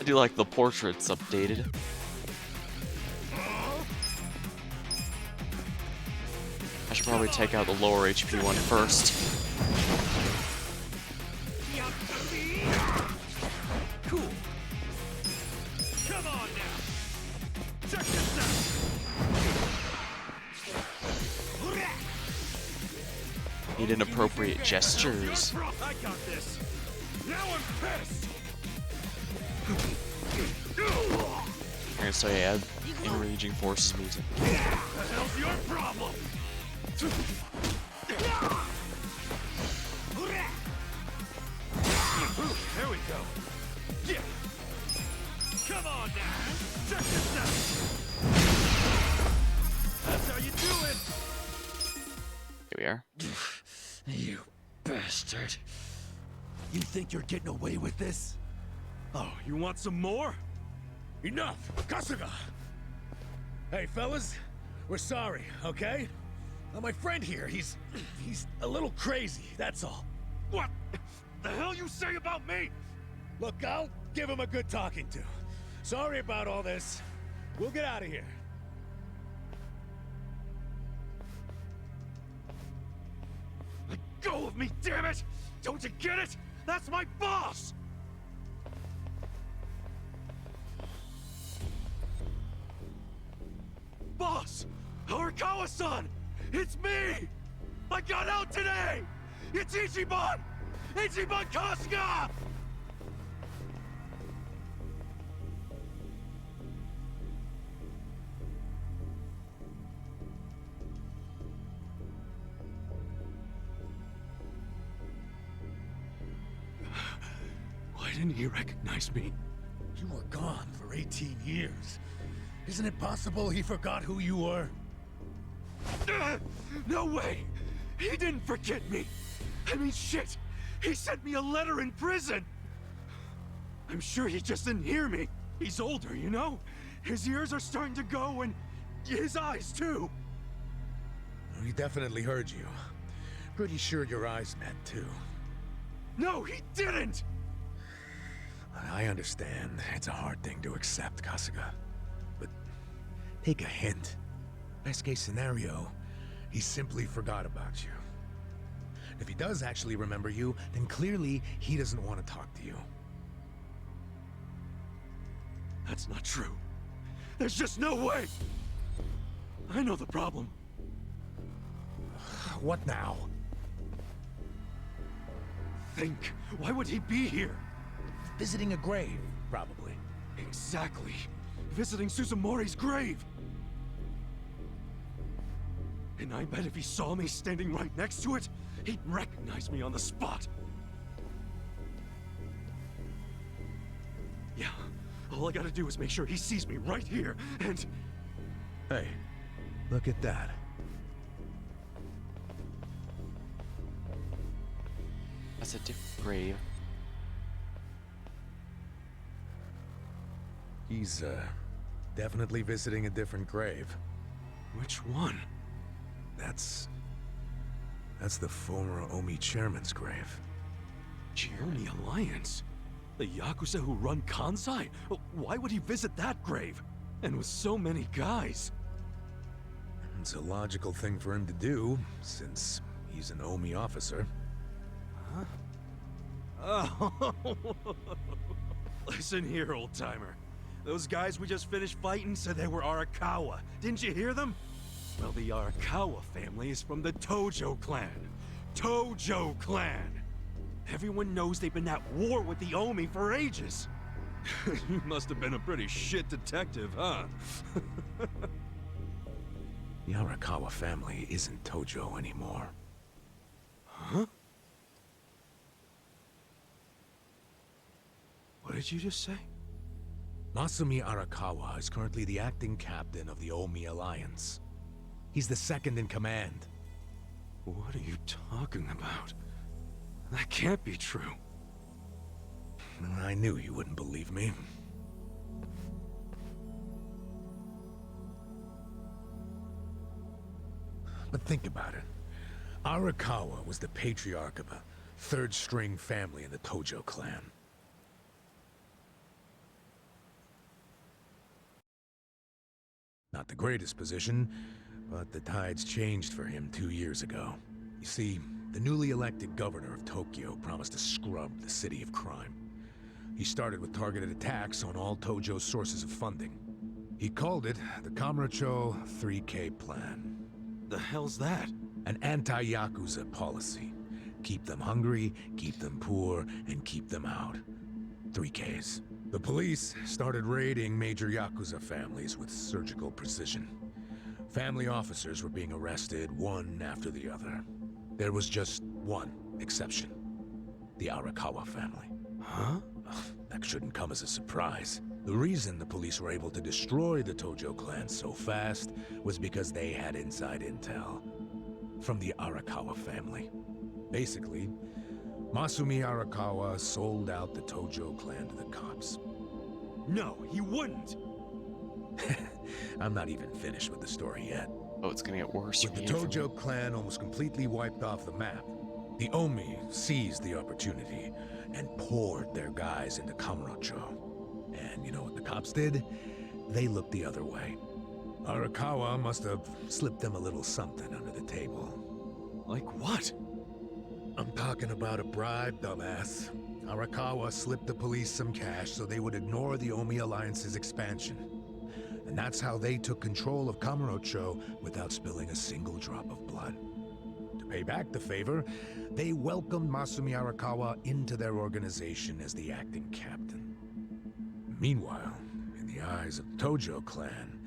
I do like the portraits updated. I should probably take out the lower HP one first. Cool. Come on now. Check this out. Need inappropriate gestures. I got this. Now I'm pissed. Alright, so yeah, enraging forces music. What the hell's your problem? There we go. Yeah. Come on now. Check this out. That's how you do it. Here we are. You bastard. You think you're getting away with this? Oh, you want some more? Enough! Kasuga! Hey, fellas, we're sorry, okay? My friend here, he's a little crazy, that's all. What the hell you say about me? Look, I'll give him a good talking to. Sorry about all this. We'll get out of here. Let go of me, damn it! Don't you get it? That's my boss! Boss! Arakawa-san! It's me! I got out today! It's Ichiban! Ichiban Kasuga! Why didn't he recognize me? You were gone for 18 years. Isn't it possible he forgot who you were? No way! He didn't forget me! I mean, shit! He sent me a letter in prison! I'm sure he just didn't hear me. He's older, you know? His ears are starting to go, and his eyes, too! He definitely heard you. Pretty sure your eyes met, too. No, he didn't! I understand. It's a hard thing to accept, Kasuga. But take a hint. Best case scenario, he simply forgot about you. If he does actually remember you, then clearly he doesn't want to talk to you. That's not true. There's just no way! I know the problem. What now? Think. Why would he be here? Visiting a grave, probably. Exactly. Visiting Suzumori's grave. And I bet if he saw me standing right next to it, he'd recognize me on the spot. Yeah, all I gotta do is make sure he sees me right here, and... Hey, look at that. That's a different grave. He's, definitely visiting a different grave. Which one? That's the former Omi chairman's grave. Omi Alliance? The Yakuza who run Kansai? Why would he visit that grave? And with so many guys? It's a logical thing for him to do, since he's an Omi officer. Huh? Oh. Listen here, old-timer. Those guys we just finished fighting said they were Arakawa. Didn't you hear them? Well, the Arakawa family is from the Tojo clan. Tojo clan! Everyone knows they've been at war with the Omi for ages. You must have been a pretty shit detective, huh? The Arakawa family isn't Tojo anymore. Huh? What did you just say? Masumi Arakawa is currently the acting captain of the Omi Alliance. He's the second in command. What are you talking about? That can't be true. I knew you wouldn't believe me. But think about it. Arakawa was the patriarch of a third-string family in the Tojo clan. Not the greatest position, but the tides changed for him 2 years ago. You see, the newly elected governor of Tokyo promised to scrub the city of crime. He started with targeted attacks on all Tojo's sources of funding. He called it the Kamurocho 3K Plan. The hell's that? An anti-Yakuza policy. Keep them hungry, keep them poor, and keep them out. 3Ks. The police started raiding major Yakuza families with surgical precision. Family officers were being arrested one after the other. There was just one exception. The Arakawa family. Huh? That shouldn't come as a surprise. The reason the police were able to destroy the Tojo clan so fast was because they had inside intel from the Arakawa family. Basically, Masumi Arakawa sold out the Tojo clan to the cops. No, he wouldn't! I'm not even finished with the story yet. Oh, it's gonna get worse. With the Tojo clan almost completely wiped off the map, the Omi seized the opportunity and poured their guys into Kamurocho. And you know what the cops did? They looked the other way. Arakawa must have slipped them a little something under the table. Like what? I'm talking about a bribe, dumbass. Arakawa slipped the police some cash so they would ignore the Omi Alliance's expansion. And that's how they took control of Kamurocho without spilling a single drop of blood. To pay back the favor, they welcomed Masumi Arakawa into their organization as the acting captain. Meanwhile, in the eyes of the Tojo clan,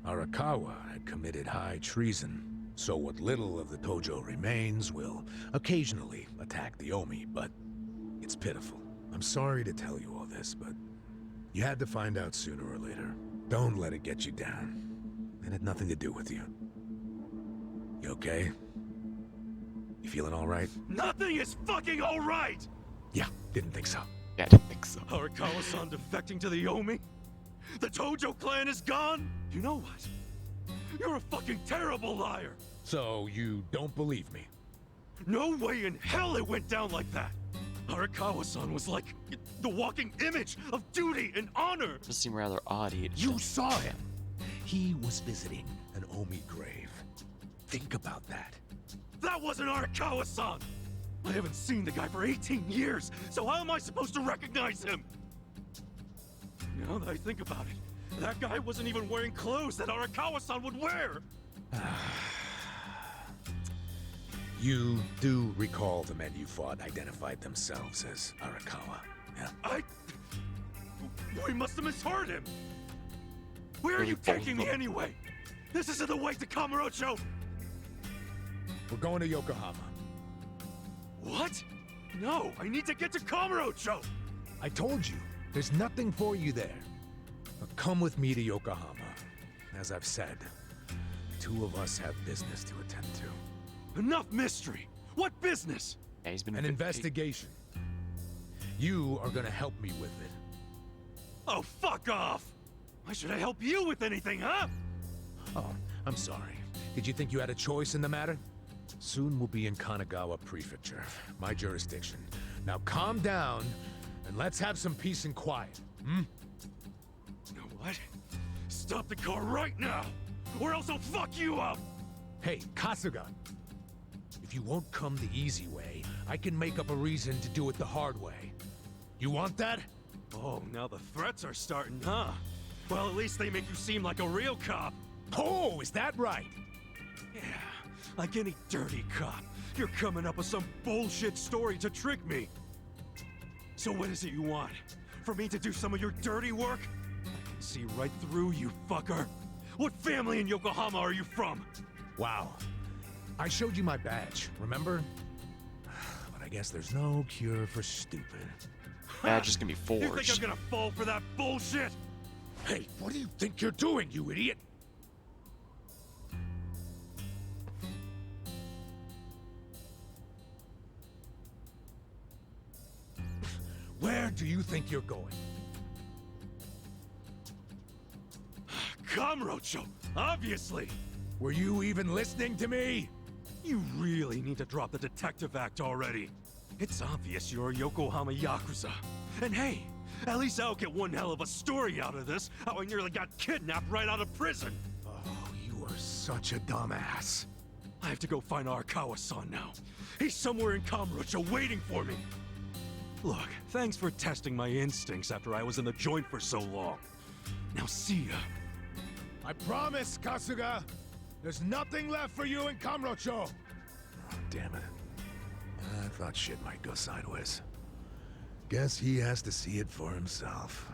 Arakawa had committed high treason. So what little of the Tojo remains will occasionally attack the Omi, but it's pitiful. I'm sorry to tell you all this, but you had to find out sooner or later. Don't let it get you down. It had nothing to do with you. You okay? You feeling all right? Nothing is fucking all right! Yeah, didn't think so. Yeah, I didn't think so. Arakawa-san defecting to the Omi? The Tojo clan is gone? You know what? You're a fucking terrible liar! So, you don't believe me? No way in hell it went down like that! Arakawa-san was like the walking image of duty and honor! Does seem rather odd. You saw him! He was visiting an Omi grave. Think about that. That wasn't Arakawa-san! I haven't seen the guy for 18 years, so how am I supposed to recognize him? Now that I think about it, that guy wasn't even wearing clothes that Arakawa-san would wear! You do recall the men you fought identified themselves as Arakawa, yeah? We must have misheard him! Where are you taking me anyway? This isn't the way to Kamurocho! We're going to Yokohama. What? No, I need to get to Kamurocho! I told you, there's nothing for you there. But come with me to Yokohama. As I've said, the two of us have business to attend to. Enough mystery! What business? Yeah, he's been an investigation. You are gonna help me with it. Oh, fuck off! Why should I help you with anything, huh? Oh, I'm sorry. Did you think you had a choice in the matter? Soon we'll be in Kanagawa Prefecture, my jurisdiction. Now calm down, and let's have some peace and quiet, hmm? You know what? Stop the car right now, or else I'll fuck you up! Hey, Kasuga! If you won't come the easy way, I can make up a reason to do it the hard way. You want that? Oh, now the threats are starting, huh? Well, at least they make you seem like a real cop. Oh, is that right? Yeah, like any dirty cop. You're coming up with some bullshit story to trick me. So what is it you want? For me to do some of your dirty work? I can see right through you, fucker. What family in Yokohama are you from? Wow. I showed you my badge, remember? But I guess there's no cure for stupid. Badge is gonna be forged. You think I'm gonna fall for that bullshit? Hey, what do you think you're doing, you idiot? Where do you think you're going? Kamurocho, obviously! Were you even listening to me? You really need to drop the detective act already. It's obvious you're a Yokohama Yakuza. And hey, at least I'll get one hell of a story out of this, how I nearly got kidnapped right out of prison. Oh, you are such a dumbass. I have to go find Arakawa-san now. He's somewhere in Kamurocho waiting for me. Look, thanks for testing my instincts after I was in the joint for so long. Now see ya. I promise, Kasuga! There's nothing left for you in Kamurocho! Oh, damn it. I thought shit might go sideways. Guess he has to see it for himself.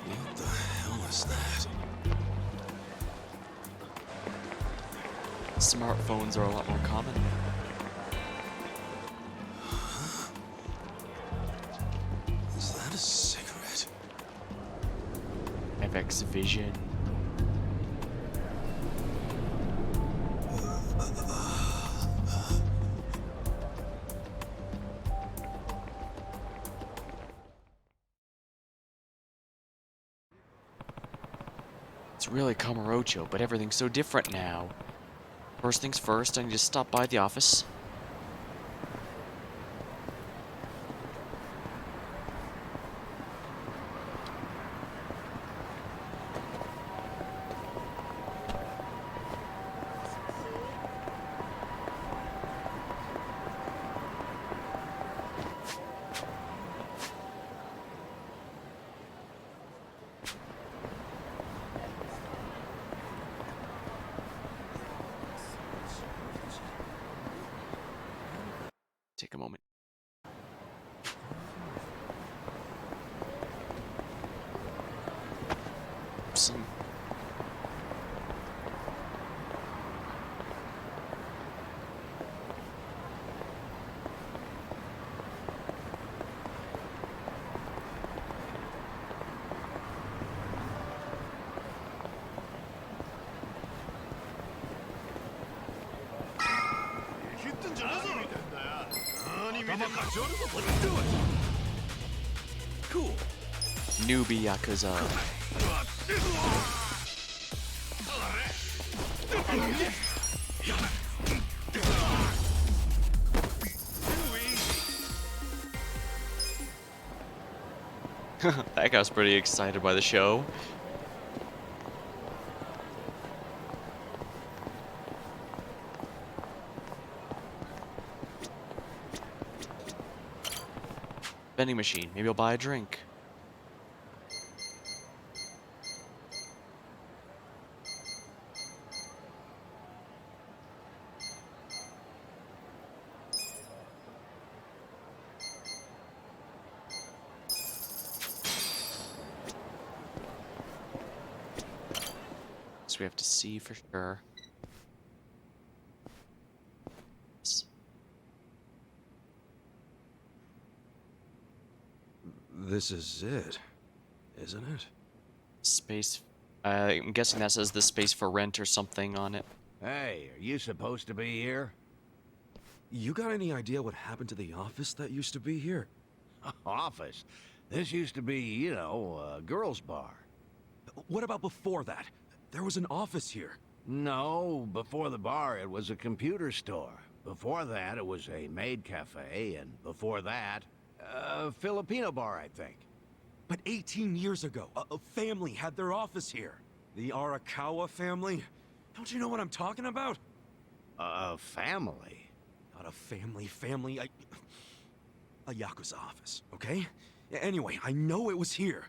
What the hell is that? Smartphones are a lot more common. Is that a cigarette? FX Vision. It's really Kamurocho, but everything's so different now. First things first, I need to stop by the office. Let's do it! Cool. Newbie Yakuza. That guy's pretty excited by the show. Vending machine. Maybe I'll buy a drink. So we have to see for sure. This is it, isn't it? Space. I'm guessing that says the space for rent or something on it. Hey, are you supposed to be here? You got any idea what happened to the office that used to be here? Office? This used to be, you know, a girls' bar. What about before that? There was an office here. No, before the bar, it was a computer store. Before that, it was a maid cafe, and before that, a Filipino bar, I think. But 18 years ago, a family had their office here. The Arakawa family? Don't you know what I'm talking about? A family? Not a family, a Yakuza office, okay? Anyway, I know it was here.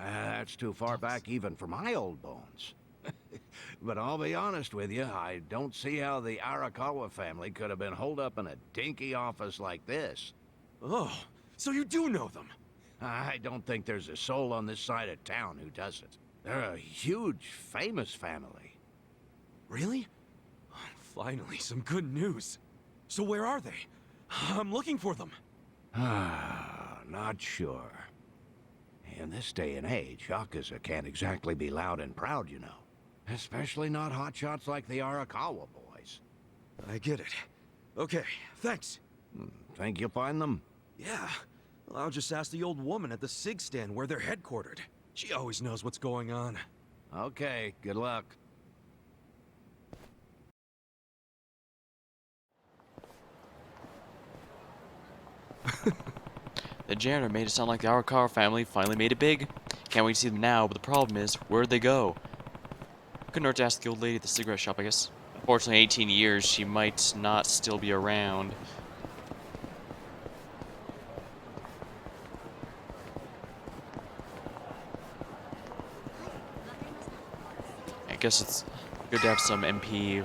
That's too far back even for my old bones. But I'll be honest with you, I don't see how the Arakawa family could have been holed up in a dinky office like this. Oh, so you do know them? I don't think there's a soul on this side of town who doesn't. They're a huge, famous family. Really? Finally, some good news. So where are they? I'm looking for them. Not sure. In this day and age, Yakuza can't exactly be loud and proud, you know. Especially not hotshots like the Arakawa boys. I get it. Okay, thanks. Think you'll find them? Yeah. Well, I'll just ask the old woman at the SIG stand where they're headquartered. She always knows what's going on. Okay, good luck. The janitor made it sound like the Arakawa family finally made it big. Can't wait to see them now, but the problem is, where'd they go? Couldn't hurt to ask the old lady at the cigarette shop, I guess. Unfortunately, 18 years, she might not still be around. I guess it's good to have some MP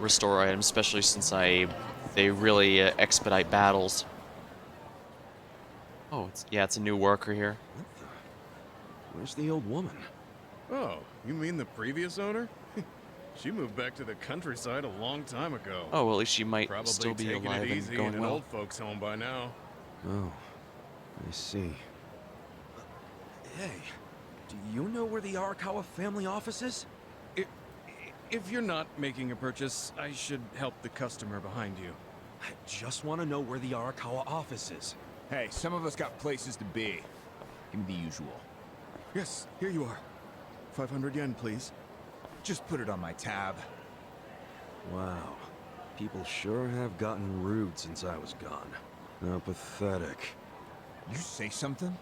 restore items, especially since they really expedite battles. Oh, it's a new worker here. Where's the old woman? Oh, you mean the previous owner? She moved back to the countryside a long time ago. Oh, well, at least she might Probably still be taking alive it and easy going in an well. old folks' home by now. Oh, I see. Hey, do you know where the Arakawa family office is? If you're not making a purchase, I should help the customer behind you. I just want to know where the Arakawa office is. Hey, some of us got places to be. Give me the usual. Yes, here you are. 500 yen, please. Just put it on my tab. Wow. People sure have gotten rude since I was gone. How pathetic. You say something?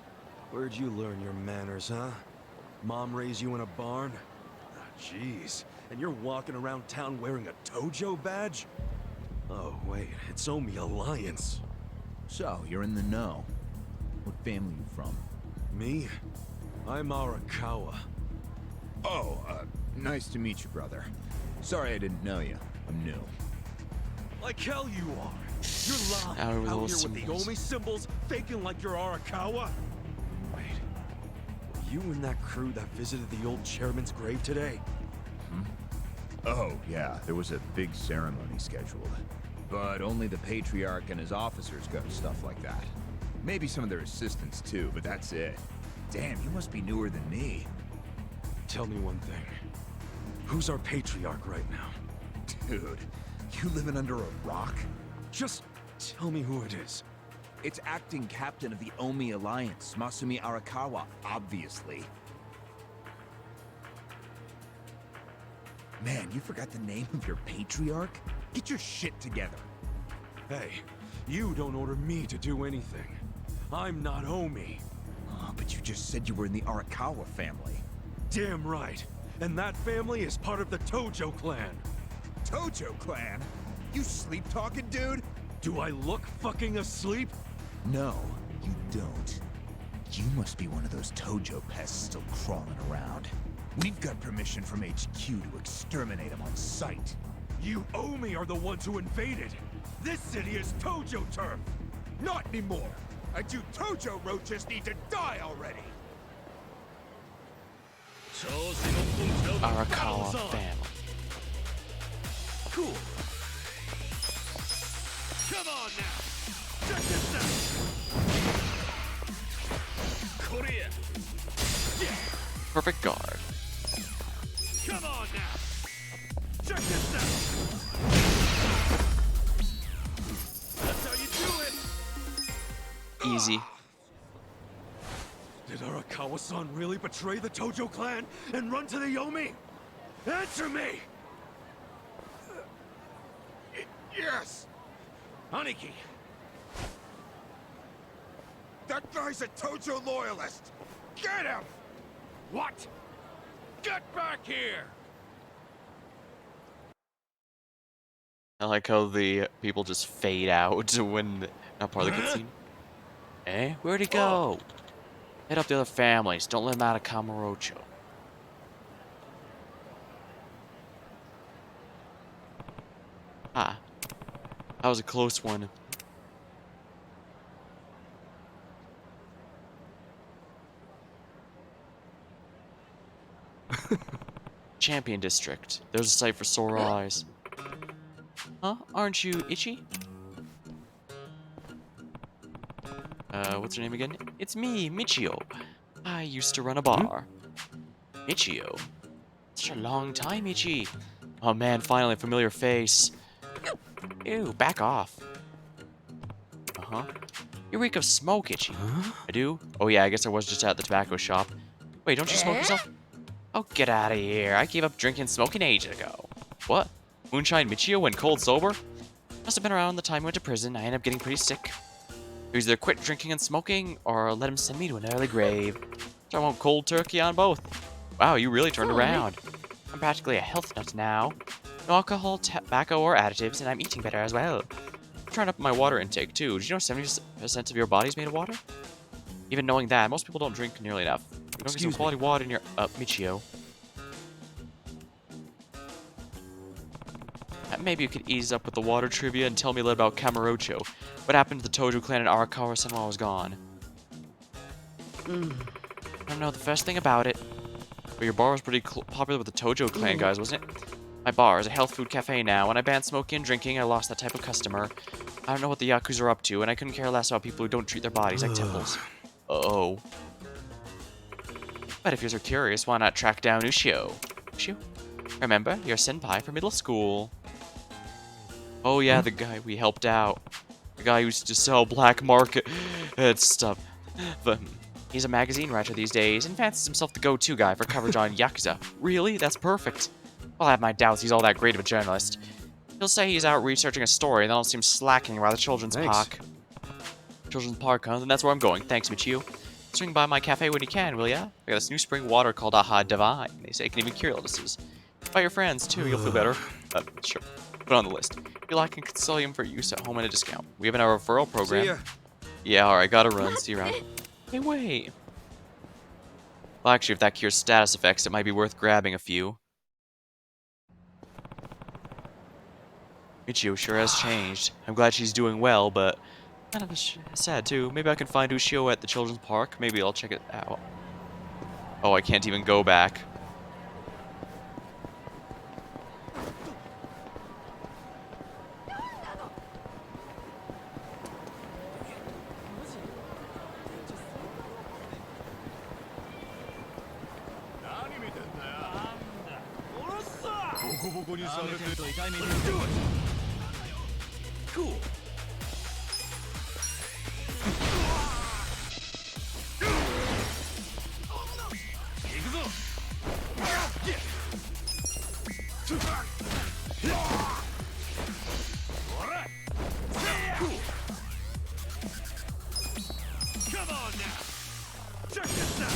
Where'd you learn your manners, huh? Mom raised you in a barn? Ah, jeez. And you're walking around town wearing a Tojo badge? Oh, wait. It's Omi Alliance. So, you're in the know. What family you from? Me? I'm Arakawa. Oh, nice to meet you, brother. Sorry I didn't know you. I'm new. Like hell you are! You're lying Out with out those here with the symbols. Omi symbols, faking like you're Arakawa? Wait, were you and that crew that visited the old chairman's grave today? Oh, yeah, there was a big ceremony scheduled. But only the Patriarch and his officers go to stuff like that. Maybe some of their assistants too, but that's it. Damn, you must be newer than me. Tell me one thing. Who's our Patriarch right now? Dude, You living under a rock? Just tell me who it is. It's acting captain of the Omi Alliance, Masumi Arakawa, obviously. Man, you forgot the name of your patriarch? Get your shit together. Hey, you don't order me to do anything. I'm not Omi. Oh, but you just said you were in the Arakawa family. Damn right. And that family is part of the Tojo clan. Tojo clan? You sleep-talking, dude? Do I look fucking asleep? No, you don't. You must be one of those Tojo pests still crawling around. We've got permission from HQ to exterminate them on sight. You Omi are the ones who invaded. This city is Tojo turf. Not anymore. And you Tojo roaches need to die already. Arakawa family. Cool. Come on now. Check this out. Korea. Yeah. Perfect guard. Come on now. Check this out. That's how you do it. Easy. Did Arakawa-san really betray the Tojo clan and run to the Yomi? Answer me! Yes! Aniki! That guy's a Tojo loyalist! Get him! What? Get back here! I like how the people just fade out when not part of the cutscene. Eh? Where'd he go? Hit up the other families. Don't let him out of Kamurocho. Ah. That was a close one. Champion District. There's a sight for sore eyes. Huh? Aren't you itchy? What's your name again? It's me, Michio. I used to run a bar. Michio? Such a long time, Ichi. Oh man, finally a familiar face. Ew, back off. Uh-huh. You reek of smoke, Itchy. I do? Oh yeah, I guess I was just at the tobacco shop. Wait, don't you smoke yourself? Oh, get out of here. I gave up drinking and smoking ages ago. What? Moonshine Michio went cold sober? Must have been around the time I went to prison. I ended up getting pretty sick. Either quit drinking and smoking, or let him send me to an early grave. So I won't cold turkey on both. Wow, you really turned around. I'm practically a health nut now. No alcohol, tobacco, or additives, and I'm eating better as well. I'm trying up my water intake too. Did you know 70% of your body's made of water? Even knowing that, most people don't drink nearly enough. You don't get some quality water in your Michio. Maybe you could ease up with the water trivia and tell me a little about Kamurocho. What happened to the Tojo clan and Arakawa-san while I was gone? I don't know the first thing about it. But your bar was pretty popular with the Tojo clan guys, wasn't it? My bar is a health food cafe now. When I banned smoking and drinking, I lost that type of customer. I don't know what the Yakuza are up to, and I couldn't care less about people who don't treat their bodies like temples. Uh-oh. But if you're so curious, why not track down Ushio? Ushio? Remember, you're a senpai from middle school. Oh yeah, the guy we helped out. The guy who used to sell black market stuff. But he's a magazine writer these days and fancies himself the go-to guy for coverage on Yakuza. Really? That's perfect. I'll have my doubts he's all that great of a journalist. He'll say he's out researching a story and then I'll see him slacking around the children's park. Children's park, huh? Then that's where I'm going. Thanks, Michio. Swing by my cafe when you can, will ya? I got this new spring water called Aha Divine. They say it can even cure illnesses. Buy your friends, too. You'll feel better. Sure. Put it on the list. If you like, I can sell them for use at home at a discount. We have an referral program. See ya. Yeah, alright. Gotta run. See you around. Hey, wait. Well, actually, if that cures status effects, it might be worth grabbing a few. Michio sure has changed. I'm glad she's doing well, but kind of sad, too. Maybe I can find Ushio at the children's park. Maybe I'll check it out. Oh, I can't even go back. Let's do it! Cool. Come on now. Check this out.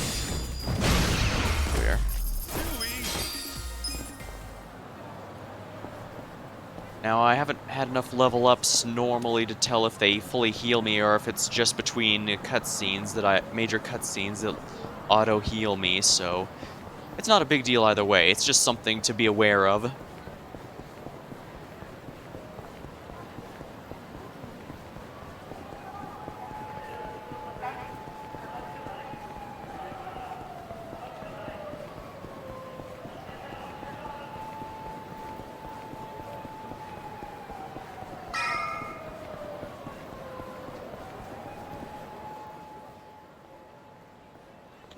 Where? Now, I haven't had enough level ups normally to tell if they fully heal me or if it's just between cutscenes major cutscenes that auto heal me, so it's not a big deal either way. It's just something to be aware of.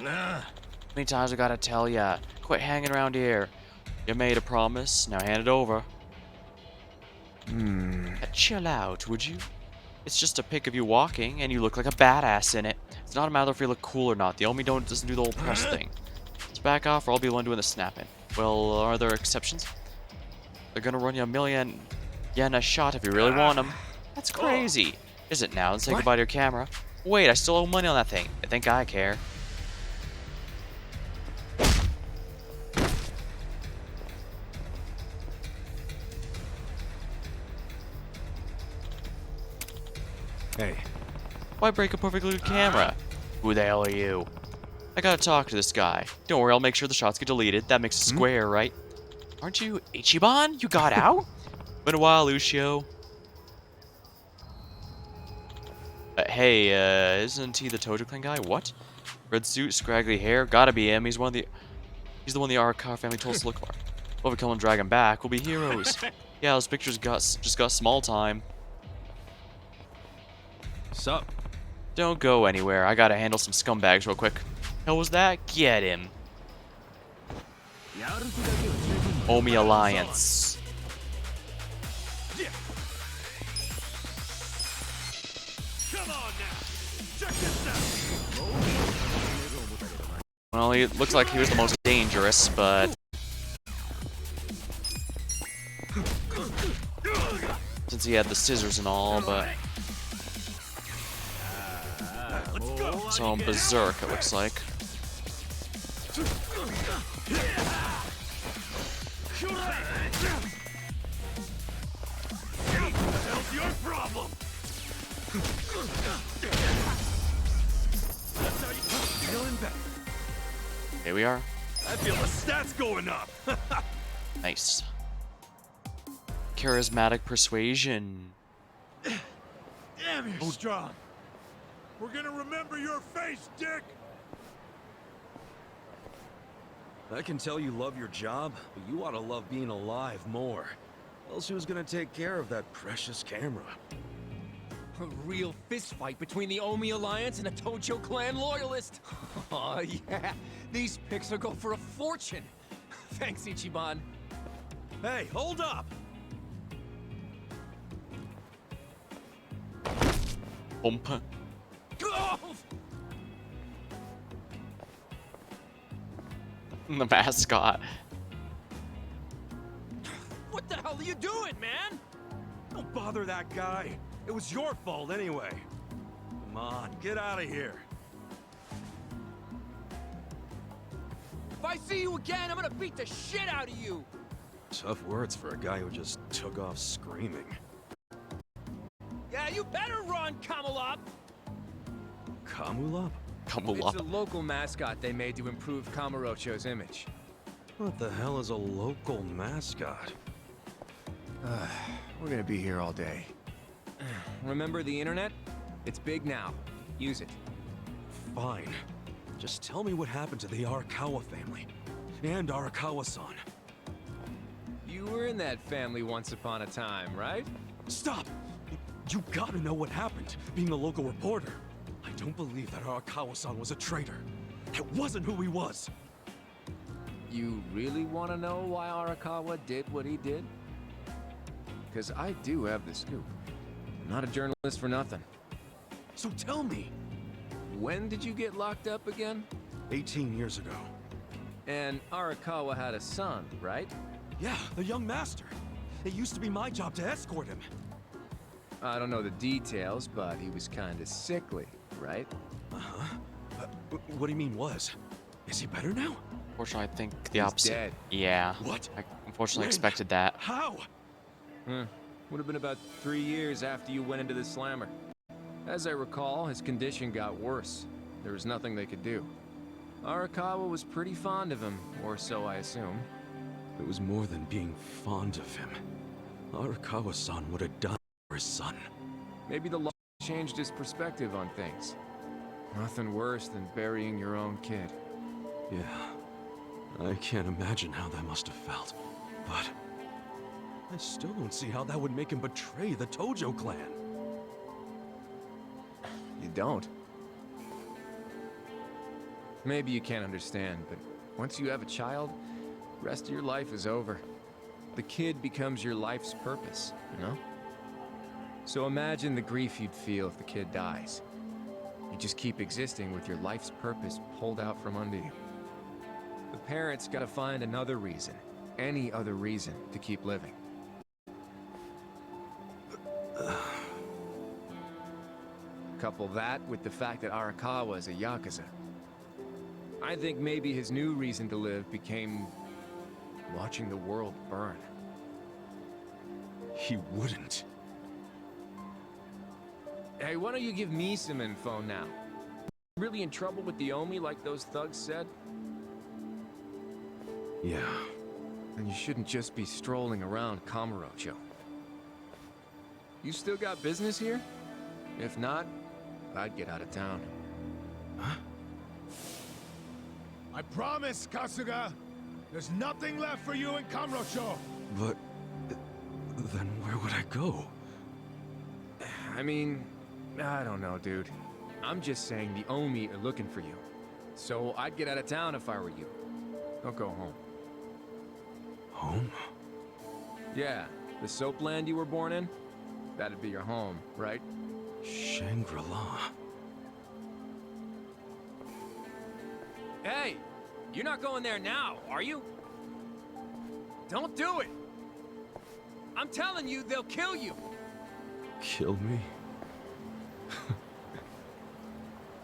How many times I gotta tell ya? Quit hanging around here. You made a promise, now hand it over. Chill out, would you? It's just a pic of you walking, and you look like a badass in it. It's not a matter if you look cool or not. The Omi doesn't do the whole press thing. Just back off, or I'll be the one doing the snapping. Well, are there exceptions? They're gonna run you $1,000,000 a shot if you really want them. That's crazy. Is it now? And say goodbye to your camera. Wait, I still owe money on that thing. I think I care. Hey. Why break a perfectly good camera? Who the hell are you? I gotta talk to this guy. Don't worry, I'll make sure the shots get deleted. That makes a square, right? Aren't you Ichiban? You got out? Been a while, Lucio. Hey, isn't he the Tojo Clan guy? What? Red suit, scraggly hair, gotta be him. He's the one the Arakawa family told us to look for. Overkill and drag him back. We'll be heroes. Yeah, those pictures just got small time. Sup? Don't go anywhere. I gotta handle some scumbags real quick. Hell was that? Get him. Omi Alliance. Come on now. Check this out. Well, it looks like he was the most dangerous, but since he had the scissors and all, but so berserk it looks like. What's your problem? That's how you feeling better. Here we are. I feel the stats going up. Nice. Charismatic persuasion. Damn, you're strong. We're gonna remember your face, Dick! I can tell you love your job, but you ought to love being alive more. Else who's gonna take care of that precious camera? A real fist fight between the Omi Alliance and a Tojo Clan loyalist. Oh yeah, these pics will go for a fortune. Thanks, Ichiban. Hey, hold up! Bump. Oh! The mascot. What the hell are you doing, man? Don't bother that guy. It was your fault anyway. Come on, get out of here. If I see you again, I'm gonna beat the shit out of you. Tough words for a guy who just took off screaming. Yeah, you better run, Kamalop. Kamulop? It's a local mascot they made to improve Kamurocho's image. What the hell is a local mascot? We're gonna be here all day. Remember the internet? It's big now. Use it. Fine. Just tell me what happened to the Arakawa family. And Arakawa-san. You were in that family once upon a time, right? Stop! You gotta know what happened, being a local reporter. I don't believe that Arakawa-san was a traitor. That wasn't who he was. You really want to know why Arakawa did what he did? Because I do have the scoop. not a journalist for nothing. So tell me, When did you get locked up again? 18 years ago. And Arakawa had a son, right? Yeah, a young master. It used to be my job to escort him. I don't know the details, but he was kinda sickly, right? Uh-huh. What do you mean was? Is he better now? Unfortunately, I think the He's opposite. dead. Yeah. What? I unfortunately When? expected that. How? Would have been about 3 years after you went into the slammer. As I recall, his condition got worse. There was nothing they could do. Arakawa was pretty fond of him, or so I assume. It was more than being fond of him. Arakawa-san would have done for his son. Maybe the law changed his perspective on things. Nothing worse than burying your own kid. Yeah. I can't imagine how that must have felt. But I still don't see how that would make him betray the Tojo clan. You don't? Maybe you can't understand, but once you have a child, the rest of your life is over. The kid becomes your life's purpose, you know? So imagine the grief you'd feel if the kid dies. You just keep existing with your life's purpose pulled out from under you. The parents gotta find another reason, any other reason, to keep living. Couple that with the fact that Arakawa is a Yakuza. I think maybe his new reason to live became watching the world burn. He wouldn't. Hey, why don't you give me some info now? Really in trouble with the Omi like those thugs said? Yeah. And you shouldn't just be strolling around Kamurocho. You still got business here? If not, I'd get out of town. Huh? I promise, Kasuga! There's nothing left for you in Kamurocho! But then where would I go? I mean, I don't know, dude. I'm just saying the Omi are looking for you. So I'd get out of town if I were you. Don't go home. Home? Yeah, the soap land you were born in? That'd be your home, right? Shangri-La. Hey! You're not going there now, are you? Don't do it! I'm telling you, they'll kill you! Kill me?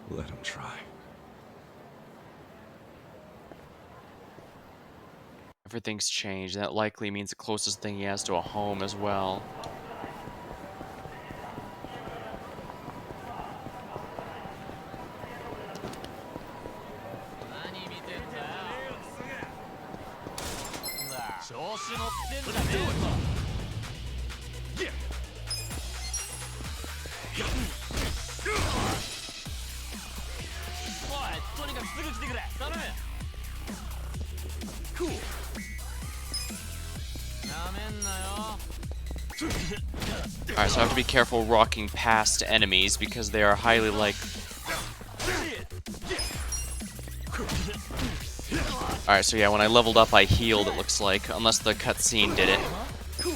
Let him try. Everything's changed. That likely means the closest thing he has to a home as well. Cool. Alright, so I have to be careful rocking past enemies because they are highly like... Alright, so yeah, when I leveled up I healed, it looks like, unless the cutscene did it. Cool.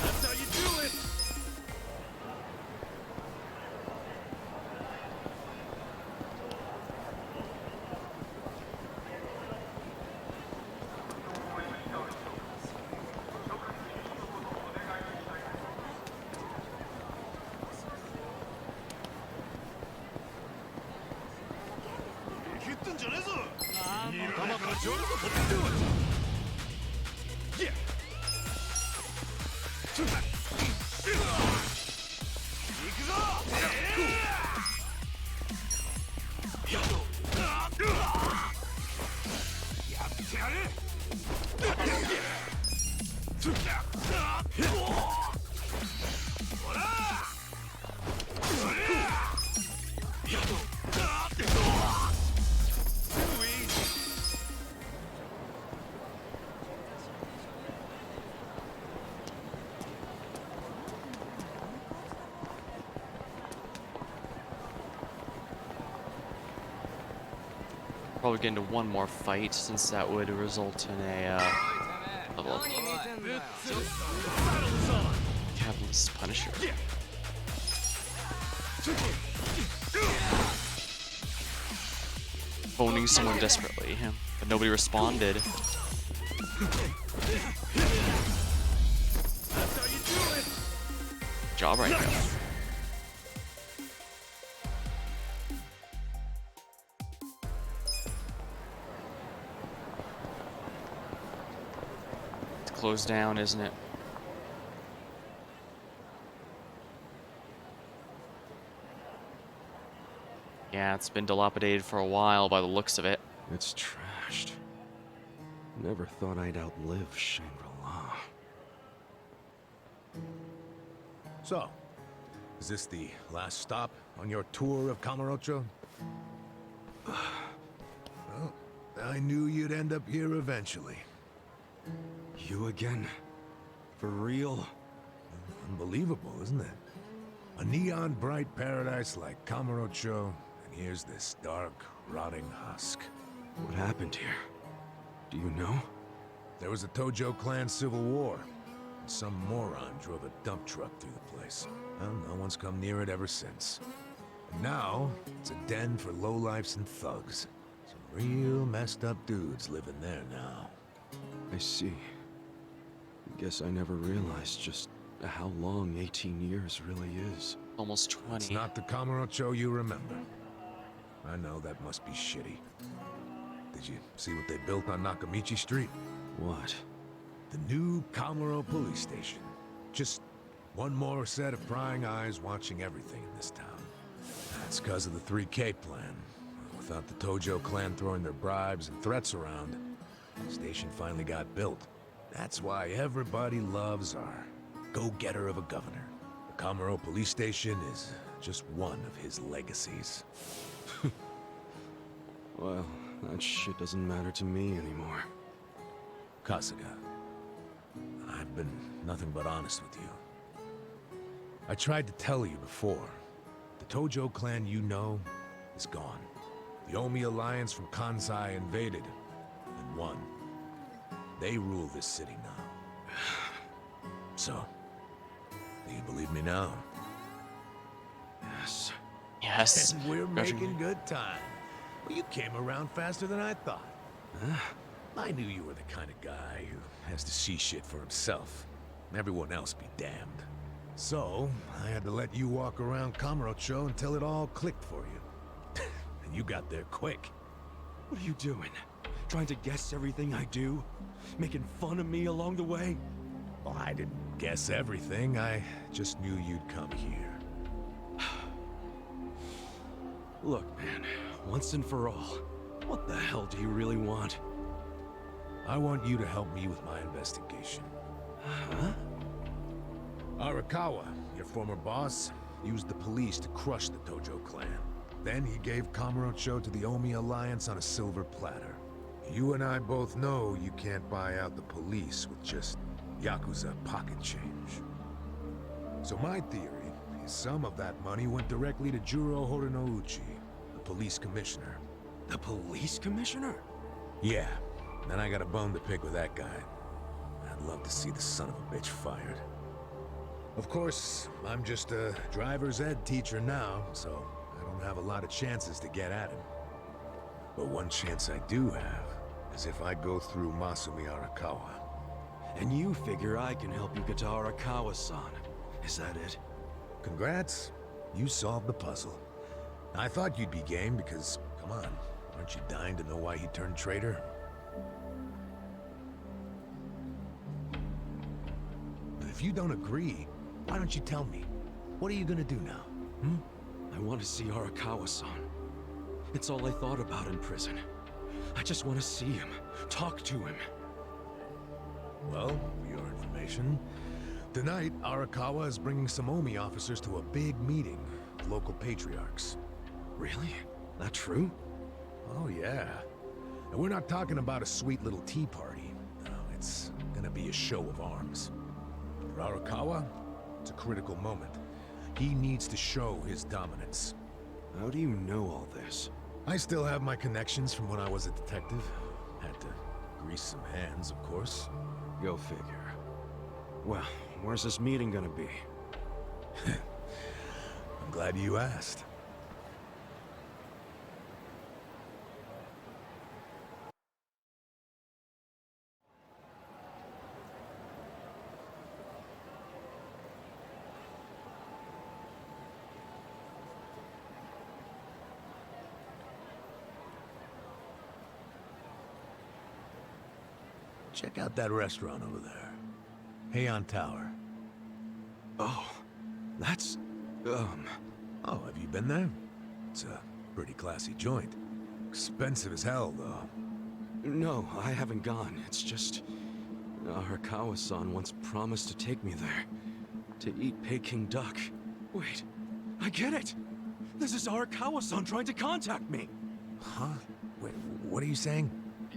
That's how you do it! Probably get into one more fight since that would result in a level up. Capitalist Punisher. Phoning someone desperately, but nobody responded. Job right now. Closed down, isn't it? Yeah, it's been dilapidated for a while by the looks of it. It's trashed. Never thought I'd outlive Shangri-La. So, is this the last stop on your tour of Kamurocho? Well, I knew you'd end up here eventually. You again? For real? Unbelievable, isn't it? A neon bright paradise like Kamurocho, and here's this dark, rotting husk. What happened here? Do you know? There was a Tojo clan civil war. And some moron drove a dump truck through the place. Well, no one's come near it ever since. And now, it's a den for lowlifes and thugs. Some real messed up dudes living there now. I see. Guess I never realized just how long 18 years really is. Almost 20. It's not the Kamurocho you remember. I know that must be shitty. Did you see what they built on Nakamichi Street? What? The new Kamuro police station. Just one more set of prying eyes watching everything in this town. That's because of the 3K plan. Without the Tojo clan throwing their bribes and threats around, the station finally got built. That's why everybody loves our go-getter of a governor. The Kamuro police station is just one of his legacies. Well, that shit doesn't matter to me anymore. Kasuga, I've been nothing but honest with you. I tried to tell you before. The Tojo clan you know is gone. The Omi alliance from Kansai invaded and won. They rule this city now. So, do you believe me now? Yes. Yes. And we're making good time. Well, you came around faster than I thought. Huh? I knew you were the kind of guy who has to see shit for himself. Everyone else be damned. So, I had to let you walk around Kamurocho until it all clicked for you. And you got there quick. What are you doing? Trying to guess everything I do? Making fun of me along the way? Well, I didn't guess everything. I just knew you'd come here. Look, man, once and for all, what the hell do you really want? I want you to help me with my investigation. Huh? Arakawa, your former boss, used the police to crush the Tojo clan. Then he gave Kamurocho to the Omi alliance on a silver platter. You and I both know you can't buy out the police with just Yakuza pocket change. So my theory is some of that money went directly to Juro Horinouchi, the police commissioner. The police commissioner? Yeah, and I got a bone to pick with that guy. I'd love to see the son of a bitch fired. Of course, I'm just a driver's ed teacher now, so I don't have a lot of chances to get at him. But one chance I do have is if I go through Masumi Arakawa. And you figure I can help you get to Arakawa-san. Is that it? Congrats. You solved the puzzle. I thought you'd be game because, come on, Aren't you dying to know why he turned traitor? But if you don't agree, why don't you tell me? What are you gonna do now? I want to see Arakawa-san. It's all I thought about in prison. I just want to see him, talk to him. Well, for your information, tonight Arakawa is bringing some Omi officers to a big meeting with local patriarchs. Really? That true? Oh yeah. And we're not talking about a sweet little tea party. No, it's gonna be a show of arms. For Arakawa, it's a critical moment. He needs to show his dominance. How do you know all this? I still have my connections from when I was a detective. Had to grease some hands, of course. Go figure. Well, where's this meeting gonna be? I'm glad you asked. Check out that restaurant over there. Heian Tower. Oh, that's... Oh, have you been there? It's a pretty classy joint. Expensive as hell, though. No, I haven't gone. It's just... Arakawa-san once promised to take me there. To eat Peking duck. Wait, I get it! This is Arakawa-san trying to contact me! Huh? Wait, what are you saying?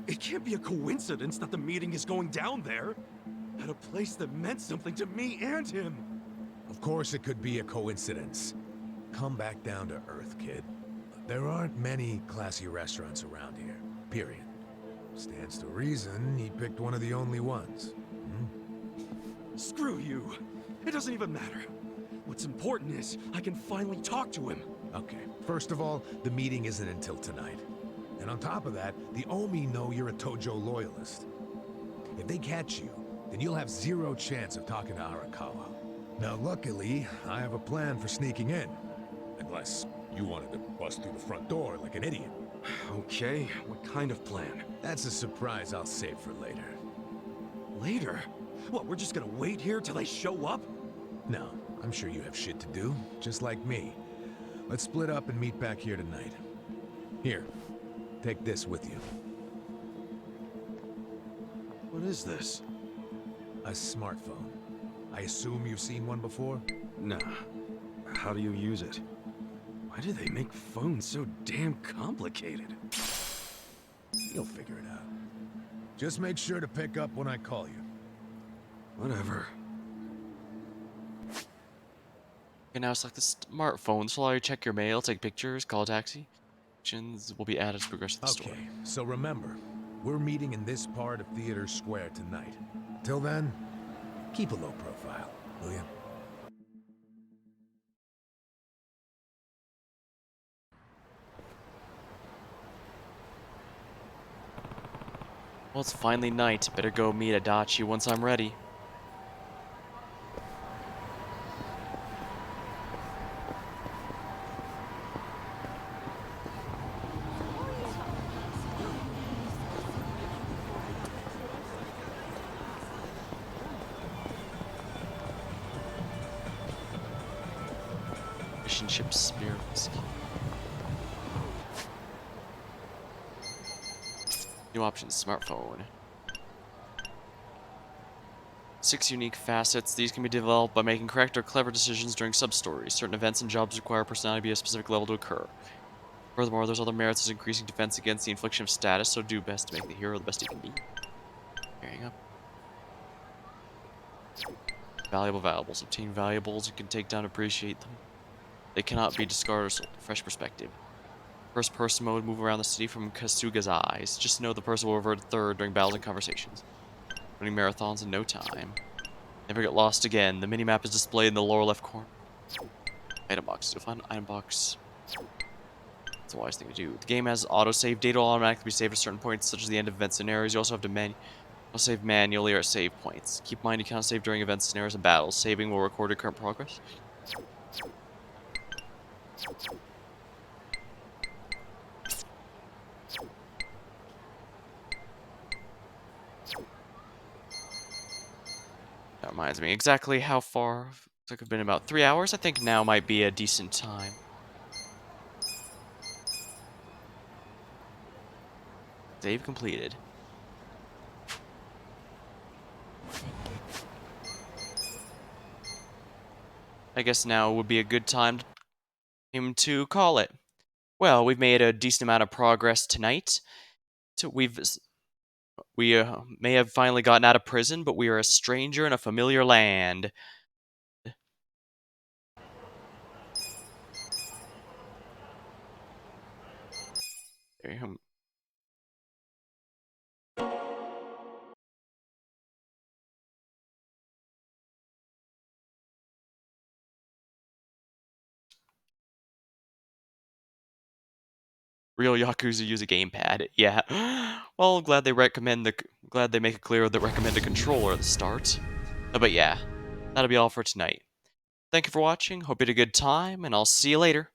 It can't be a coincidence that the meeting is going down there. At a place that meant something to me and him. Of course it could be a coincidence. Come back down to earth, kid. There aren't many classy restaurants around here, period. Stands to reason he picked one of the only ones. Screw you. It doesn't even matter. What's important is I can finally talk to him. Okay, first of all, the meeting isn't until tonight. And on top of that, the Omi know you're a Tojo loyalist. If they catch you, then you'll have zero chance of talking to Arakawa. Now luckily, I have a plan for sneaking in. Unless you wanted to bust through the front door like an idiot. Okay, what kind of plan? That's a surprise I'll save for later. Later? What, we're just gonna wait here till they show up? No, I'm sure you have shit to do, just like me. Let's split up and meet back here tonight. Here, take this with you. What is this? A smartphone. I assume you've seen one before? Nah. How do you use it? Why do they make phones so damn complicated? You'll figure it out. Just make sure to pick up when I call you. Whatever. You can now select the smartphone to allow you to check your mail, take pictures, call a taxi. Options will be added to progress the story. Okay, so remember, we're meeting in this part of Theater Square tonight. Till then, keep a low profile, will you? Well, it's finally night. Better go meet Adachi once I'm ready. Relationship spirits. New options, smartphone. 6 unique facets. These can be developed by making correct or clever decisions during sub-stories. Certain events and jobs require personality to be a specific level to occur. Furthermore, there's other merits as increasing defense against the infliction of status, so do best to make the hero the best he can be. Pairing up. Valuable valuables. Obtain valuables you can take down to appreciate them. They cannot be discarded or sold. Fresh perspective. First person mode, move around the city from Kasuga's eyes. Just know the person will revert to third during battles and conversations. Running marathons in no time. Never get lost again. The minimap is displayed in the lower left corner. Item box. You'll find an item box. That's a wise thing to do. The game has autosave. Data will automatically be saved at certain points, such as the end of event scenarios. You also have to save manually or at save points. Keep in mind you cannot save during event scenarios and battles. Saving will record your current progress. reminds me, exactly how far? Looks like it's been about 3 hours. I think now might be a decent time. Save completed. I guess now would be a good time to call it. Well, we've made a decent amount of progress tonight. We may have finally gotten out of prison, but we are a stranger in a familiar land. Real Yakuza use a gamepad. Yeah. Well, glad they make it clear that recommend a controller at the start. But yeah, that'll be all for tonight. Thank you for watching. Hope you had a good time, and I'll see you later.